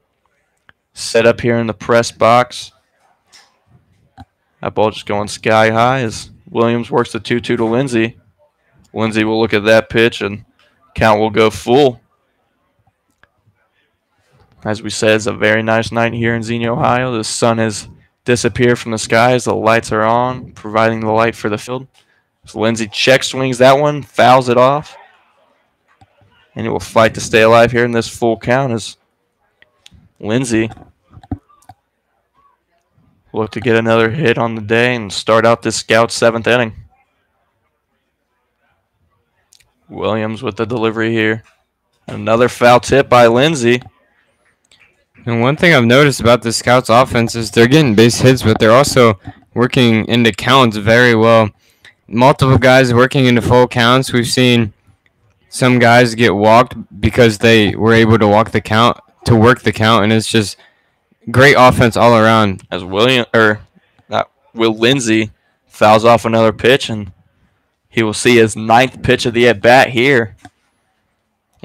setup here in the press box. That ball just going sky high as Williams works the 2-2 to Lindsay. Lindsay will look at that pitch, and count will go full. As we said, it's a very nice night here in Xenia, Ohio. The sun has disappeared from the skies. The lights are on, providing the light for the field. So Lindsay check swings that one, fouls it off. And he will fight to stay alive here in this full count as Lindsay will look to get another hit on the day and start out this Scout's 7th inning. Williams with the delivery here. Another foul tip by Lindsay. And one thing I've noticed about the Scouts offense is they're getting base hits, but they're also working into counts very well. Multiple guys working into full counts. We've seen some guys get walked because they were able to work the count, and it's just great offense all around. As Will Lindsay fouls off another pitch, and he will see his 9th pitch of the at-bat here.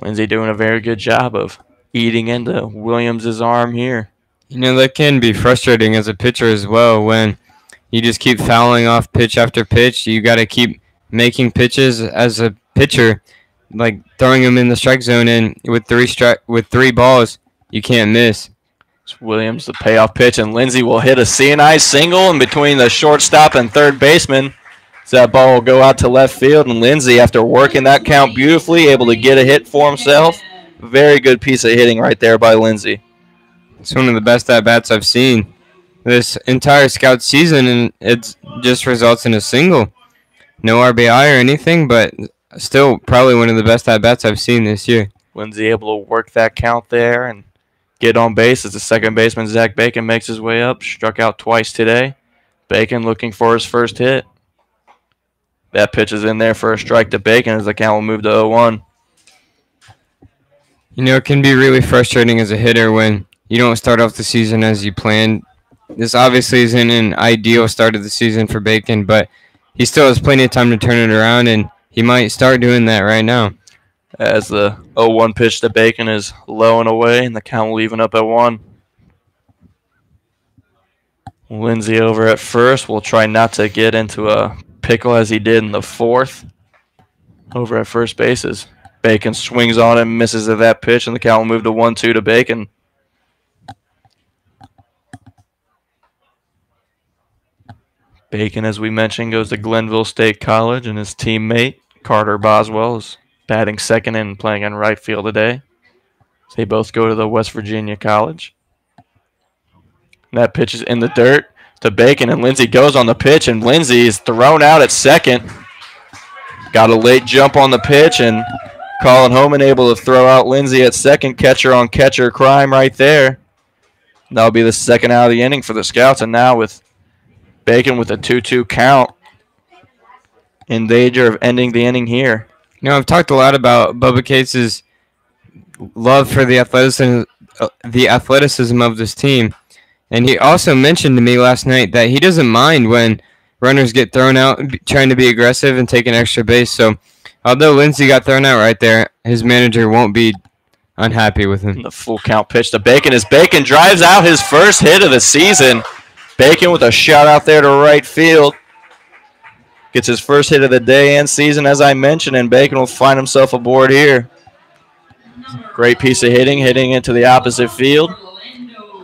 Lindsay doing a very good job of eating into Williams' arm here. You know, that can be frustrating as a pitcher as well when you just keep fouling off pitch after pitch. You got to keep making pitches as a pitcher, like throwing them in the strike zone, and with three balls, you can't miss. It's Williams, the payoff pitch, and Lindsay will hit a CNI single in between the shortstop and third baseman. So that ball will go out to left field, and Lindsay, after working that count beautifully, able to get a hit for himself. Very good piece of hitting right there by Lindsay. It's one of the best at-bats I've seen this entire Scout season, and it just results in a single. No RBI or anything, but still probably one of the best at-bats I've seen this year. Lindsay able to work that count there and get on base as the second baseman, Zach Bacon, makes his way up. Struck out twice today. Bacon looking for his first hit. That pitch is in there for a strike to Bacon as the count will move to 0-1. You know, it can be really frustrating as a hitter when you don't start off the season as you planned. This obviously isn't an ideal start of the season for Bacon, but he still has plenty of time to turn it around, and he might start doing that right now. As the 0-1 pitch to Bacon is low and away, and the count will even up at 1. Lindsay over at first will try not to get into a pickle as he did in the 4th. Over at first bases. Bacon swings on and misses at that pitch, and the count will move to 1-2 to Bacon. Bacon, as we mentioned, goes to Glenville State College, and his teammate, Carter Boswell, is batting second and playing in right field today. So they both go to the West Virginia College. And that pitch is in the dirt to Bacon, and Lindsay goes on the pitch, and Lindsay is thrown out at second. Got a late jump on the pitch, and Colin Homan able to throw out Lindsay at second. Catcher on catcher crime right there. That'll be the second out of the inning for the Scouts, and now with Bacon with a 2-2 count, in danger of ending the inning here. You know, I've talked a lot about Bubba Cates' love for the athleticism of this team. And he also mentioned to me last night that he doesn't mind when runners get thrown out trying to be aggressive and take an extra base. So although Lindsey got thrown out right there, his manager won't be unhappy with him. The full count pitch to Bacon as Bacon drives out his first hit of the season. Bacon with a shot out there to right field. Gets his first hit of the day and season, as I mentioned, and Bacon will find himself aboard here. Great piece of hitting into the opposite field.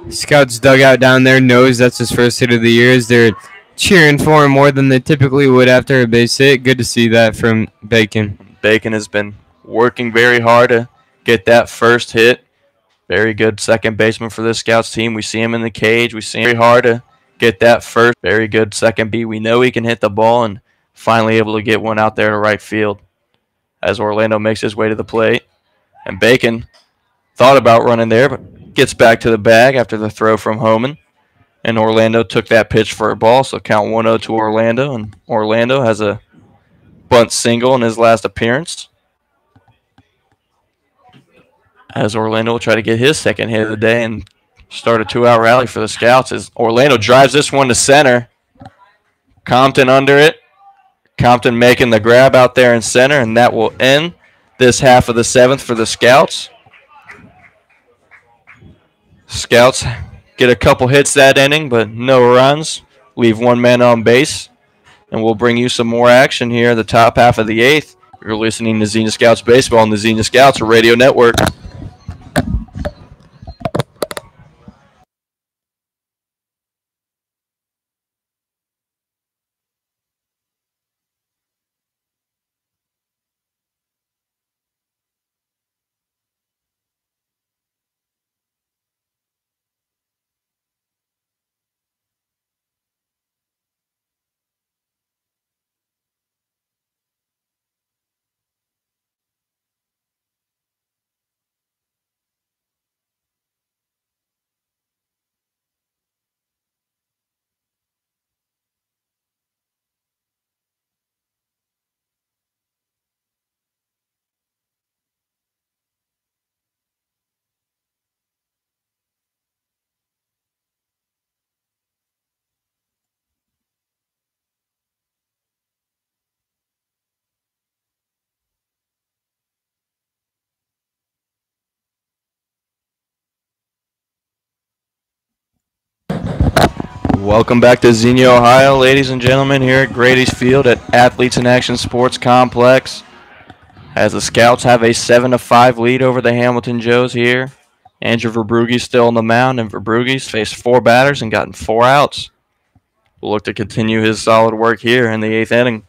Scouts dugout down there knows that's his first hit of the year as they're cheering for him more than they typically would after a base hit. Good to see that from Bacon. Bacon has been working very hard to get that first hit. Very good second baseman for this Scouts team. We see him in the cage. We see him very hard to get that first. Very good second B. We know he can hit the ball and finally able to get one out there to right field as Orlando makes his way to the plate. And Bacon thought about running there, but gets back to the bag after the throw from Homan. And Orlando took that pitch for a ball, so count 1-0 to Orlando. And Orlando has a bunt single in his last appearance, as Orlando will try to get his second hit of the day and start a 2-out rally for the Scouts as Orlando drives this one to center. Compton under it. Compton making the grab out there in center, and that will end this half of the seventh for the Scouts. Scouts get a couple hits that inning, but no runs. Leave one man on base, and we'll bring you some more action here in the top half of the eighth. You're listening to Xenia Scouts Baseball on the Xenia Scouts Radio Network. Welcome back to Xenia, Ohio, ladies and gentlemen, here at Grady's Field at Athletes in Action Sports Complex. As the Scouts have a 7-5 lead over the Hamilton Joes here. Andrew Verbrugi's still on the mound, and Verbrugi's faced 4 batters and gotten 4 outs. We'll look to continue his solid work here in the 8th inning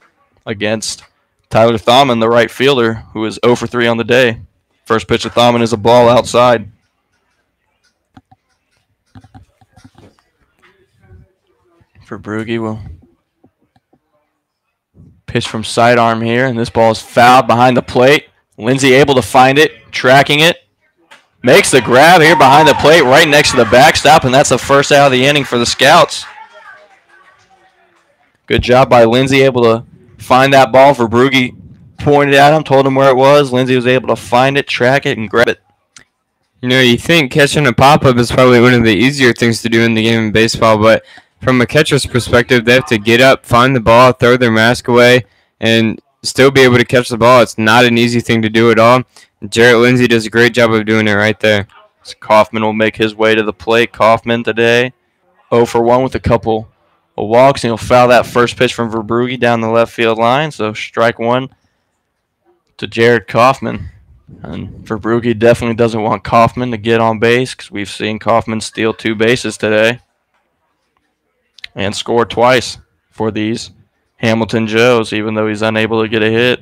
against Tyler Thaumann, the right fielder, who is 0 for 3 on the day. First pitch of Thaumann is a ball outside. Verbrugi will pitch from sidearm here, and this ball is fouled behind the plate. Lindsey able to find it, tracking it. Makes the grab here behind the plate right next to the backstop, and that's the first out of the inning for the Scouts. Good job by Lindsey, able to find that ball. Verbrugi pointed at him, told him where it was. Lindsey was able to find it, track it, and grab it. You know, you think catching a pop-up is probably one of the easier things to do in the game of baseball, but from a catcher's perspective, they have to get up, find the ball, throw their mask away, and still be able to catch the ball. It's not an easy thing to do at all. Jarrett Lindsey does a great job of doing it right there. So Kaufman will make his way to the plate. Kaufman today 0 for 1 with a couple of walks, and he'll foul that first pitch from Verbrugi down the left field line. So strike one to Jared Kaufman. And Verbrugi definitely doesn't want Kaufman to get on base because we've seen Kaufman steal 2 bases today and score twice for these Hamilton Joes, even though he's unable to get a hit.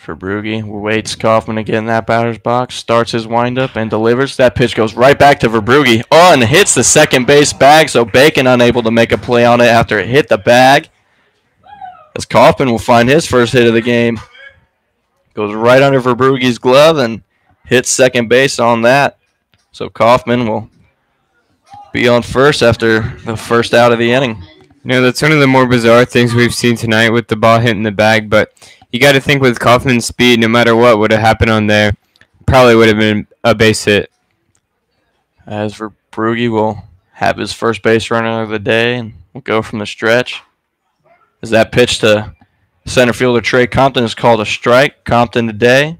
Verbrugi waits Kaufman to get in that batter's box, starts his windup, and delivers. That pitch goes right back to Verbrugi. Oh, and hits the second base bag, so Bacon unable to make a play on it after it hit the bag. As Kaufman will find his first hit of the game. Goes right under Verbrugi's glove and hits second base on that. So Kaufman will be on first after the first out of the inning. That's one of the more bizarre things we've seen tonight with the ball hitting the bag. But you got to think with Kaufman's speed, no matter what would have happened on there, probably would have been a base hit. As for Brugge, will have his first base runner of the day and will go from the stretch. As that pitch to center fielder Trey Compton is called a strike. Compton today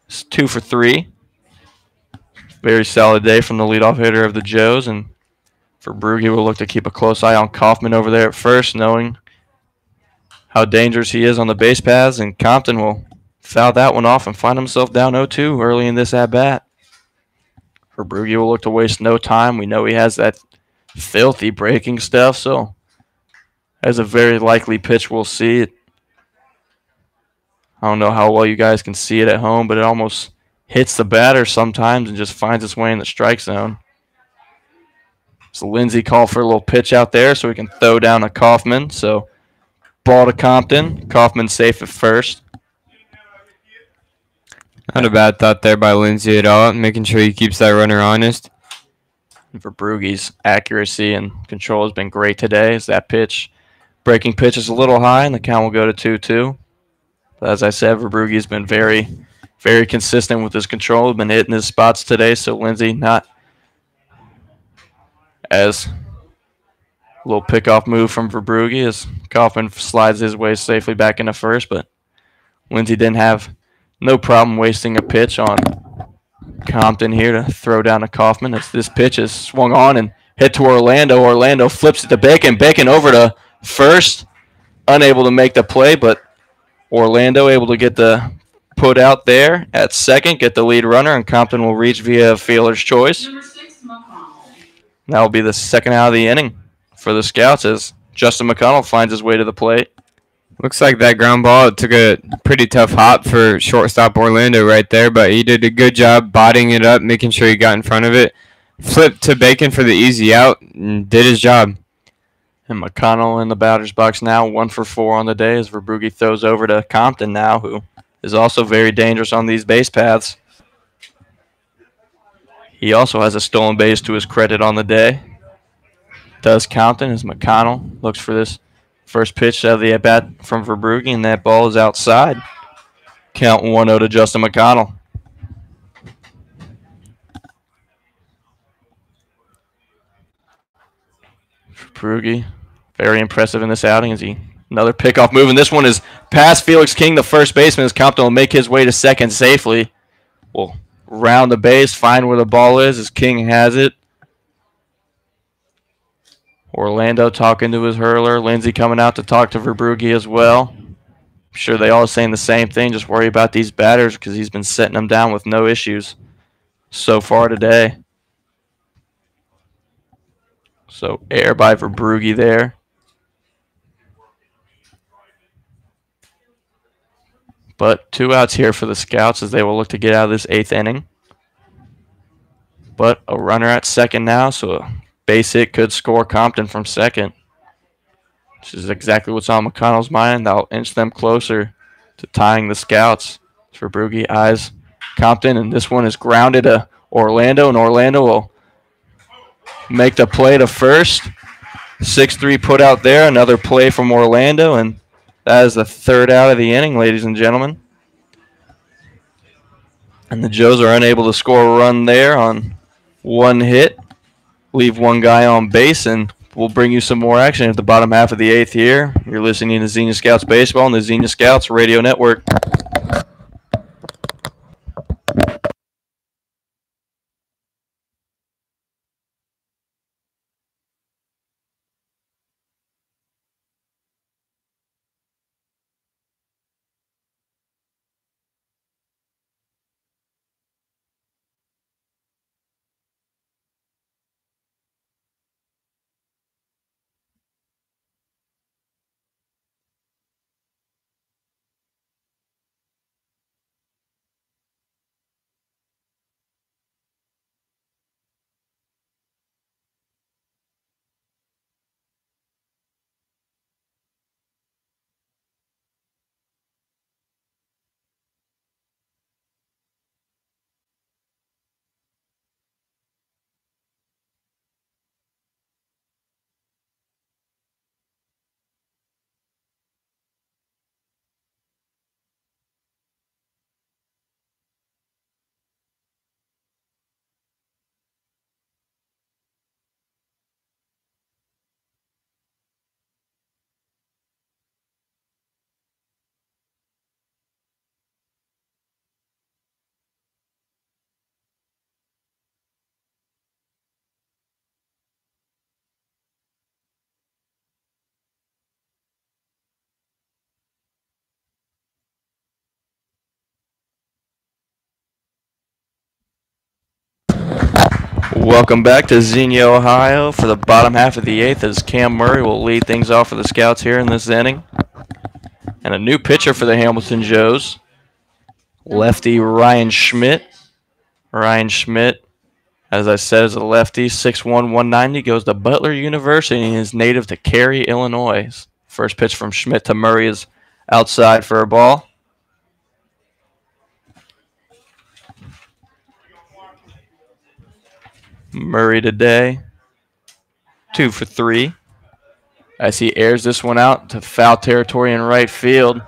is 2 for 3. Very solid day from the leadoff hitter of the Joes. And for Brugge, we'll look to keep a close eye on Kaufman over there at first, knowing how dangerous he is on the base paths. And Compton will foul that one off and find himself down 0-2 early in this at-bat. For Brugge, will look to waste no time. We know he has that filthy breaking stuff, so as a very likely pitch we'll see it. I don't know how well you guys can see it at home, but it almost hits the batter sometimes and just finds its way in the strike zone. So Lindsey called for a little pitch out there so we can throw down to Kaufman. So ball to Compton. Kaufman safe at first. Not a bad thought there by Lindsey at all, making sure he keeps that runner honest. And for Brugge's accuracy and control has been great today. As that breaking pitch is a little high, and the count will go to 2-2. But as I said, Verbrugge's been very, very consistent with his control. Been hitting his spots today, so Lindsey not as a little pickoff move from Verbrugge as Kaufman slides his way safely back into first, but Lindsey didn't have no problem wasting a pitch on Compton here to throw down to Kaufman. As this pitch is swung on and hit to Orlando. Orlando flips it to Bacon. Bacon over to first. Unable to make the play, but Orlando able to get the put out there at second, get the lead runner, and Compton will reach via fielder's choice. That will be the second out of the inning for the Scouts as Justin McConnell finds his way to the plate. Looks like that ground ball took a pretty tough hop for shortstop Orlando right there, but he did a good job bodying it up, making sure he got in front of it. Flipped to Bacon for the easy out and did his job. And McConnell in the batter's box now, 1 for 4 on the day as Verbrugge throws over to Compton now, who is also very dangerous on these base paths. He also has a stolen base to his credit on the day. Does Compton as McConnell looks for this first pitch out of the at-bat from Verbrugge, and that ball is outside. Count 1-0 to Justin McConnell. Verbrugge, very impressive in this outing as he another pickoff move, and this one is past Felix King, the first baseman, as Compton will make his way to second safely. Will round the base, find where the ball is as King has it. Orlando talking to his hurler. Lindsey coming out to talk to Verbrugge as well. I'm sure they all saying the same thing. Just worry about these batters because he's been setting them down with no issues so far today. So air by Verbrugge there. But 2 outs here for the Scouts as they will look to get out of this 8th inning. But a runner at second now, so a base hit could score Compton from second. Which is exactly what's on McConnell's mind. That'll inch them closer to tying the Scouts. For Verbrugge eyes Compton, and this one is grounded to Orlando, and Orlando will make the play to first. 6-3 put out there. Another play from Orlando, and that is the 3rd out of the inning, ladies and gentlemen. And the Joes are unable to score a run there on one hit. Leave one guy on base, and we'll bring you some more action at the bottom half of the 8th here. You're listening to Xenia Scouts Baseball on the Xenia Scouts Radio Network. Welcome back to Xenia, Ohio for the bottom half of the 8th as Cam Murray will lead things off for the Scouts here in this inning. And a new pitcher for the Hamilton Joes, lefty Ryan Schmidt. Ryan Schmidt, as I said, is a lefty, 6'1", 190, goes to Butler University and is native to Cary, Illinois. First pitch from Schmidt to Murray is outside for a ball. Murray today, 2 for 3. As he airs this one out to foul territory in right field.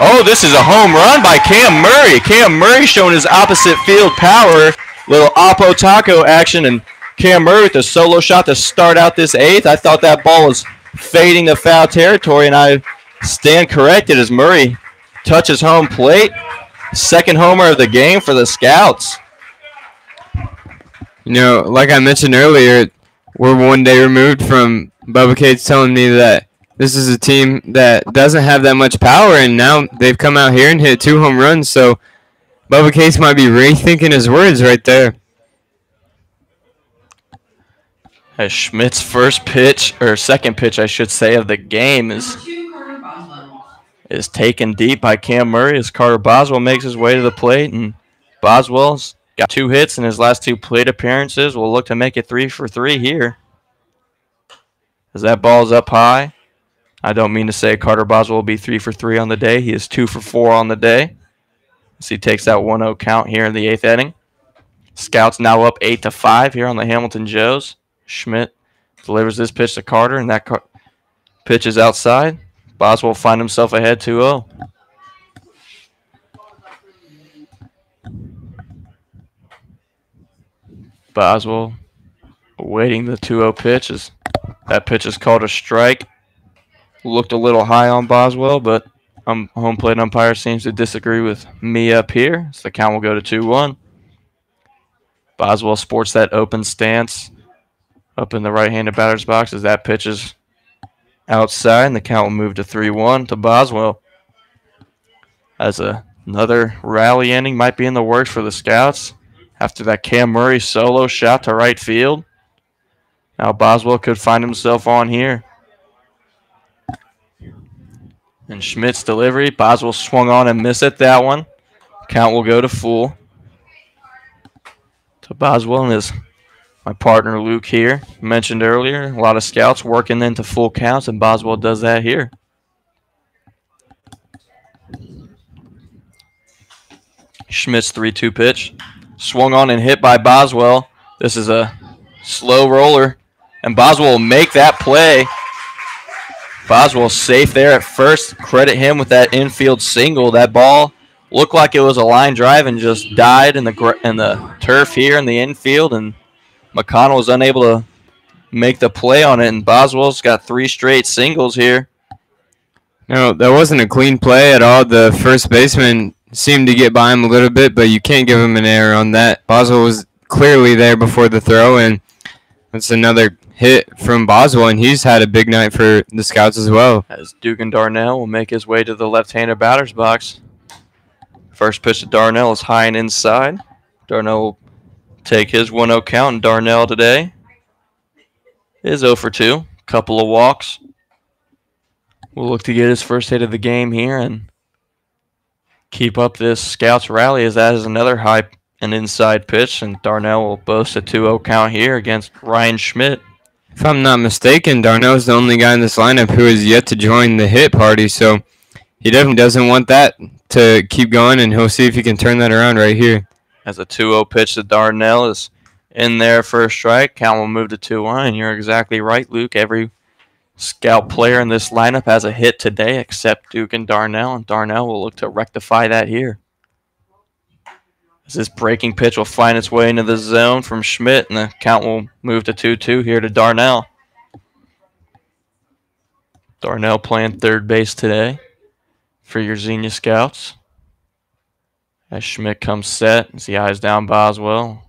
Oh, this is a home run by Cam Murray. Cam Murray showing his opposite field power. Little Oppo Taco action, and Cam Murray with a solo shot to start out this 8th. I thought that ball was fading the foul territory, and I stand corrected as Murray touches home plate. Second homer of the game for the Scouts. You know, like I mentioned earlier, we're one day removed from Bubba Cates telling me that this is a team that doesn't have that much power, and now they've come out here and hit 2 home runs, so Bubba Cates might be rethinking his words right there. As Schmidt's first pitch, or second pitch, I should say, of the game is taken deep by Cam Murray as Carter Boswell makes his way to the plate, and Boswell's got 2 hits in his last 2 plate appearances. Will look to make it 3 for 3 here. As that ball's up high. I don't mean to say Carter Boswell will be 3 for 3 on the day. He is 2 for 4 on the day. As he takes that 1-0 count here in the 8th inning. Scouts now up 8-5 here on the Hamilton Joes. Schmidt delivers this pitch to Carter, and that pitch is outside. Boswell will find himself ahead 2-0. Boswell awaiting the 2-0 pitch. That pitch is called a strike. Looked a little high on Boswell, but home plate umpire seems to disagree with me up here. So the count will go to 2-1. Boswell sports that open stance up in the right-handed batter's box as that pitch is outside, and the count will move to 3-1 to Boswell. As another rally inning might be in the works for the Scouts after that Cam Murray solo shot to right field. Now Boswell could find himself on here. And Schmidt's delivery. Boswell swung on and missed it, that one. Count will go to full. To Boswell and my partner Luke here. Mentioned earlier, a lot of Scouts working into full counts, and Boswell does that here. Schmidt's 3-2 pitch. Swung on and hit by Boswell. This is a slow roller, and Boswell will make that play. Boswell safe there at first. Credit him with that infield single. That ball looked like it was a line drive and just died in the turf here in the infield, and McConnell was unable to make the play on it, and Boswell's got 3 straight singles here. No, that wasn't a clean play at all. The first baseman seemed to get by him a little bit, but you can't give him an error on that. Boswell was clearly there before the throw, and that's another hit from Boswell, and he's had a big night for the Scouts as well. As Dugan Darnell will make his way to the left-handed batter's box. First pitch to Darnell is high and inside. Darnell will take his 1-0 count, and Darnell today is 0 for 2. Couple of walks. We'll look to get his first hit of the game here and keep up this Scouts rally, as that is another high and inside pitch, and Darnell will boast a 2-0 count here against Ryan Schmidt. If I'm not mistaken, Darnell's the only guy in this lineup who has yet to join the hit party, so he definitely doesn't want that to keep going, and he'll see if he can turn that around right here. As a 2-0 pitch to Darnell is in there for a strike. Count will move to 2-1, and you're exactly right, Luke. Every Scout player in this lineup has a hit today except Duke and Darnell will look to rectify that here. As this breaking pitch will find its way into the zone from Schmidt, and the count will move to 2-2 here to Darnell. Darnell playing third base today for your Xenia Scouts. As Schmidt comes set, as he eyes down Boswell.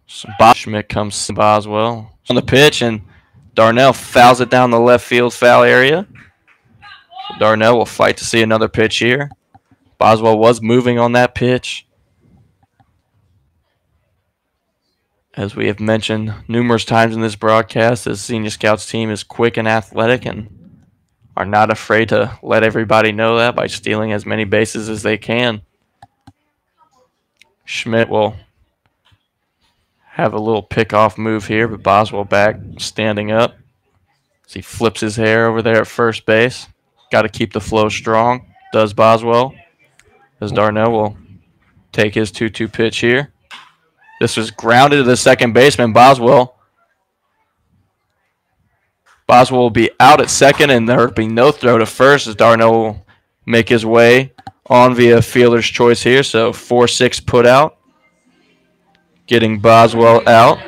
Schmidt comes Boswell on the pitch, and Darnell fouls it down the left field foul area. So Darnell will fight to see another pitch here. Boswell was moving on that pitch. As we have mentioned numerous times in this broadcast, this Xenia Scouts team is quick and athletic and are not afraid to let everybody know that by stealing as many bases as they can. Schmidt will have a little pickoff move here, but Boswell back standing up as he flips his hair over there at first base. Got to keep the flow strong, does Boswell, as Darnell will take his 2-2 pitch here. This was grounded to the second baseman, Boswell. Boswell will be out at second, and there will be no throw to first as Darnell will make his way on via fielder's choice here. So 4-6 put out, getting Boswell out.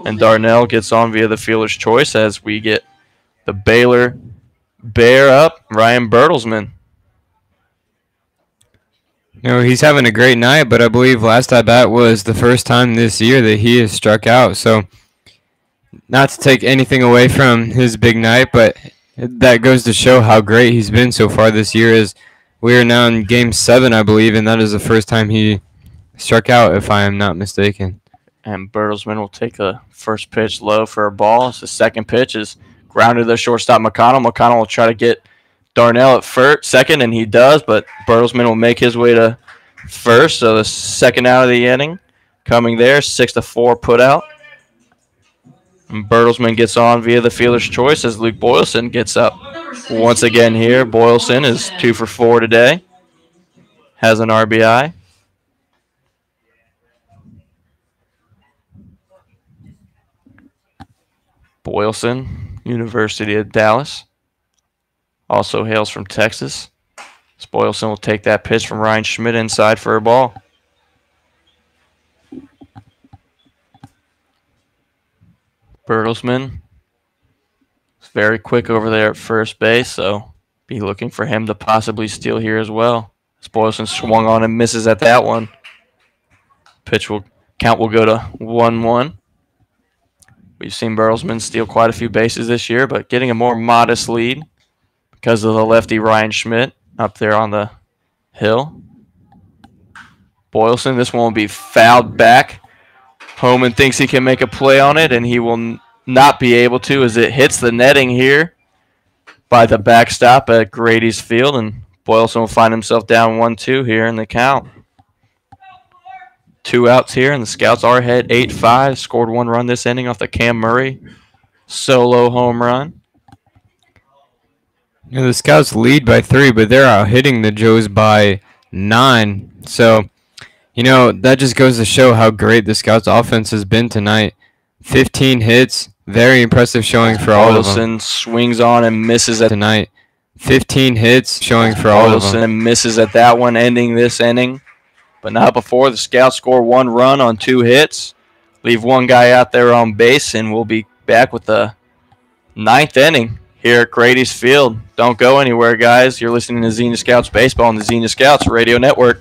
And Darnell gets on via the fielder's choice as we get the Baylor Bear up, Ryan Bertelsmann. You know, he's having a great night, but I believe last at bat was the first time this year that he has struck out. So, not to take anything away from his big night, but that goes to show how great he's been so far this year. As we are now in Game 7, I believe, and that is the first time he struck out, if I am not mistaken. And Bertelsmann will take the first pitch low for a ball. So the second pitch is grounded to the shortstop McConnell. McConnell will try to get Darnell at second, and he does, but Bertelsmann will make his way to first. So the second out of the inning coming there, 6-4 put out. And Bertelsmann gets on via the fielder's choice as Luke Boylston gets up once again here. Boylston is 2 for 4 today, has an RBI. Boylston, University of Dallas, also hails from Texas. Boylston will take that pitch from Ryan Schmidt inside for a ball. Bertelsmann is very quick over there at first base, so be looking for him to possibly steal here as well. Boylston swung on and misses at that one. Count will go to 1-1. We've seen Bertelsmann steal quite a few bases this year, but getting a more modest lead because of the lefty Ryan Schmidt up there on the hill. Boylston, this one will be fouled back. Homan thinks he can make a play on it, and he will not be able to as it hits the netting here by the backstop at Grady's Field, and Boylston will find himself down 1-2 here in the count. 2 outs here, and the Scouts are ahead 8-5. Scored 1 run this inning off the Cam Murray solo home run. You know, the Scouts lead by 3, but they're out hitting the Joes by 9. So, you know, that just goes to show how great the Scouts offense has been tonight. 15 hits, very impressive showing for all of them. Boylston swings on and misses at tonight. 15 hits showing for all of them. Boylston misses at that one, ending this inning. But not before the Scouts score 1 run on 2 hits. Leave 1 guy out there on base, and we'll be back with the 9th inning here at Grady's Field. Don't go anywhere, guys. You're listening to Xenia Scouts Baseball on the Xenia Scouts Radio Network.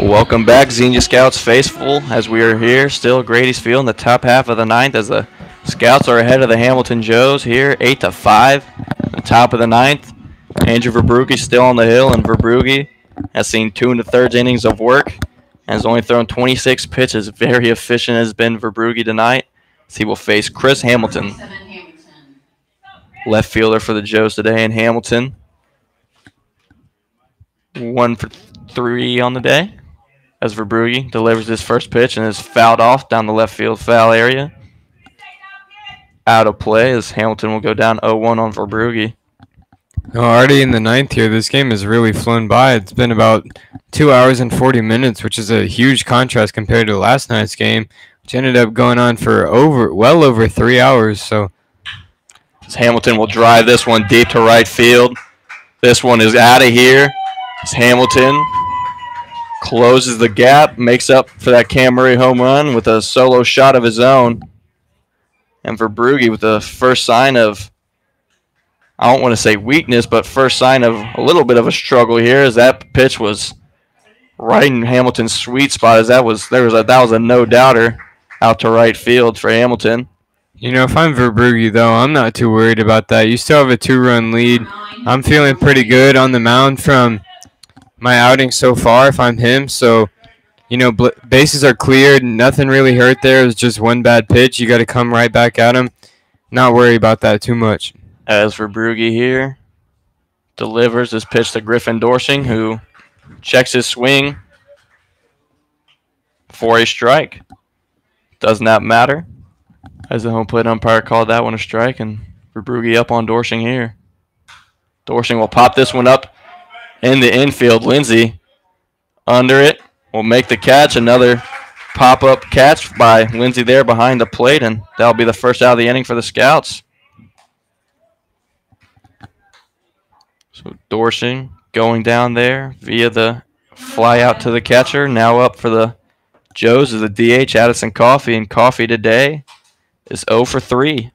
Welcome back, Xenia Scouts faithful, as we are here still at Grady's Field in the top half of the 9th as the Scouts are ahead of the Hamilton Joes here 8-5. The top of the 9th. Andrew Verbrugi still on the hill, and Verbrugi has seen 2 1/3 innings of work and has only thrown 26 pitches. Very efficient has been Verbrugi tonight. as he will face Chris Hamilton, left fielder for the Joes today. And Hamilton, 1 for 3 on the day, as Verbrugge delivers his first pitch and is fouled off down the left field foul area. Out of play, as Hamilton will go down 0-1 on Verbrugge. Already in the 9th here, this game has really flown by. It's been about 2 hours and 40 minutes, which is a huge contrast compared to last night's game, which ended up going on for well over 3 hours. So as Hamilton will drive this one deep to right field. This one is out of here. As Hamilton closes the gap, makes up for that Cam Murray home run with a solo shot of his own. And Verbrugge with the first sign of, I don't want to say weakness, but first sign of a little bit of a struggle here, as that pitch was right in Hamilton's sweet spot, as that was a no-doubter out to right field for Hamilton. You know, if I'm Verbrugge, though, I'm not too worried about that. You still have a 2-run lead. I'm feeling pretty good on the mound from my outing so far if I'm him. So, you know, bases are cleared. Nothing really hurt there. It was just one bad pitch. You got to come right back at him. Not worry about that too much. As Verbrugge here delivers this pitch to Griffin Dorsing, who checks his swing for a strike. Does not matter, as the home plate umpire called that one a strike, and Verbrugge up on Dorsing here. Dorsing will pop this one up in the infield. Lindsay under it will make the catch. Another pop-up catch by Lindsay there behind the plate, and that'll be the first out of the inning for the Scouts. So Dorsing going down there via the fly out to the catcher. Now up for the Joes is the DH, Addison Coffey, and Coffey today is 0 for 3.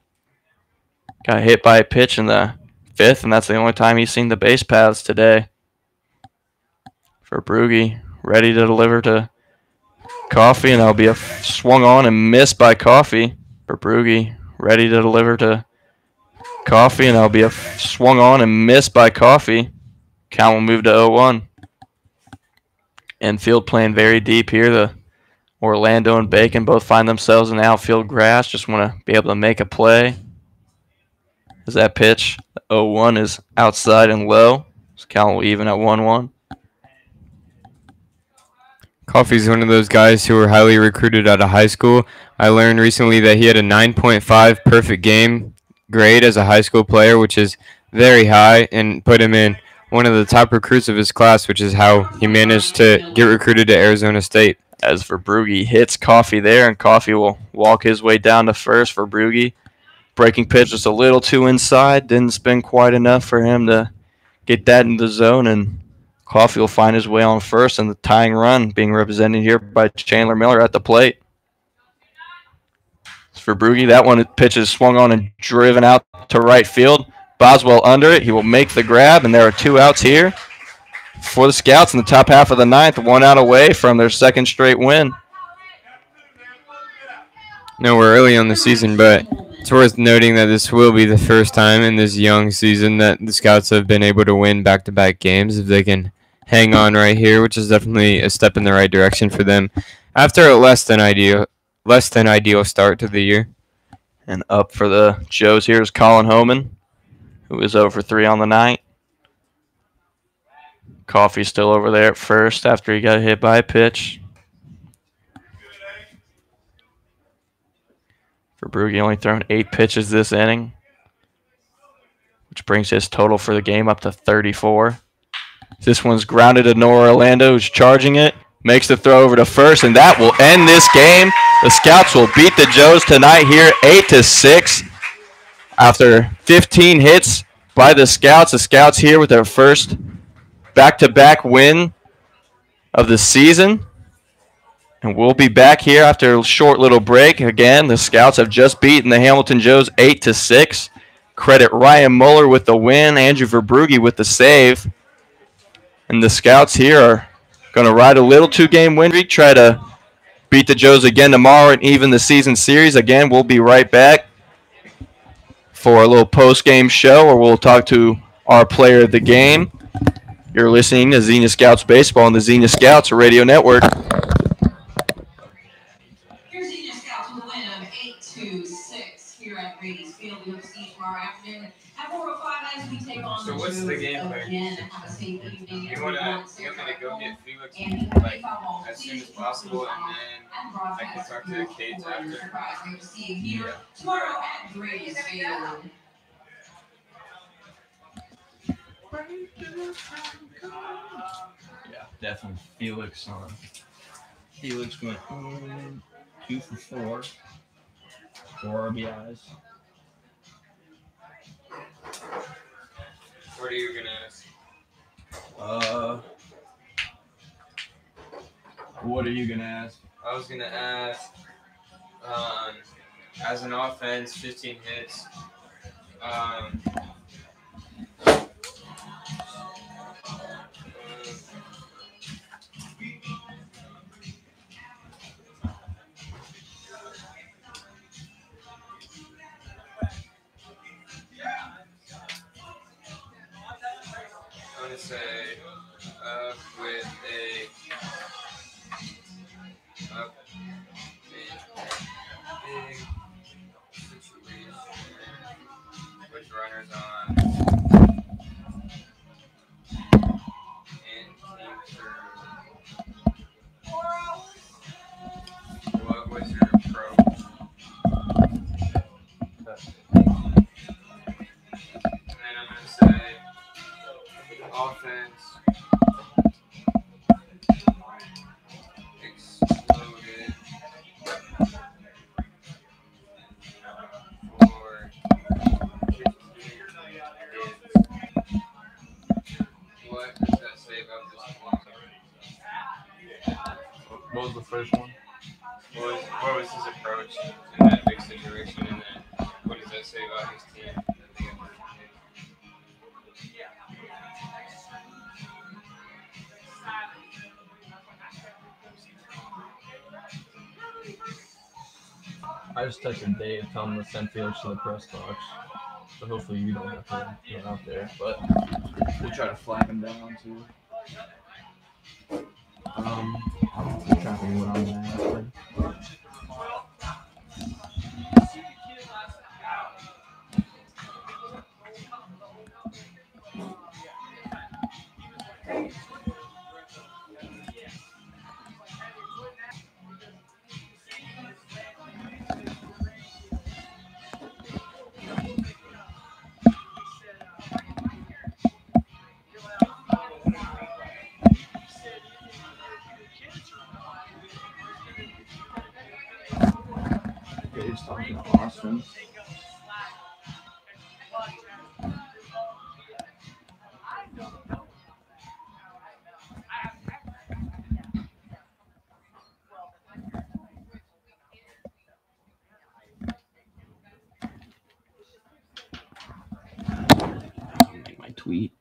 Got hit by a pitch in the 5th, and that's the only time he's seen the base paths today. Verbrugge ready to deliver to Coffey, and that'll be a swung on and missed by Coffey. Verbrugge ready to deliver to Coffey, and that'll be a swung on and missed by Coffey. Count will move to 0-1. Infield playing very deep here. The Orlando and Bacon both find themselves in the outfield grass. Just want to be able to make a play. As that pitch, the 0-1 is outside and low. So count will even at 1-1. Coffey's one of those guys who were highly recruited out of high school. I learned recently that he had a 9.5 perfect game grade as a high school player, which is very high, and put him in one of the top recruits of his class, which is how he managed to get recruited to Arizona State. As Verbrugge hits Coffey there, and Coffey will walk his way down to first. Verbrugge breaking pitch just a little too inside, didn't spin quite enough for him to get that in the zone, and Coffey will find his way on first, and the tying run being represented here by Chandler Miller at the plate. For Verbrugge, that one pitch is swung on and driven out to right field. Boswell under it. He will make the grab, and there are 2 outs here for the Scouts in the top half of the 9th. 1 out away from their 2nd straight win. No, we're early on the season, but it's worth noting that this will be the first time in this young season that the Scouts have been able to win back-to-back games. If they can hang on right here, which is definitely a step in the right direction for them after a less than ideal start to the year. And up for the Joes here is Colin Homan, who is 0 for 3 on the night. Coffey's still over there at first after he got hit by a pitch. Verbrugge only thrown 8 pitches this inning, which brings his total for the game up to 34. This one's grounded to Noah Orlando, who's charging it. Makes the throw over to first, and that will end this game. The Scouts will beat the Joes tonight here 8-6. After 15 hits by the Scouts here with their first back-to-back win of the season. And we'll be back here after a short little break. Again, the Scouts have just beaten the Hamilton Joes 8-6. Credit Ryan Muller with the win, Andrew Verbrugge with the save. And the Scouts here are going to ride a little 2-game win streak, try to beat the Joes again tomorrow and even the season series. Again, we'll be right back for a little post-game show where we'll talk to our player of the game. You're listening to Xenia Scouts Baseball on the Xenia Scouts Radio Network. Here's Xenia Scouts with a win of 8-6. tomorrow afternoon at 4:05 as we take on So what's the game plan? again. Have a safe evening. You want me to go get Felix like as soon as possible, and then I can talk to the kids after? We'll see you here tomorrow at Graysfield. Yeah, definitely Felix on. Felix went 2 for 4. 4 RBIs. What are you gonna ask? What are you gonna ask? I was gonna ask, as an offense, 15 hits. I'm gonna say with a big situation with runners on and came through. What was your approach? And then I'm gonna say offense exploded for 15 hits. What does that say about this one? What was the first one? What was his approach in that big situation, and then what does that say about his team? That they got 15 hits? I just texted Dave telling him to send Felix to the press box. So hopefully you don't have to go out there, but we'll try to flag him down too. I'm trying to think what I'm gonna ask him. Dave's talking to Austin. Make my tweet.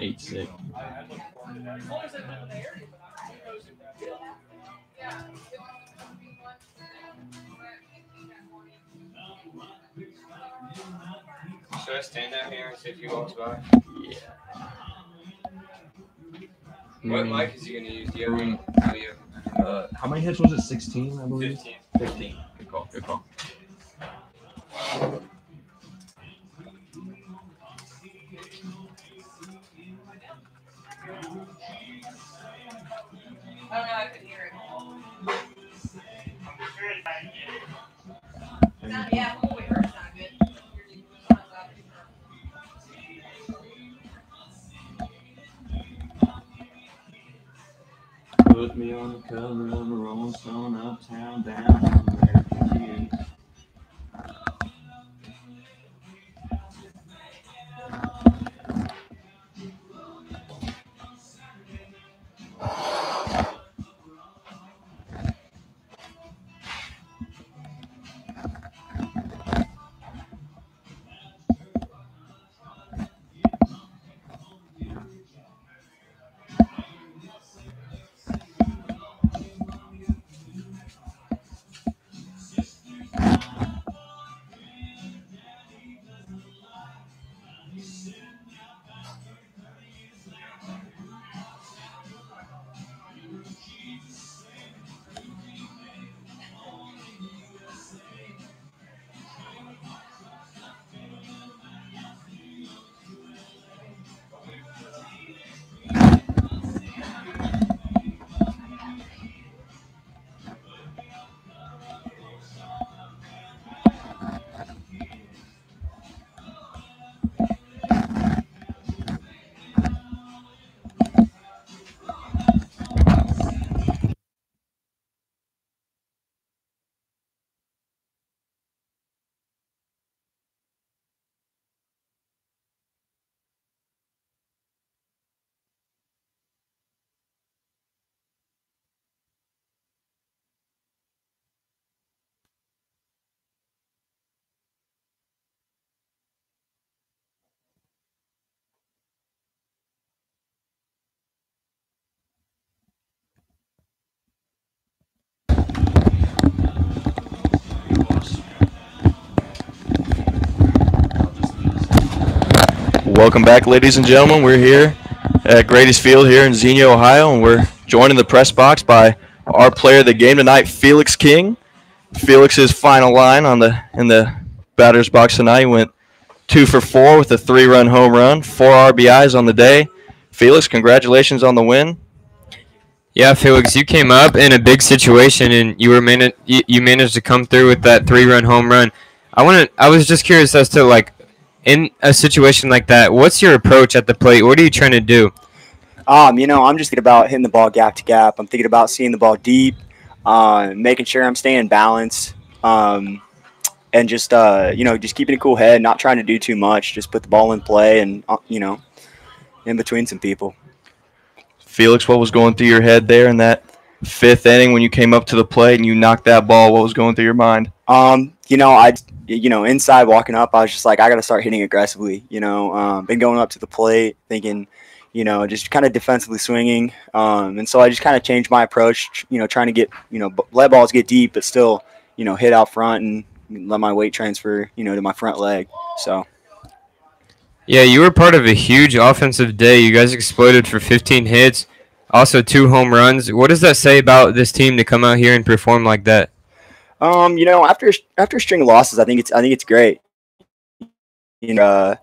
Eight six. Should I stand out here and see if he walks by? Yeah. What mic is he gonna use? Do you have any? Oh, you have. How many hits was it? 16, I believe. 15. 15. Good call. Good call. Oh no, I could hear it. Yeah, we heard it sound good. Put me on the cover of a Rolling Stone, uptown, down, American Beauty. Welcome back, ladies and gentlemen. We're here at Grady's Field here in Xenia, Ohio, and we're joined in the press box by our player of the game tonight, Felix King. Felix's final line in the batter's box tonight went 2 for 4 with a 3-run home run, 4 RBIs on the day. Felix, congratulations on the win. Yeah, Felix, you came up in a big situation and you managed to come through with that 3-run home run. I was just curious as to, like, in a situation like that, what's your approach at the plate? What are you trying to do? I'm just thinking about hitting the ball gap to gap. I'm thinking about seeing the ball deep, making sure I'm staying balanced, and just just keeping a cool head, not trying to do too much. Just put the ball in play and in between some people. Felix, what was going through your head there in that 5th inning when you came up to the plate and you knocked that ball? What was going through your mind? Inside walking up, I was just like, I got to start hitting aggressively. Been going up to the plate, thinking, just kind of defensively swinging. And so I just kind of changed my approach, trying to get, let balls get deep, but still, hit out front and let my weight transfer, to my front leg. So. Yeah, you were part of a huge offensive day. You guys exploded for 15 hits, also 2 home runs. What does that say about this team to come out here and perform like that? After a string of losses, I think it's great. I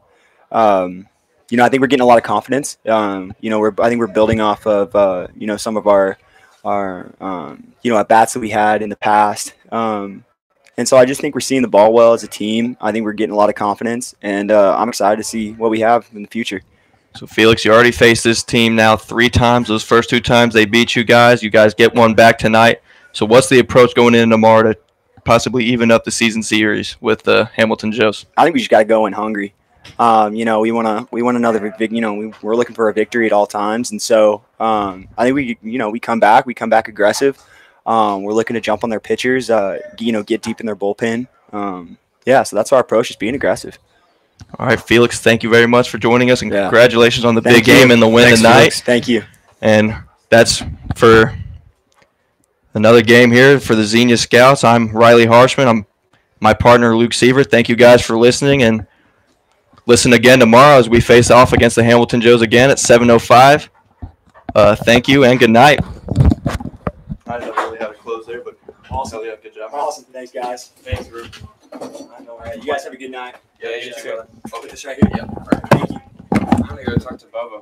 think we're getting a lot of confidence. I think we're building off of some of our at bats that we had in the past. And so I just think we're seeing the ball well as a team. I think we're getting a lot of confidence, and I'm excited to see what we have in the future. So, Felix, you already faced this team now 3 times. Those first 2 times they beat you guys. You guys get one back tonight. So what's the approach going in tomorrow to possibly even up the season series with the Hamilton Joes? I think we just got to go in hungry. We want another big. We're looking for a victory at all times, and so I think we come back aggressive. We're looking to jump on their pitchers, get deep in their bullpen. So that's our approach, is being aggressive. All right, Felix, thank you very much for joining us, and congratulations on the big game and the win tonight. Felix. Thank you. And that's for another game here for the Xenia Scouts. I'm Riley Harshman. I'm my partner, Luke Seaver. Thank you guys for listening, and listen again tomorrow as we face off against the Hamilton Joes again at 7:05. Thank you, and good night. I don't know really how to close there, but awesome. Yeah, good job. Awesome. Thanks, guys. Thanks, Rube. All right. You guys have a good night. Yeah, you too. Put this right here. Yeah. Thank you. I'm gonna go talk to Bubba.